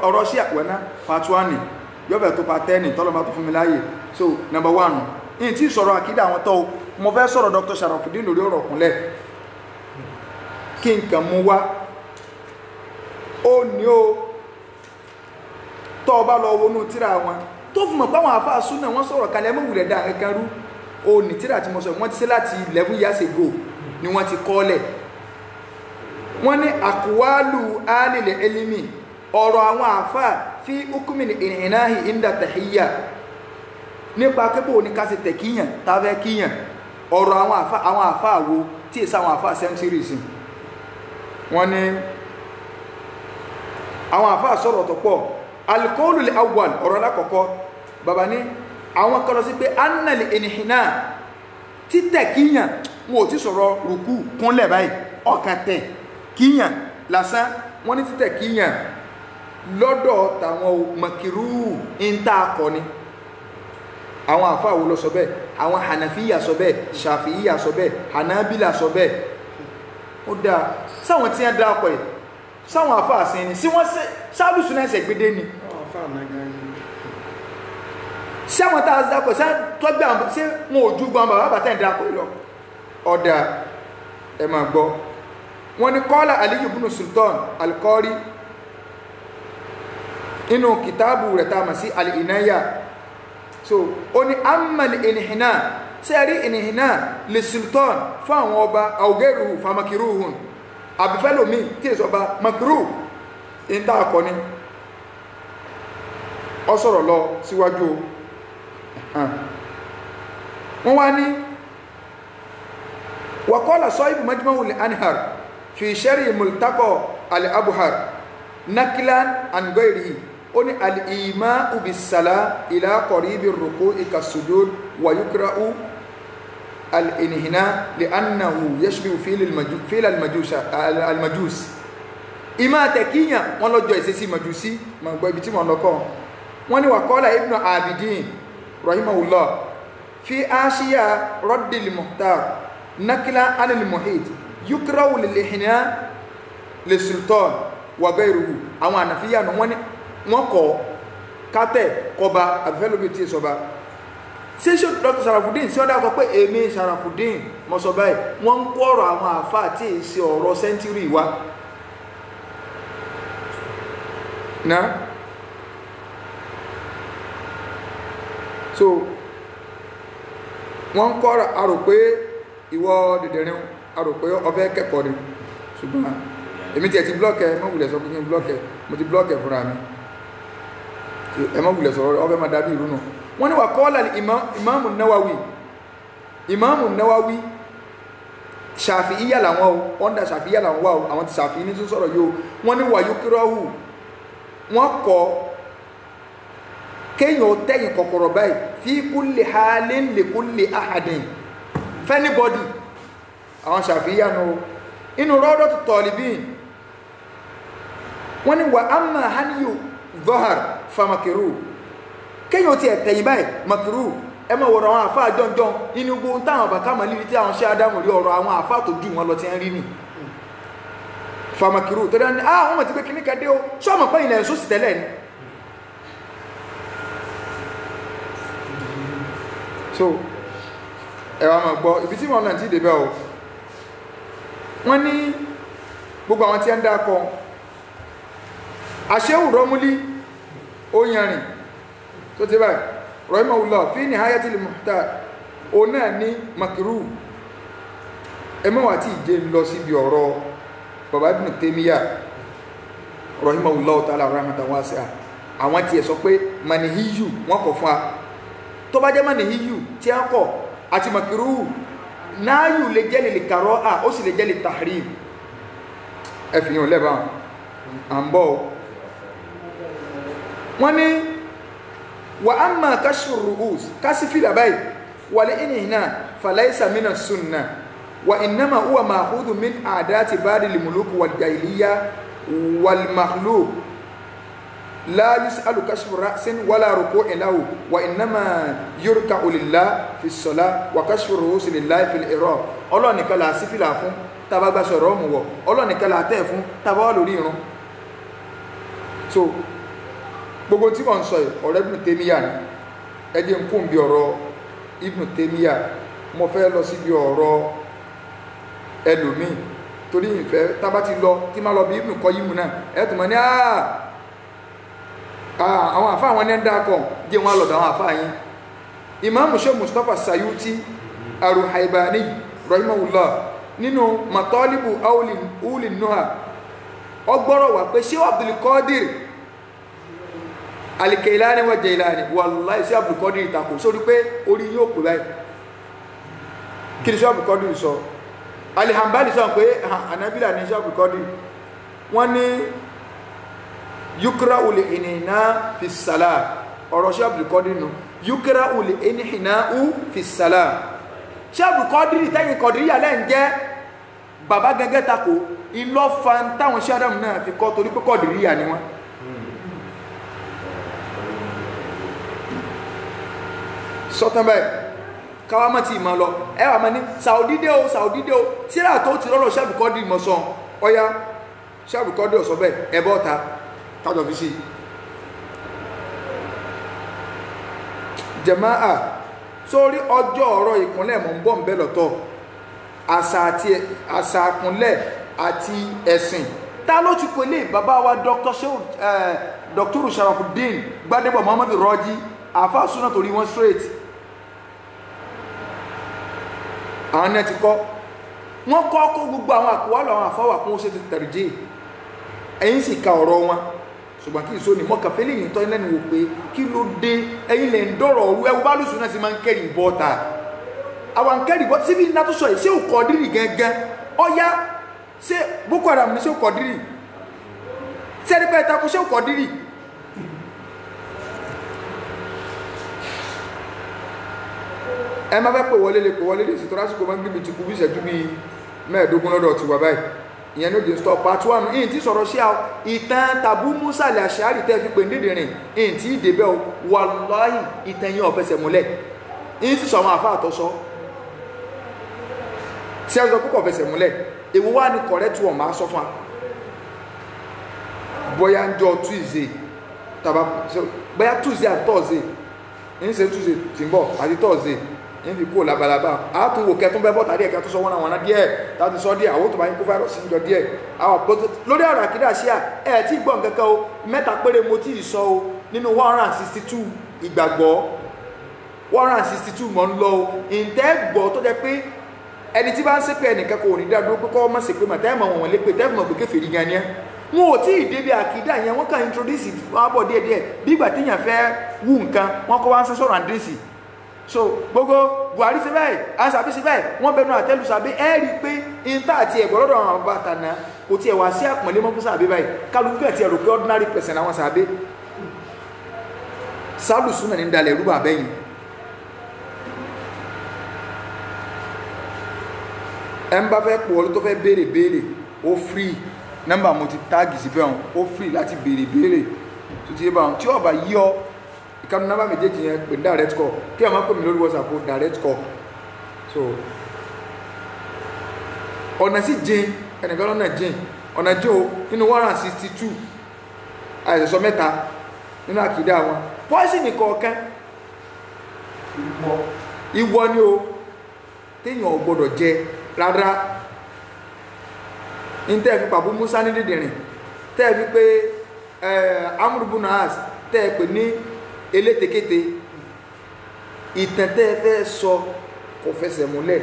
ọ̀rọ̀ sí àpẹẹná pàtúwánì yọ́bẹ̀ tó pàtẹ́nì tọ́lọ́mà tó fún mi láyè so number 1 in tí sọ̀rọ̀ àkídà àwọn tọ́ mo fẹ́ sọ̀rọ̀ Dr. Sharafuddin lórí ọ̀rọ̀ kúnlẹ̀ kí n kàn mú wá ó ní ó tọ́ ọba lọ wọnú tíra wọn tó fún mọ̀ páwọn àfáà súnà wọ́n sọ̀rọ̀ kalẹ̀ mọ́ wùlẹ̀ dáa kankan rú ó ní tíra tí mo sọ wọ́n ti ṣe láti 11 years ago ni wọ́n ti kọ́lẹ̀ wọ́n ní àkùwálù alìlẹ̀ elimi ọ̀rọ̀ àwọn àfáà fi hukumin ìrìnàhì inda tahiyya nípa kébò ní ká ṣe tẹ̀kíyàn tàbẹ́ kíyàn ọ̀rọ̀ àwọn àfáà wo tí èsà àwọn àfáà centuries wọ́n ní àwọn àfáà sọ̀rọ̀ tó pọ̀ alqawlu al-awwal ọ̀rọ̀ alákọ̀ọ́kọ́ bàbá ní àwọn kan lọ sí pé annal inhina títẹ̀ kíyàn wọn ò ti sọ̀rọ̀ rùkú kúnlẹ̀ báyìí ọkàn tẹ̀ kíyàn lásán wọ́n ní títẹ̀ kíyàn lọ́dọ̀ tàwọn makiru ìntà akọni àwọn àfáà wo ló sọ bẹ́ẹ̀ àwọn hanafiya sọ bẹ́ẹ̀ shafi'iya sọ bẹ́ẹ̀ hanabila sọ bẹ́ẹ̀ ó dáa sáwọn tí wọ́n dá ọkọ̀ yìí sáwọn àfáà sí ni sí wọ́n sáàlùsùn náà ẹsẹ̀ gbédé ni sí àwọn tàà dákọ̀ sí tọ́gbà sí wọn ò júgbọ́n bàbá bàtẹ́ ìdákọ̀ lọ ọ̀dà ẹ máa gbọ́ wọ́n ní kọ́lá Aliyu ibn Sultan al-Qari inú kìtàbù rẹ̀ tàà mà sí al-Inaya so ó ní amal inhina sẹ́rí inhina lè sultan fún àwọn ọba àwògẹ́rù famakiruhun àbífẹ́lòmí tí èso ọba makiru ìntà akọni ọ sọ̀rọ̀ lọ síwájú wọ́n wá ní wàkọ́lá sọ́ìbù majma'ul anhar fi sharhi multaqa al-abhar nakilan an ghairihi ó ní al-ima'u bis-salam ila qaribi ar-ruku'i kas-sujud wa yukra'u al-inhina li'annahu yashbihu fil al-majus ìmá tẹ̀kíyàn wọ́n lọ́jọ́ ìsẹsí majusi ma gbọ́ ibi tí wọ́n lọ́kọ́ wọ́n ní wàkọ́lá ibn abidin rahimahullah fi ashiya raddil muhtar nakila anil muhit yukra'u lil-inhina lis-sultan wa ghayruhu àwọn ànàfíyà wọ́n kọ̀ kátẹ̀ kọba àbífẹ́lóbi tí sọba ṣe ṣe Dr. Sharafuddin sí ọ́dá kọ pé èmi Sharafuddin mọ́sọ báyìí wọ́n ń kọ́ ọ̀rọ̀ àwọn àfáà tí è ṣe ọ̀rọ̀ sẹ́ńtírì wá náà so wọ́n ń kọ́ àrò pé ìwọ dìdìrín àrò pé ọfẹ́ kẹ́kọ̀ọ́ ni ṣùgbọ́n èmi tí ẹ ti blọ́ọ̀kẹ́ mọ́ wùlẹ̀ sọ pé kí n blọ́ọ̀kẹ́ mo ti blọ́ọ̀kẹ́ fúnra mi ẹ mọ́ wùlẹ̀ sọ̀rọ̀ ọfẹ́ máa dábí ìrúnà wọ́n ní wà kọ́ọ́lá ìmáàmù Nawawi Ṣàfíìyà làwọn o ọ́ndà Ṣàfíìyà làwọn wà o àwọn ti Ṣàfíì ní tún sọ̀rọ̀ yìí o wọ́n ní wàyó kírọ́hù wọ́n kọ́ kéèyàn tẹ́yìn kọ̀kọ̀rọ̀ báyìí fi kulli halin li kulli ahadin fẹ́nibọ́dì àwọn Ṣàfíìyà nù inú Rawdatu Talibin wọ́n ní wà amma haniyu zohar famakiru kéèyàn ti ẹ̀tẹ̀yìn báyìí makiru ẹ mọ̀ wọ̀rọ̀ àwọn àfáà jọ̀njọ̀n inú gbóhùn táwọn bàkà mọ̀ lírí tí àwọn ṣe Ádámù rí ọ̀rọ̀ àwọn àfáà tó jù wọn lọ ti ń rí nì famakiru tó dá ní wọ́n mọ̀ ti pé kíní kẹ́dé o ṣọ́ọ̀mọ̀ pé ilẹ̀ ẹ̀sọ́ sì tẹ́lẹ̀ ni so ẹ̀wà mọ̀ gbọ́ ibi tí wọ́n náà ti dé bẹ́ o wọ́n ní gbogbo àwọn tí ń dákọ àṣẹ́wù Rọ́múlí ó yanrìn tó ti báyìí rahimahullah fi nihayatil muhtar o náà ní makiru ẹmọ́wà tí ìjẹ́ lọ síbi ọ̀rọ̀ bàbá Ibn Taymiyyah rahimahullah ta'ala rahmatan wasi'a àwọn tí ẹ̀ sọ pé manihiyu wọ́n kọ̀ fún a tó bá jẹ́ manihiyu tí a kọ̀ àti makiru náàyù lè jẹ́ lè kàrọ́ à ó sì lè jẹ́ lè tahrim ẹ̀fìyàn lẹ́bàá à ń bọ́ wọ́n ní wa amma kashfu ru'us kásífìlà báyìí wà lè ìní náà falaysa mina sunna wa innama huwa ma'khudhu min adati ba'dil muluk wal jahiliya wal makhluq la yus'alu kashfu ra'sin wala ruku'in lahu wa innama yurka'u lillah fi s-salah wa kashfu ru'us lillahi fil ihram Ọlọ́run nìkan la sífìlà fún tá bá gbà sọ̀rọ̀ mu wọ̀ Ọlọ́run nìkan la tẹ̀ fún tá bá wà lórí ìrun so gbogbo tí wọ́n ń sọ yìí ọ̀rọ̀ Ibn Taymiyyah ni ẹ jẹ́ n kún bí ọ̀rọ̀ Ibn Taymiyyah mo fẹ́ lọ síbi ọ̀rọ̀ ẹlòmíì torí ìfẹ́ tábà ti lọ tí má lọ bí Ibn Qayyim náà ẹ tún mọ̀ ní àwọn àfáà wọn ní ń dákọ̀ jẹ́ wọn lọ́dọ̀ àwọn àfáà yín Imam Sheikh Mustapha Sayuti Ar-Ruhaybani rahimahullah nínú Matalibu Ulil Nuha ọgbọ́rọ̀ wà pé Sheikh Abdul Qadir Al-Kailani wa Jailani wallahi Sheikh Abdul Qadir ìtàkù sórí pé orí yóò pè báyìí kí ni Sheikh Abdul Qadir sọ Al-Hanbali sọ pé Hanabila ní Sheikh Abdul Qadir wọ́n ní yukra'u al-inhina fi s-salah ọ̀rọ̀ Sheikh Abdul Qadir nù yukra'u al-inhina fi s-salah Sheikh Abdul Qadir tẹ́yìn Qadiriyya lẹ́ ń jẹ́ bàbá gẹ́gẹ́ takò ìlọ́fà táwọn Sheikh Adam náà fi kọ́ torí pé Qadiriyya ni wọ́n sọ́tán báyìí káwá mọ́ tí ìmọ̀ lọ ẹwà mọ́ ní Saudi dé o tíra tó ti lọ́rọ̀ Sheikh Abdul Qadir mọ̀ sọ ọya Sheikh Abdul Qadir ọ̀sọ́ bẹ́ẹ̀ ẹbọ́ ta kájọ fi sí jàmáà sórí ọjọ́ ọ̀rọ̀ ìkúnlẹ̀ mọ̀ ń bọ̀ ń bẹ́ lọ́tọ̀ àṣà àkúnlẹ̀ àti ẹ̀sìn ta ló ti pè lè bàbá wa Dr. Sharafuddin Gbadebo Muhammadu Rọ́jí àfáà súnà torí wọn straight àwọn náà ti kọ́ wọ́n kọ́ gbogbo àwọn àkọwàlọ̀ àwọn àfáwà kún ó ṣe ti tẹ̀rìjì ẹ̀yìn sì ka ọ̀rọ̀ wọn ṣùgbọ́n kí ìsó ní mọ́kànfẹ́ lè yìí tọ́ lẹ́nu wò pé kí ló dé ẹ̀yìn lè ń dọ̀rọ̀ ọ̀rú ẹwú bá lùsùn náà sì máa ń kẹ́rì bọ́ta àwọn ń kẹ́rì bọ́ta síbi iná tó sọ yìí ṣé ò kọ́ dírì gẹ́gẹ́ ọ̀yá ṣé Boko Haram ní ṣé ò kọ́ dírì ṣé ẹni pẹ́ takò ṣé ò kọ́ dírì ẹ má fẹ́ pè wọlé lè pè wọlé lè sì tó lásìkò máa ń gbìbì ti kú bí ìṣẹ́jú bíi mẹ́ẹ̀ẹ́dógún lọ́dọ̀ ti wà báyìí ìyẹn ló dé stop part 1 ìyìn tí sọ̀rọ̀ ṣíà ìtàn Tàbú Musa al-Ash'ari tẹ́ fi pè ní dìdìrìn ìyìn tí ìdèbẹ̀ wallahi ìtẹ̀yìn ọ̀fẹsẹ̀ múlẹ̀ ìyìn tí sọ àwọn àfáà tó sọ tí a sọ púpọ̀ fẹsẹ̀ múlẹ̀ èwo wá ní correct one máa sọ fún wa bóyá ń jọ Tuesday tàbá bóyá Tuesday àti Thursday ń ṣe Tuesday tí ń bọ̀ àti Thursday ń fi kó labalábá àtúwò kẹtún bẹ́ bọ́ tàbí ẹ̀kẹ́ tó sọ wọ́n àwọn díẹ̀ tàbí sọ díẹ̀ àwọn tó bá yín kó fáírọ̀sì ń jọ díẹ̀ àwọn lórí ọ̀rọ̀ àkídà ṣíà ẹ̀ tí gbọ́n kankan o mẹ́ta péré mo tí ì sọ o nínú 162 ìgbàgbọ́ 162 mọ́ ń lọ o ìtẹ́ gbọ́ tó jẹ́ pé ẹni tí bá ń ṣépè ẹnìkan kò ní dádúró pé kọ́ mọ́ ṣépè mà tẹ́ẹ̀mọ̀ wọn lé pé tẹ́ẹ̀mọ̀ pé kéfèé gan ni ẹ́ wọn ò tí ì débi àkídà yẹn wọ́n kàn introduce wọn bọ̀ díẹ̀díẹ̀ bí ìgbà téèyàn fẹ́ wú nǹkan wọ́n kọ́ wá ń sẹ́ sọ̀rọ̀ àdírẹ́sì so gbogbo Buhari ṣe báyìí àṣàbí ṣe báyìí wọ́n bẹnu àtẹ́lù sàbí ẹ́ rí i pé ìta àti ẹ̀gbọ́n lọ́dọ̀ àwọn bàtà náà kò tiẹ̀ wá sí àpọ̀nlé mọ́ fún sàbí báyìí kálukú ẹ̀ ti ẹ̀rọ pé ordinary person àwọn sàbí sálùsúnà ní dalẹ̀ rúbà bẹ́yìn ẹ̀ ń bá fẹ́ pọ̀ ọ́ tó fẹ́ béèrè ó free nọ́mbà mo ti táàgì sí bẹ́ẹ̀ ó free láti béèrè tó ti yé bá wọn tí ọba yí ọ ìkànnì nọ́mbà méjèèjì yẹn pè direct call kí ẹ má pè mí lórí WhatsApp direct call so ọ̀nà sí jìn ẹnìkan lọ́nà jìn ọ̀nà jìn o nínú 162 àìsàn mẹ́ta nínú àkìdá wọn pọ́ìsì nìkan ọ̀kan ìwọ ni o téèyàn ò gbọdọ̀ jẹ rárá ní tẹ́ fi pàbó Musa ní dìdìrìn tẹ́ fi pé amúrúbù náà tẹ́ pè ní elétekéte ìtàn tẹ́ fẹ́ sọ kò fẹsẹ̀ múlẹ̀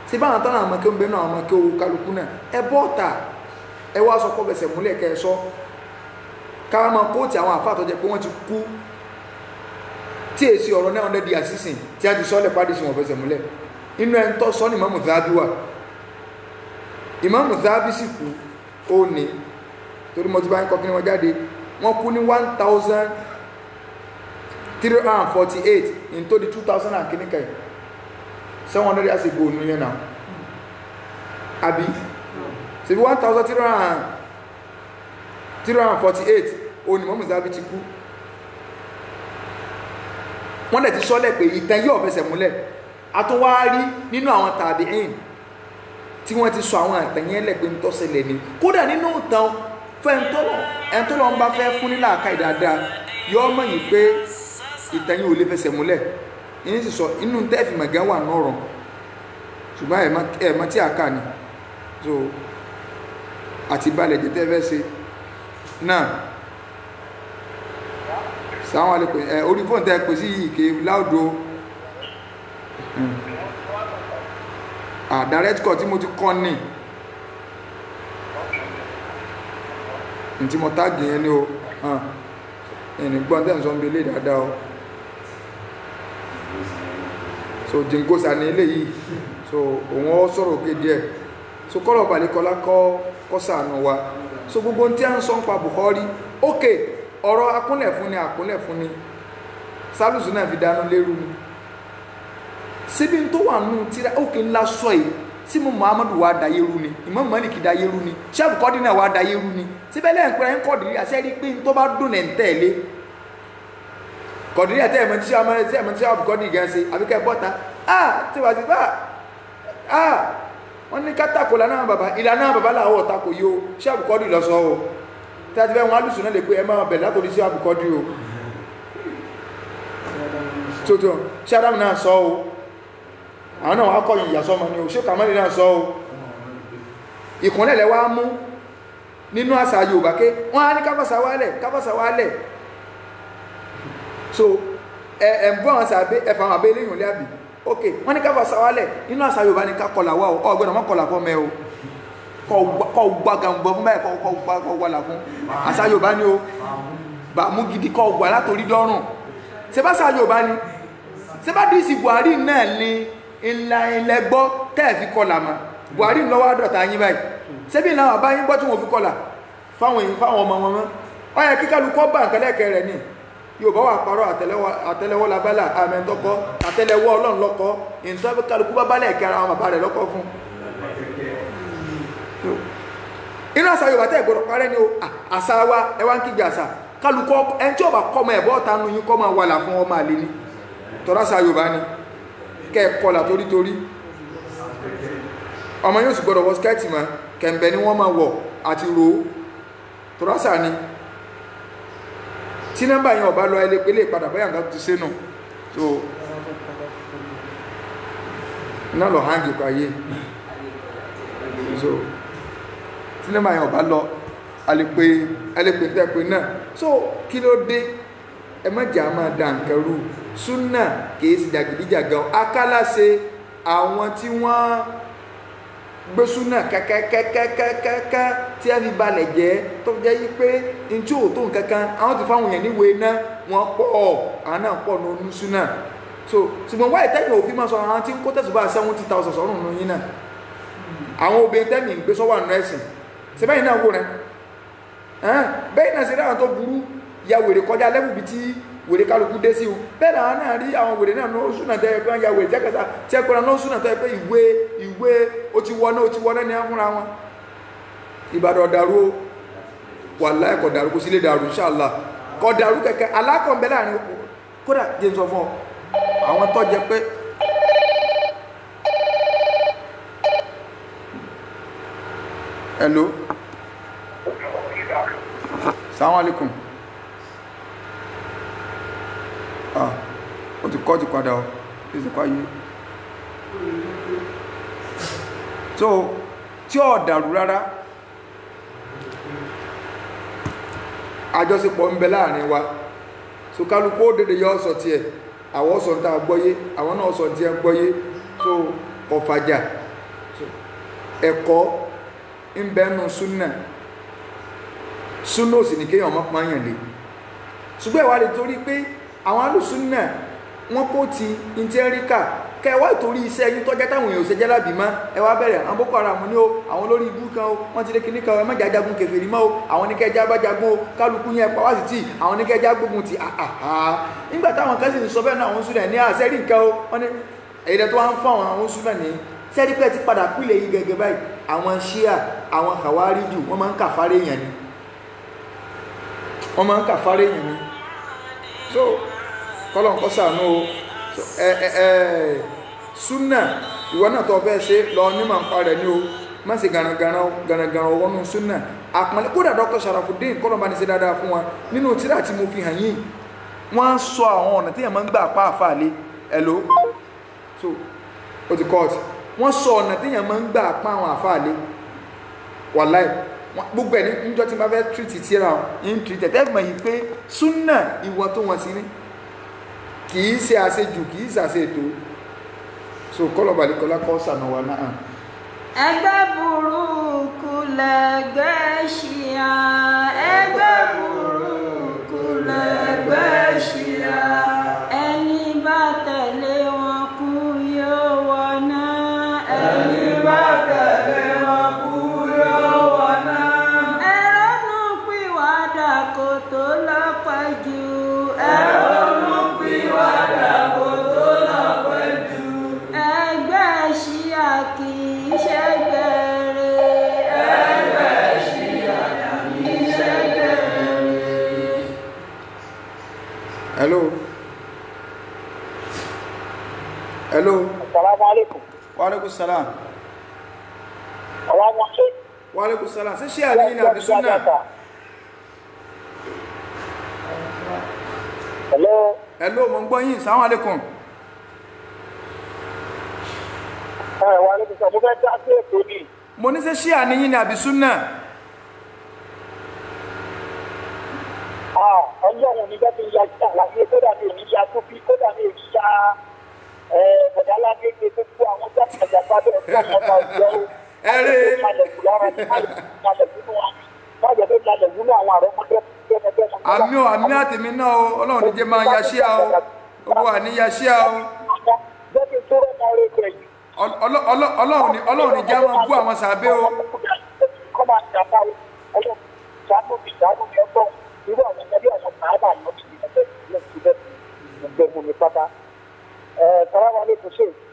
sí báwọn tán àwọn ọmọkẹ́ ń bẹ náà àwọn ọmọkẹ́ owó kálukú náà ẹ bọ́ọ̀tà ẹ wá sọ kò fẹsẹ̀ múlẹ̀ kẹ́ ẹ sọ káwọn máa kóòtì àwọn àfáà tó jẹ pé wọ́n ti kú tí èsì ọ̀rọ̀ náà ọ̀dẹ́ di àṣìṣìn tí a ti sọ́lẹ̀ pàdé sí wọn fẹsẹ̀ múlẹ̀ inú ẹni tó sọ ní Ìmáàmù Zahabi wà Ìmáàmù Zahabi sì kú ó ní torí mo ti bá ń kọ́ kí ni wọ́n jáde wọ́n kú ní 1348 in tó di 2000 and kìíní kẹ́yìn 700 years ago ní yẹn náà àbí ṣe bí 1348 ó ní Ìmáàmù Zahabi ti kú wọ́n lẹ̀ ti sọ́lẹ̀ pé ìtàn yóò fẹsẹ̀ múlẹ̀ àtúnwárí nínú àwọn tàbíìn tí wọ́n ti sọ àwọn àtẹ̀yìn ẹlẹ́gbẹ́ ń tọ́sẹ̀lẹ̀ ní kódà nínú ìtàn ẹ̀ntọ́lọ́ ń bá fẹ́ fún nílà àká ìdáadáa yọ́ mọ̀ yìí pé ìtàn yìí ò lè fẹsẹ̀ múlẹ̀ yìí sì sọ inú tẹ́ẹ̀fì mẹ̀gán wà nọ́rọ̀ ṣùgbọ́n ẹ̀mọ́ tí àká ni so àti balẹ̀ jẹ́ tẹ́ẹ̀fẹ́ ṣe náà sáwọn alẹ́kùn orí fóònù tẹ́ pè sí ìké láòdó direct call tí mo ti kọ́ ní tí mo tágì yẹn ní o ẹni gbọ́n tẹ́ ń sọ ń belé dáadáa o so jingosa ní ilé yìí so òun ó sọ̀rọ̀ òkè díẹ̀ so kọ́lọ̀ balẹ̀kọ́lá kọ́ sàánú wa so gbogbo tí a ń sọ ń pa Bukhari ok ọ̀rọ̀ akúnlẹ̀ fún ni sálùsù náà fi dánú lérú ni síbi tó wà nù tíra òkè ńlá sọ yìí sí mu Muhammadu wa dayérú ni Imam Malik dayérú ni sẹ́ẹ̀bù kọ́dí náà wa dayérú ni síbẹ̀ lẹ́yìn pẹ́rẹ́ ń kọ́dìrí àṣẹ́rí pé tó bá dùn ẹ̀ ń tẹ̀lé kọ́dìrí àtẹ́ ẹ̀mọ́ tí sẹ́ẹ̀bù kọ́dí gan ṣe àbíkẹ́ bọ́ta tí wàá sí bá wọ́n ní kátàkó ìlànà bàbá làwọ̀ ọ̀tàkó yìí o sẹ́ẹ̀bù kọ́dí lọ sọ o tí a ti fẹ́ wọn alùsùn náà lè pé ẹ máa bẹ̀ látòrí sí àbùkọ́dí o tó ṣáàdámù náà sọ o àwọn náà wá kọ́ ìyàsọ́mọ ni o ṣé kàmọ́lì náà sọ o ìkúnlẹ̀lẹ̀ wá mú nínú àṣà Yorùbá ké wọ́n á ní káfàṣà wálẹ̀ so ẹ̀mbú àwọn sàbẹ́ ẹ̀fà àwọn abẹ́lé ìrìnlẹ̀ àbí ok wọ́n ní káfàṣà wálẹ̀ nínú àṣà Yorùbá ní ká kọlà wá o ọgbọ́n mọ́ kọlà fọ́ mẹ́ o kọ́ gbàgàngbọ̀ fún báyìí kọ́ wàlà fún àṣà Yorùbá ni o bà mú gidi kọ́ gbà látorí dọ́rùn ṣe bá àṣà Yorùbá ni ṣe bá dìísì Buhari náà ni ilẹ̀ gbọ́ tẹ́ẹ̀fì kọlà mà Buhari lọ́wọ́ àdọ̀ta yín báyìí ṣébí ìlànà àbá yín gbọ́ tí wọ́n fi kọlà fáwọn ọmọ wọn ó yẹ kí kálukú bá nǹkan lẹ́kẹ̀ẹ́ rẹ̀ ní Yorùbá wà parọ́ àtẹ́lẹwọ́ labálà àmẹ́ntọ́kọ́ àtẹ́lẹwọ́ Ọlọ́run lọ́kọ́ ìntọ́ kálukú bá bálẹ̀ kẹra àwọn bàbá rẹ̀ lọ́kọ́ fún inú àṣà Yorùbá tẹ́ gbọ́dọ̀ parẹ́ ní o àṣà wa ẹwà ń kígbe àṣà kálukọ́ ẹni tí ó bá kọ́mọ ẹ̀bọ́ ọ̀tá nu yín kọ́mọ wàlà fún ọmọ àlè ní tọ́rọ àṣà Yorùbá ni kẹ́ẹ̀kọ́là torítorí ọmọ yóò sì gbọ́dọ̀ wọ skẹ́ẹ̀tì mọ́ kẹ̀m̀bẹ̀ ni wọ́n máa wọ̀ àti ro tọ́rọ àṣà ni tí nọ́mbà yẹn ọba lọ ẹlẹ́pẹ́ lè padà bóyá nǹkan ti ṣe nù so náà lọ hangi pa ayé so tí nọ́mbà yẹn ọba lọ ẹlẹ́pẹ́ tẹ́pẹ́ náà so kí ló dé ẹ mẹ́jà máa da nǹkan rú súnà kìí sí jàgídíjàgan akálàṣe àwọn tí wọ́n gbé súnà kẹ́kẹ́kẹ́kẹ́kẹ́ tí a fi balẹ̀ jẹ́ tó jẹ́ yí pé n tí ò tó nǹkankan àwọn ti fáwọn èèyàn níwèé náà wọ́n pọ̀ àwọn náà pọ̀ ní súnà so ṣùgbọ́n wáyé tẹ́yìn òfin máa sọ àwọn tí ń kó tẹ̀sùbá 70,000 sọ́rùn nù yín náà àwọn obìnrin tẹ́mì ń gbé sọ́wọ́ àánú ẹ̀sìn ṣe bẹ́yìn náà wò rẹ̀ bẹ́yìn náà ṣe dáhùn tó burú ya wèrè kọjá lẹ́bùbí tí wèrè kálukú dé sí o bẹ́ẹ̀ náà náà rí àwọn wèrè náà ní oṣù náà tẹ́ pé wọ́n ya wèrè jẹ́kẹta tí ẹkùnrin náà oṣù náà tẹ́ pé ìwé ó ti wọ́n náà ní fúnra wọn Ìbàdàn dàrú o wàláhì kò dàrú kò sí lè dàrú inshallah kò dàrú kẹ̀kẹ́ alákọ̀ọ́bẹ̀ láàrin kódà jẹ́ sọ fún ọ àwọn tó jẹ pé hello salaam alaikum ó ti kọ́ ti padà ọ́ ìsìnkú ayé so tí ó dàrú rárá àjọṣepọ̀ ń bẹ láàrin wa so kálukú ó dédé yọ ọ̀sọ̀ tí ẹ̀ àwọn ọ̀sọ̀ tí a gbọ́yé àwọn náà ọ̀sọ̀ tí ẹ gbọ́yé so ọ̀fàjà ẹ̀kọ́ ń bẹ́nu súnà súnà ò sì ní kéèyàn ọmọ pààyàn lè ṣùgbọ́n ìwádìí torí pé àwọn alùsúnà wọ́n kó ti ìntẹ́ríkà kẹwàá ìtorí iṣẹ́ yín tọ́jẹ́ táwọn èèyàn òṣèjẹ́ lábì má ẹwà bẹ̀rẹ̀ àwọn Boko Haram ní o àwọn olórí ibú kan o wọ́n ti lé kìíní kan ẹmọ́jà jagun kèfèrí mọ́ o àwọn ní kẹjá bá jagun o kálukú yẹn pa wá sí tí àwọn ní kẹjá gbógun ti àhàhà nígbà táwọn kan sì ń sọ bẹ́ẹ̀ náà àwọn súnà ní àṣẹ́rí nǹkan o wọ́n ní èdè tó wá ń fún àwọn súnà ní sẹ́rí pẹ́ ti padà pílẹ̀ yìí gẹ́gẹ́ báyìí àwọn Ṣíà àwọn Kàwáríjù wọ́n máa ń kàfárẹ́ èèyàn ni wọ́n máa ń kàfárẹ́ èèyàn ni so kọ́lọ̀ ń kọ́ sàánú o súnà ìwọ náà tó fẹ́ ṣe lọ nímọ̀ ń parẹ̀ ní o má ṣe gànàgànà ọwọ́nú súnà àpọ̀lẹ́ kódà Dr. Sharafuddin kọ́lọ̀ bá ní ṣe dáadáa fún wa nínú tírà tí mo fi hàn yìí wọ́n sọ àwọn ọ̀nà tí èèyàn máa ń gbà pa àfààlẹ́ ẹ̀lò so ó ti kọ́ọ̀tì wọ́n sọ ọ̀nà tí èèyàn máa ń gbà pa àwọn àfààlẹ́ wàláì gbogbo ẹ̀ níjọ́ tí ma fẹ́ tírìtì tíra in tírìtì tẹ́gbọ̀n yìí pé súnà ìwọ tó wọ́n sí ní kìí ṣe àṣejù kìí ṣe àṣètò so kọ́lọ̀ balẹ̀kọ́lá kọ́ sànà wà náà. ẹgbẹ́ burúkú lẹgbẹ́ Ṣíà ẹgbẹ́ burúkú lẹgbẹ́ Ṣíà ẹni bá tẹ̀lé wọn kú yóò wọná ẹni bá tẹ̀lé wọn kú yóò wọná. ẹ̀rọ̀nù pìwàdà kò tó lọ́pẹ́ jù ẹ̀rọ̀nù pìwàdà kò tó lọ́pẹ́ jù. ẹgbẹ́ Ṣíà kì í ṣẹgbẹ́ rẹ̀ ẹgbẹ́ Ṣíà kì í ṣẹgbẹ́ rẹ̀. hello hello Assalamu alaikum. wa alaikum salam wa alaikum salam ṣe Ṣíà ní àbí súnà hello mo ń gbọ́ yín salaam alaikum Wa alaikum salam. Mo fẹ́ dá sí ètò ní. mo ní ṣe Ṣíà ní àbí súnà Ọlọ́run ní bẹ́ẹ̀ ya sí àlàyé kódà ní òníyá tó bí kódà ní òníyá bọ̀dálágége tó kú àwọn jákèjàpá bẹ́ẹ̀ tó ọmọ ọba òjò ẹ̀rẹ́ àmì àtẹ̀mí náà o Ọlọ́run ní jẹ́ máa ya Ṣíà o owó àní ya Ṣíà o Ọlọ́run ní jẹ́ máa bú àwọn sàbẹ́ o.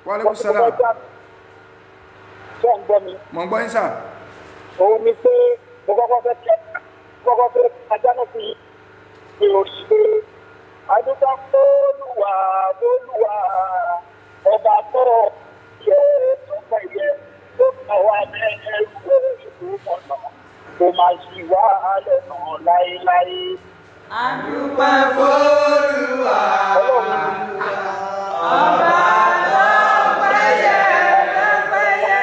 Wa alaikum salam. Mo ń gbọ́ yín sà. Òun ni pé mo kọ́kọ́ fẹ́ ajá náà sí ìròyìn pé adúgbò Olúwa ọba tó yẹ tó fẹ̀yẹ tó kọ̀ wá ẹrú ìlú ọ̀nà kò máa ṣì wá lẹ́nu láéláé. Adúpẹ́ f'Olúwa ọba lọ́pẹ́yẹ lọ́pẹ́yẹ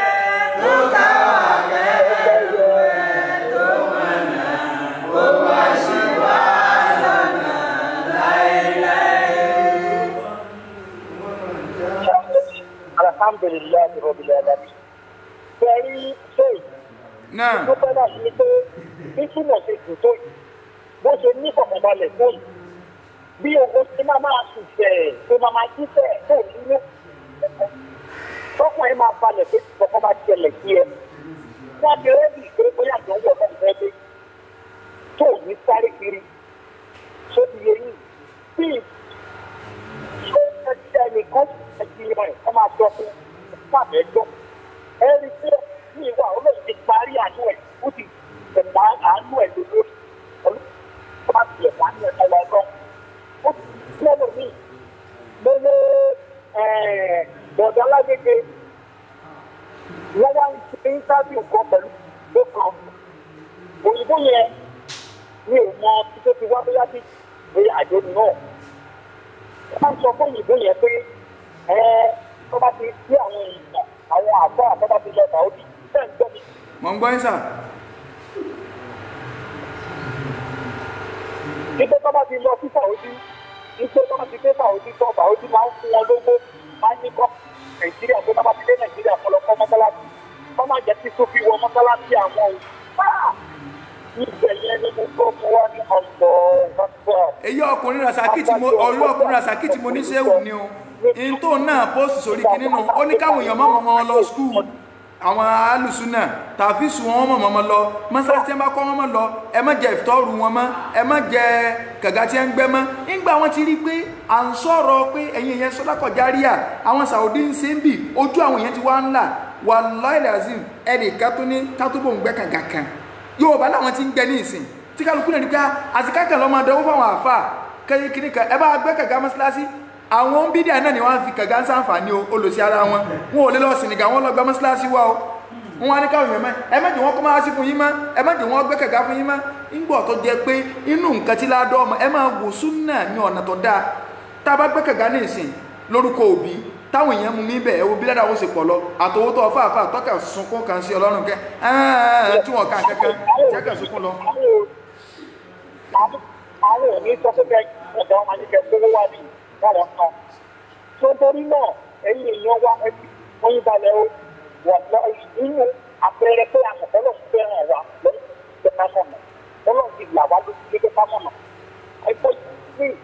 tó káwá kẹ́rù ẹ̀ tó mọ̀nà kó wá sí wá lọ́nà láéláé. Alhamdulillahi rabbil alamin. Bẹ́ẹ̀ni ṣé náà ìdúpẹ́ náà ní pé bí túnmọ̀ ṣe dùn tó yìí bó ṣe ní fọ̀kànbalẹ̀ tó yìí bí ogun tí máa ṣùfẹ̀ tó máa jífẹ̀ tó nínú tọkùn ẹ máa balẹ̀ pé kọ̀ọ̀kan bá ṣẹlẹ̀ sí ẹ wọ́n ti rẹ́dì pé bóyá àdánwò náà fẹ́ dé tó ní sáré kiri tó ti yẹ yìí bí ṣé ẹnìkan ti rẹ̀ ẹ máa sọ fún fàbẹ́jọ́ ẹni tí ní ìwà olóyìn ti parí àánú ẹ̀ ó ti tẹ̀pá àánú ẹ̀ lórí ọlọ́pàá bá ti ẹ̀pá ní ẹ̀ka lọ́gọ́ ó ti lẹ́nu mi lélẹ́ bọ̀dọ̀ alágbègbè wọ́n wá ń ṣe íńtábíù kan pẹ̀lú lókàn òyìnbó yẹn mi ò mọ tó ti wá bóyá sí bóyá àjọ náà wọ́n á sọ fún òyìnbó yẹn pé tó bá ti sí àwọn èèyàn àwọn àbọ̀ àtọ́bá ti lọ sàódì bẹ́ẹ̀ ń gbọ́ mi. mọ̀ ń gbọ́ yín sà. Nígbà tó bá ti lọ sí sàódì nígbà tó bá ti dé sàódì tó sàódì máa ń fún wọn lógó máa ń ní kọ́ Nàìjíríà tó bá ti dé Nàìjíríà fọlọ́kọ́ mọ́sálásí wọ́n máa jẹ́ tí tó fi wọ mọ́sálásí àwọn òun. Ibẹ̀ yẹn ni mo gbọ́ fún wa ní ọ̀pọ̀ èyí ọkùnrin rasaki tí mo ní sẹ́wù ni o in tó náà post sórí kìíní nù ó ní káwọn èèyàn mọ́ mọ́ lọ skúù àwọn alùsùnà tàfíìsù wọn mọ́ lọ mọ́sálásí ẹ bá kọ́ wọn mọ́ lọ ẹ má jẹ ìfitọ́rù wọn mọ́ ẹ má jẹ kàgá tí ẹ ń gbẹ́ mọ́ nígbà wọn ti rí pé à ń sọ̀rọ̀ pé ẹ̀yin èèyàn sọ́dákọ̀ járíà àwọn Saudi ń ṣe ń bì ojú àwọn èèyàn ti wá ńlá wallahi lazim ẹnìkan tó ní kátólbò ń gbẹ́ kàgà kan yóò bá láwọn ti ń gbẹ ní ìsìn tí kálukú náà ní ká àtikákà lọ́mọ adẹ́wọ́ fáwọn àfà kékeré kan ẹ bá gbẹ́ kàgá mọ́sálásí àwọn bídíà náà ni wọ́n fi kàgá ń sàǹfààní olùsí ara wọn wọn ò lè lọ sìnìgà wọn lọ gbẹ́ mọ́sálásí wa o wọn wá ní káwọn èèyàn mọ́ ẹ má jẹ́ wọn kọ́ máa sí fún yín mọ́ ẹ má jẹ́ wọn gbẹ́ kàgá fún yín mọ́ ńgbọ̀ tó jẹ́ pé inú nǹkan tí ládọ́ ọmọ ẹ máa wò súnà ní ọ̀nà tó dáa tá a bá gbẹ́ kàgá ní ìsìn lórúkọ òbí táwọn èèyàn mú mi bẹ̀ ẹ wo bí ládàá wọn sì pọ̀ lọ àtọwótọ́ ọ̀fáàfáà tọ́kà sunkún kan sí ọlọ́run kẹ́ tí wọ́n kà kankan jẹ́kà sunkún lọ. àwọn ò ní sọ pé bẹ́ẹ̀ ọ̀dọ́ wọn ní kẹ́ gbówó wá bí wọ́n kan tó torí náà ẹ̀yìn èèyàn wá ẹbí wọ́n yí balẹ̀ o wọ́n lọ nínú àpẹẹrẹ pé àmọ̀tọ́ lọ́ọ̀ fẹ́ràn wa lọ́ọ̀ fẹ́ ká mọ̀nà ọlọ́run ti là wá lójú lé ká mọ̀nà ẹgbẹ́ yìí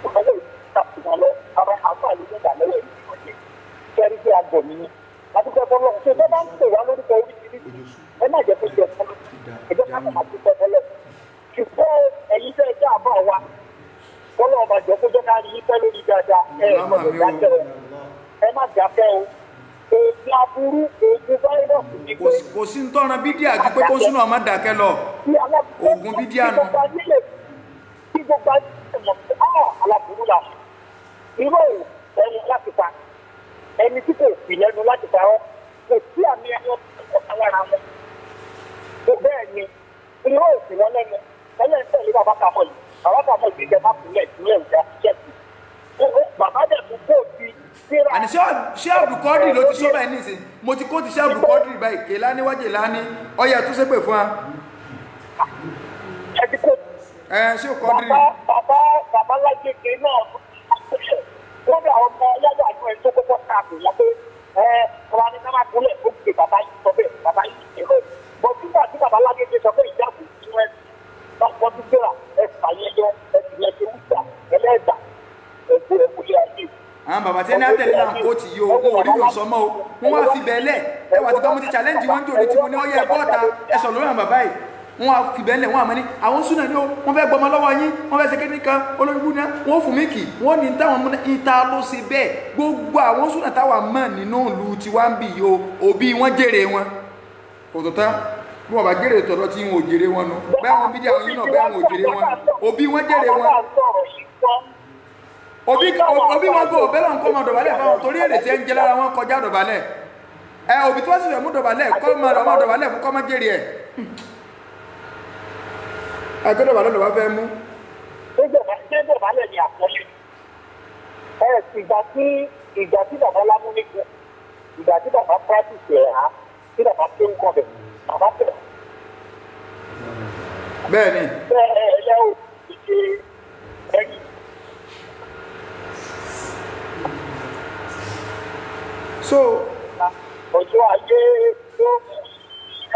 ọ̀rọ̀ ìtàkùn lọ àwọn àǹfààní nígbà lọ́wọ́ ìdíje kẹ́rí pé àgọ̀ mi ni àdúgbò bọ́lọ̀ ṣe tó bá ń pè wá lórúkọ oríṣiríṣi ẹ má jẹ́ pé jẹ́ fọlọ́ ẹjọ́ ká mọ̀ àti pẹ́ fọlọ́ ṣùgbọ́n ẹ̀yin fẹ́ jẹ́ àbọ̀ wa bọ́lọ̀ ọba jọ kó jẹ́ ká rí pẹ́ lórí dáadáa ẹ má dákẹ́ o èdè aburú èdè fáírọ̀sì ni pé kò sí ń tọ́ran bídíà ju pé kó súnà má dákẹ́ lọ oògùn bídíà nù. kí gbogbo àti mọ̀ pé aláburú la irú ẹni láti pa ẹni tí kò fi lẹ́nu láti pa ọ́ kò sí àmì ẹni ọ̀sán lára wọn tó bẹ́ẹ̀ ni irú òsì wọn lẹ́nu ẹlẹ́yìn tẹ̀lé bàbá kàmọ́ yìí bàbá kàmọ́ yìí jẹ́ má kúnlẹ̀ ìpínlẹ̀ ìjà ṣẹ́ẹ̀kì bàbá dẹ̀ tún kó ti síra. àní ṣé àbùkọ́dì ló ti sọ báyìí nísìnyí mo ti kó ti ṣé àbùkọ́dì báyìí èlá níwájú èlá ní ọyẹ tó ṣépè fún wa. ẹ ti kó. ṣé òkọ́dì. bàbá lágbègbè náà wọ́n bẹ àwọn ọmọ ọlọ́dọ̀ àjọ ẹ̀ tó kọ́kọ́ káàkiri wọn pé ọba ní ká má kúnlẹ̀ ó gbé bàbá yìí sọ bẹ́ẹ̀ bàbá yìí ṣe lọ. bọ́ nígbà tí bàbá lágbègbè sọ pé ìjáàbù inú ẹ̀ lọ́pọ̀ tó gbéra ẹ̀ fàyẹyọ ẹ̀ sì lẹ́ ṣe wúgbà ẹlẹ́ẹ̀dà ẹ̀gbẹ́ ẹ̀kúlé ayé. àwọn bàbá tí ẹni àtẹ̀lé náà kó ti yí o wọn ò rí yóò sọ mọ́ o wọn wá fi bẹ́ẹ̀ lẹ̀ ẹ wà tí bá mo ti challenge wọn jòlè tí mo ní ọyẹ ẹ̀kọ́ ọ̀ta ẹ sọ lórí àwọn bàbá yìí wọn á fi bẹ́ẹ̀ lẹ̀ wọn àmọ́ ní àwọn súnà ni ó wọn fẹ́ gbọmọ lọ́wọ́ yín wọn fẹ́ ṣe kéde kan olóyìnbó náà wọn ò fún mi kì wọn ní táwọn múná ìta ló ṣe bẹ́ẹ̀ gbogbo àwọn súnà táwa mọ̀ nínú ìlú tiwa ń bì yìí o òbí wọn jèrè wọn òtútà bí wọn bá jèrè tọ̀dọ̀ tí wọn ò jèrè wọn nu bẹ́ẹ̀ wọn bí díẹ̀ yín náà bẹ́ẹ̀ wọn ò jèrè wọn òbí wọn jèrè wọn òbí wọn gbọ́ òbẹ́ lọ́n kọ́ ọmọ dọ̀bálẹ̀ fáwọn torí èrè tí ẹ ń jẹ lára wọn kọjá dọ̀bálẹ̀ òbí tí wọ́n sì fẹ́ mú dọ̀bálẹ̀ kọ́ ọmọ dọ̀bálẹ̀ fún kọ́mọ jèrè ẹ̀ ẹgbẹ́ dọ̀bálẹ̀ ló wá fẹ́ mú. ṣé dọ̀bálẹ̀ ni àkọlé ìgbà tí bàbá lámú nígun ìgbà tí bàbá practice ẹ̀ á tí bàbá tó ń kọ́ bẹ̀ bàbá tẹ̀. bẹ́ẹ̀ ni. bẹ́ẹ̀ ẹ ò ṣe ẹ̀yìn. so ọjọ́ ayé tó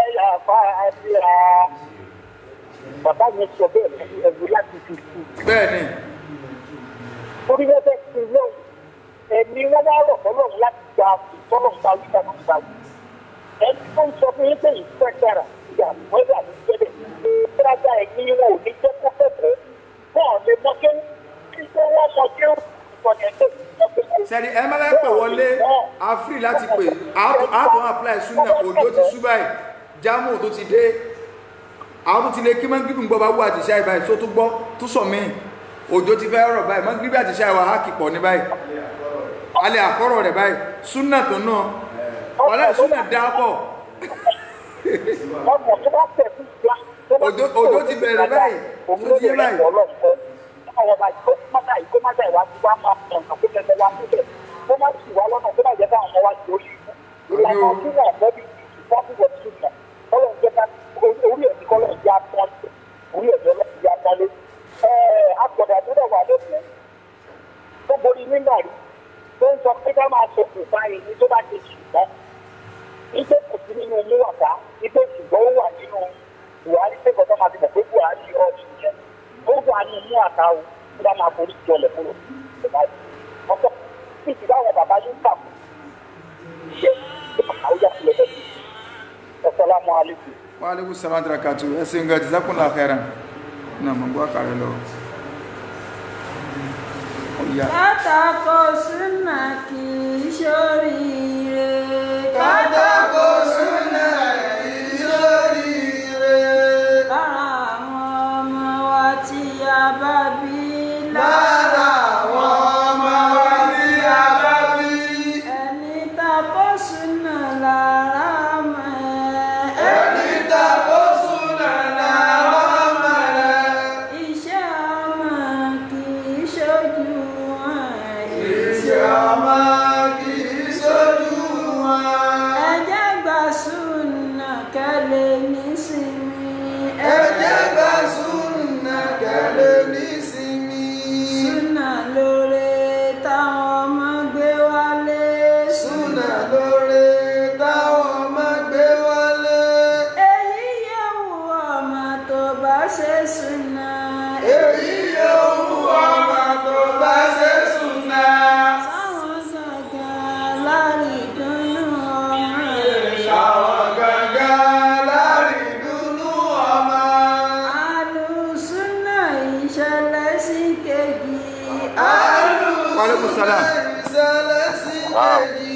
ẹ̀yà fàájìá bàbá mi sọ bẹ́ẹ̀ ní ẹ̀rù láti fi kú. bẹ́ẹ̀ ni. orí lẹ́sẹ̀ ti lóhùn ẹ̀mí wọn wá rọ̀ fọlọ́run láti gba ìtọ́lọ̀ gba wíwá náà gba wí. ẹni tó ń sọ fún yín pé ìfẹ́kẹ̀rà ìyàwó ẹ̀dá ló gbẹ́dẹ̀ ìfẹ́rájà ẹ̀yìn wọn ò ní jẹ́ kó kẹ́kọ̀ọ́ wọn lè mọ kí wọ́n mọ kí wọ́n sẹ́ni ẹ máa ń pè wọlé àfírí láti pè àtọ̀ apply súnà òjò ti sú báyìí jámù tó ti dé àwọn tó ti lè kí mọ́ngídùn gbọ́ bá wú àti ṣáì báyìí tó gbọ́ tó sọ mí òjò ti fẹ́ rọ̀ báyìí mọ́ngídùn àti ṣáì wà hákì pọ̀ ní báyìí alẹ́ àkọ́rọ̀ rẹ̀ báyìí súnà tó náà ọ̀lẹ́ súnà dáàbọ̀ òjò ti bẹ̀rẹ̀ báyìí tó ti yé báyìí. Àwọn ọba ìkómọ́tà ìkómọ́tà ìwà tí wàá máa tàn kó tẹ̀lé wa níbẹ̀ kó má sì wá lọ́nà kó má jẹ́ káwọn ọmọ wa ti orí ìlànà tí wọ́n fẹ́ bí ìfọ́kùnrin ọ̀tún náà kọ́lọ̀ ń jẹ́ ká orí ẹ̀mí kọ́lọ̀ ń jẹ́ apọ́nlé orí ẹ̀mí ọlọ́run jẹ́ apọ́nlé. Àgbọ̀dà tó dẹ̀ wà lónìí tó borí nígbà rí tó ń sọ pé ká máa ṣokùnfà ẹni tó bá ti ṣùgbọ́n ipe kò sí nínú ilé ọ̀tá ipe ṣùgbọ́n ó wà nínú Buhari pé kọ́tọ́ máa ti mọ̀ pé Buhari ọ̀ṣun yẹn ó wà ní inú àtàwọn tí wọ́n máa forí jọlẹ̀ fúnra ọ̀tọ̀ tí ìsìn báwọn bàbá yóò kà fún ṣé àwùjọ sílẹ̀ bẹ́ẹ̀ Assalamu alaikum. Wa alaikum salam wa barakatuh ẹ ṣeun gan jazakumullahu khairan náà mọ̀ gbọ́ àkàrẹ lọ. Kátàkó súnà kì í ṣoríire. Kátàkó súnà kì í ṣoríire. Lára àwọn ọmọ wa tí a bá bí. Lára àwọn ọmọ wa tí a bá bí. Ẹni takó súnà lára mọ́. Ẹni takó súnà lára mọ́ rẹ̀. Iṣẹ́ ọmọ kì í ṣojú wọn. Iṣẹ́ ọmọ kì í ṣojú wọn. Ẹ jẹ́ gbà súnà kẹ́lẹ́ nísìnyí. Ẹ jẹ́ gbà súnà kẹ́lẹ́ nísìnyí. Súnà lóore táwọn ọmọ gbé wálé. Súnà lóore táwọn ọmọ gbé wálé. Èyí yòówù ọmọ tó bá ṣe súnà. Èyí yòówù ọmọ tó bá ṣe súnà. Sáwọn gàgà lárí dùnnú ọmọ rẹ̀. Àwọn gangan lárídùnnú ọmọ. Àlùsúnà ìṣẹ̀lẹ̀ sí kejì. Wa alaikum salam. Ìṣẹ̀lẹ̀ sí kejì.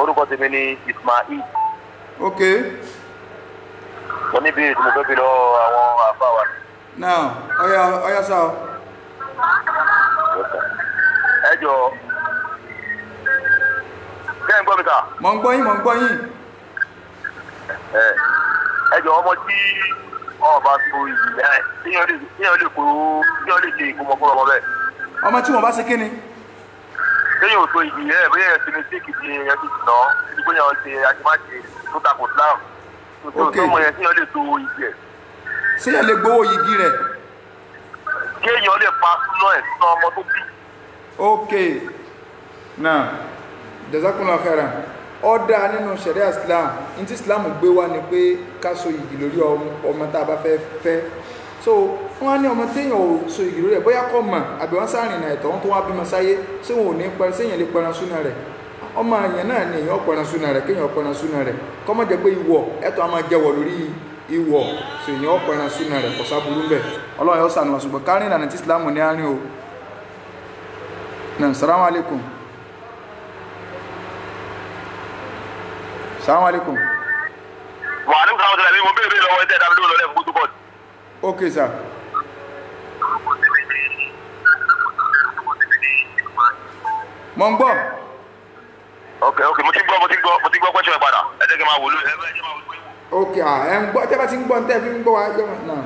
orúkọ tèmi ni Ismail. ok Mo ní ìbéèrè tí mo fẹ́ bi lọ àwọn àfa wa. now ọya sá o. Ẹ jọ̀ọ́ ṣé ń gbọ́ mi ta? mọ̀ ń gbọ́ yín. Ẹ jọ̀ọ́ ọmọ tí wọ́n bá so ìyá ẹ̀ tíyàn lè ṣe ìkómọ fún ọmọ bẹ́ẹ̀. ọmọ tí wọ́n bá ṣe kí ni. Téèyàn ò so ìyá ẹ̀ bóyá ẹ̀ ti ní síkì tí ẹ̀ ti sùn náà ní bóyá ọ̀ ṣe àṣemáṣe tó takò Islam. Ok. Tó mọ yẹn tíyàn lè so ìyí ẹ̀. ṣé yẹn lè gbowó yìgì rẹ̀. Kéèyàn lè pa súná ẹ̀ sínú ọmọ tó bí. ok now jazakumullahu khairan ọ̀dà nínú sharia Islam ní tí Islam gbé wá ni pé ká so yìgì lórí ọmọ tá a bá fẹ́ fẹ́ so wọ́n á ní ọmọ téèyàn ò so yìgì lórí ẹ̀ bóyá kọ́ mọ̀ àbí wọ́n sáàrìn náà ẹ̀tọ́ wọn tó wá bímọ sáyé ṣé wọn ò ní pẹran séèyàn lè pẹran súnà rẹ̀ ọmọ àyàn náà ni èèyàn pẹran súnà rẹ̀ kéèyàn pẹran súnà rẹ̀ kọ́mọ jẹ́ pé ìwọ̀ ẹ̀tọ́ a máa jẹ́wọ̀ lórí ìwọ̀ so èèyàn pẹran súnà rẹ̀ kò sábúrú bẹ̀ Ọlọ́run yóò sànù ṣùgbọ́n kárin ìlànà tí Islam ní àárín o náà salamu alaikum. Salamu alaikum. Wa alaikum salaam tẹ̀lé mo béèrè lọ́wọ́ ẹ̀ tẹ́ dábìlì lọ́lẹ́ fún gbogbo. Ok sir. Mo ń gbọ́. Ok mo ti gbọ́ pẹ́sọ̀ ẹ̀ padà ẹ jẹ́ kí n máa wò lórí ẹ bẹ́ẹ̀ jẹ́ máa wò lórí. Ok ẹ̀ ń gbọ́ tẹ́ bá ti ń gbọ́ tẹ́ fi ń gbọ́ wa yọ̀ náà.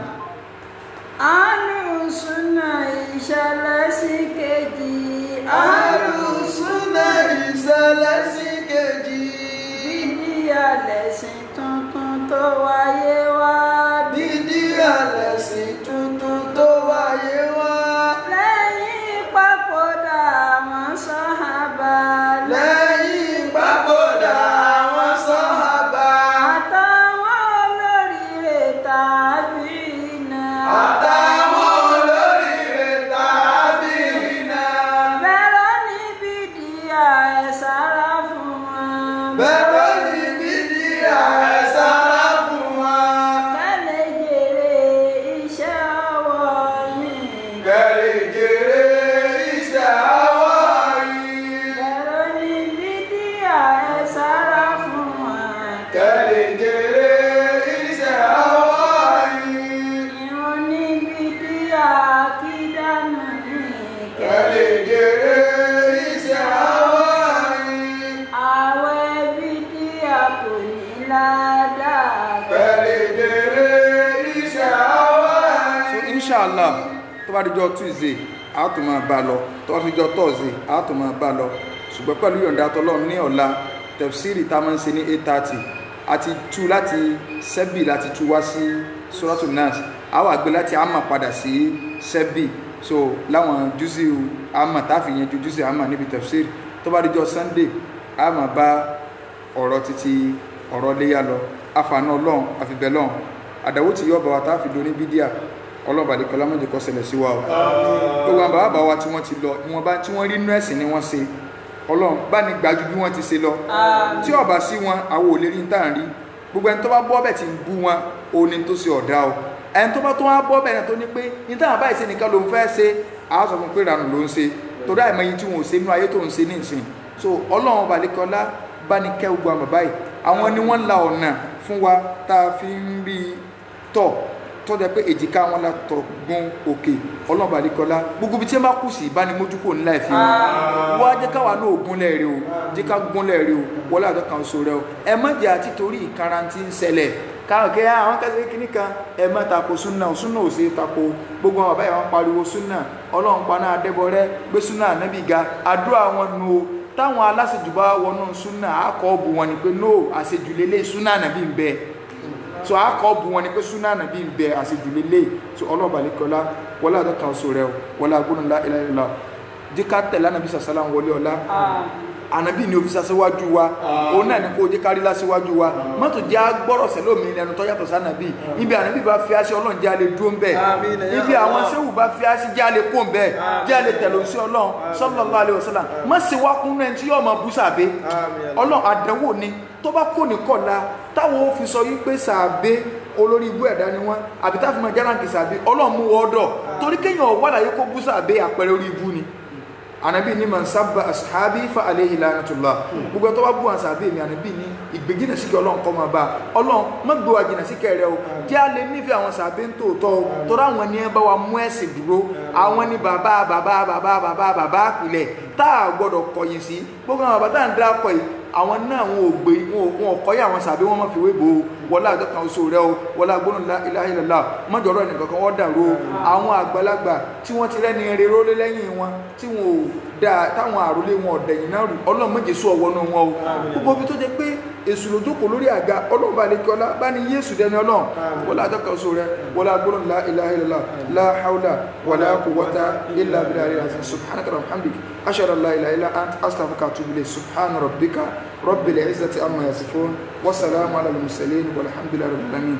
Àlùsúnà ìṣẹ̀lẹ̀ sí kejì. Àlùsúnà ìṣẹ̀lẹ̀ sí kejì. Bídíà lẹ̀sìn tuntun tó wáyé wá. Bídíà lẹ̀sìn tuntun tó wáyé wá. Lẹ́yìn papòdà àwọn sàhábà. Lẹ́yìn papòdà àwọn sàhábà. Àtàwọn olóríire tàbíìnà. Àtàwọn olóríire tàbíìnà. Bẹ̀rẹ̀ ní bídíà ẹ̀ sára fún wọn. bẹ̀rẹ̀ ní bídíà ẹ sára fún wa. ká lè jèrè iṣẹ́ ọwọ́ yín. Kẹ́lẹ́ jèrè iṣẹ́ àwa yìí. bẹ̀rẹ̀ ní bídíà ẹ sára fún wa. Kẹ́lẹ́ jèrè iṣẹ́ àwa yìí. ìrun ní bídíà kí dànù ní Kẹ́lẹ́ jèrè iṣẹ́ àwa yìí. àwẹ̀ bídíà kò ní ládàá. Kẹ́lẹ́ jèrè iṣẹ́ àwa so yìí. inshallah tó bá dijọ́ Tuesday a tún máa bá lọ tó bá dijọ́ Thursday a tún máa bá lọ ṣùgbọ́n pẹ̀lú yọ̀ǹda tọ́lọ́run ní ọ̀la tẹ̀fsírì tá a máa ń ṣe ní 8:30 àti tú láti sẹ́bì láti tú wá sí Suratul Nas a wà gbé láti àmà padà sí sẹ́bì so láwọn júùsì àmà táàfin yẹn ju júùsì àmà níbi tẹ̀fsírì tó bá dijọ́ Sunday a máa bá ọ̀rọ̀ títí ọ̀rọ̀ léyà lọ àfààní ọlọ́run àfibẹ̀ lọ́run àdàwó tí yọ̀ọ̀bà wa táàfin lóní bídíà ọlọ́ọ̀bà lè kọlá mọ́jẹ̀ kọ́ ṣẹlẹ̀ sí wa o gbogbo àwọn bàbá wa tí wọ́n ti lọ ìwọ̀nba tí wọ́n rí inú ẹ̀sìn ni wọ́n ṣe ọlọ́run bá ní gbájú bí wọ́n ti ṣe lọ tí ọba sí wọn àwọn ò lè rí táà ń rí gbogbo ẹni tó bá bọ́ bẹ̀ tí ń bú wọn ó ní tó ṣe ọ̀dá o ẹni tó bá tó wá bọ́ bẹ̀ náà tó ní pé ní táwọn báyìí ṣe nìkan ló ń fẹ́ ṣe àwọn sọ fún pé ìranù ló ń ṣe torí àìmọye tí wọn ò ṣe nínú ayé tó ń ṣe ní ìsìn so ọlọ́run ọba lè kọlá bá ní kẹ́ gbogbo àwọn bàbá yìí àwọn ni wọ́n la ọ̀nà fún wa tá a fi ń rí tọ̀ tó jẹ́ pé èjìká wọn la tọ̀ gun òkè ọlọ́ọ̀bà àdìkọ́lá gbogbo ibi tí wọ́n bá kù sí ìbánimójúkò ńlá ìfi wọn wá jẹ́ káwa náà gúnlẹ̀ rẹ o jẹ́ ká gúnlẹ̀ rẹ o wọlé àdọ́kan oṣù rẹ o ẹ má jẹ́ àti torí ìkarantí ń ṣẹlẹ̀ káwọn kẹ́ àwọn kẹsẹ̀ kìíní kan ẹ má tako súnà súnà ò sí tako gbogbo àwọn àbáyé wọn pariwo súnà ọlọ́run paná adébọrẹ́ gbé súnà ànábì ga àdúrà wọn nu o táwọn aláṣejù bá wọnú súnà àkọ́ bù wọn ni pé no àṣejù lélẹ̀ súnà ànábì ń bẹ so akọ bu wọn ni pé súnà nàbí ń bẹ àṣejùlélẹ so ọlọ́ọ̀bàlẹ́kọ́lá wọlé àdọ́kan oṣù rẹ wọlé agbóhùn ńlá ìlàlá jíká tẹ̀lé ànàbí sàṣálà wọlé ọlá ànàbí ni òfìsà síwájú wa òun náà ní kó jẹ́ kárílá síwájú wa mọ́tò jẹ́ agbọ́rọ̀ sẹ́lómi ẹnu tó yàtọ̀ sànàbí ibi ànàbí bá fi aṣọ ọlọ́run jẹ́ alẹ́ dúró ń bẹ̀ ibi àwọn sẹ́wù bá fi aṣọ jẹ́ alẹ́ kó ń bẹ̀ jẹ́ alẹ́ tẹ̀lé òsì ọlọ́run sallallahu alaihi wasallam má ṣe wá kún náà tí yóò máa bú sàbẹ́ ọlọ́run àdánwò ni tó bá kò ní kọ̀la táwọn ò fi sọ wípé sàbẹ́ olórí ibú ẹ̀dá ni wọ́n àbí táfi máa járáǹkì sàbẹ́ ọlọ́run mú wọ́ọ́dọ̀ torí kéèyàn wà láyé kó bú sàbẹ́ àpẹẹrẹ orí ibú ni anabi ni man sabba ashabi fa alayhi lanatullah gbogbo tó bá bú àwọn sàbẹ́ mi anabi ni ìgbégínà sí kí ọlọ́run kọ́ máa bá ọlọ́run má gbé wa jìnà sí kẹrẹ o jẹ́ a lè nífẹ̀ẹ́ àwọn sàbẹ́ ń tòótọ́ o torí àwọn ni ẹ bá wa mú ẹ̀sìn dúró àwọn ni bàbá àpilẹ̀ tá a gbọ́dọ̀ kọ̀yìn sí gbogbo àwọn bàbá tá à ń dá kọ̀ yìí àwọn náà wọn ò gbé wọn ò kọ́yà àwọn sàbẹ́ wọn máa fi wé bò ó wọlé àdọ́kan oṣù rẹ o wọlé agbóhùn ilaha illallah mọ́jọ́rọ́ ẹnìkan kan wọ́n dàrú o àwọn àgbàlagbà tí wọ́n ti rẹ́ni eré rólé lẹ́yìn wọn tí wọn ò dáa táwọn àròlé wọn ọ̀dẹ̀yìn náà rù ọlọ́run méje sún ọwọ́ náà wọn o gbogbo ibi tó jẹ́ pé èṣù ló jókòó lórí àga ọlọ́run bá lè kí ọlá bá ní yéésù dẹni ọlọ́run wọlé àdọ́kan oṣù rẹ wọlé agbóhùn ilaha illallah la hawla wala quwwata illa billahi al-azim subhanaka wa bihamdik ashhadu an la ilaha illa anta astaghfiruka wa atubu ilayk subhana rabbika rabbil izzati amma yasifun wa salamun ala al-mursalin walhamdulillahi rabbil alamin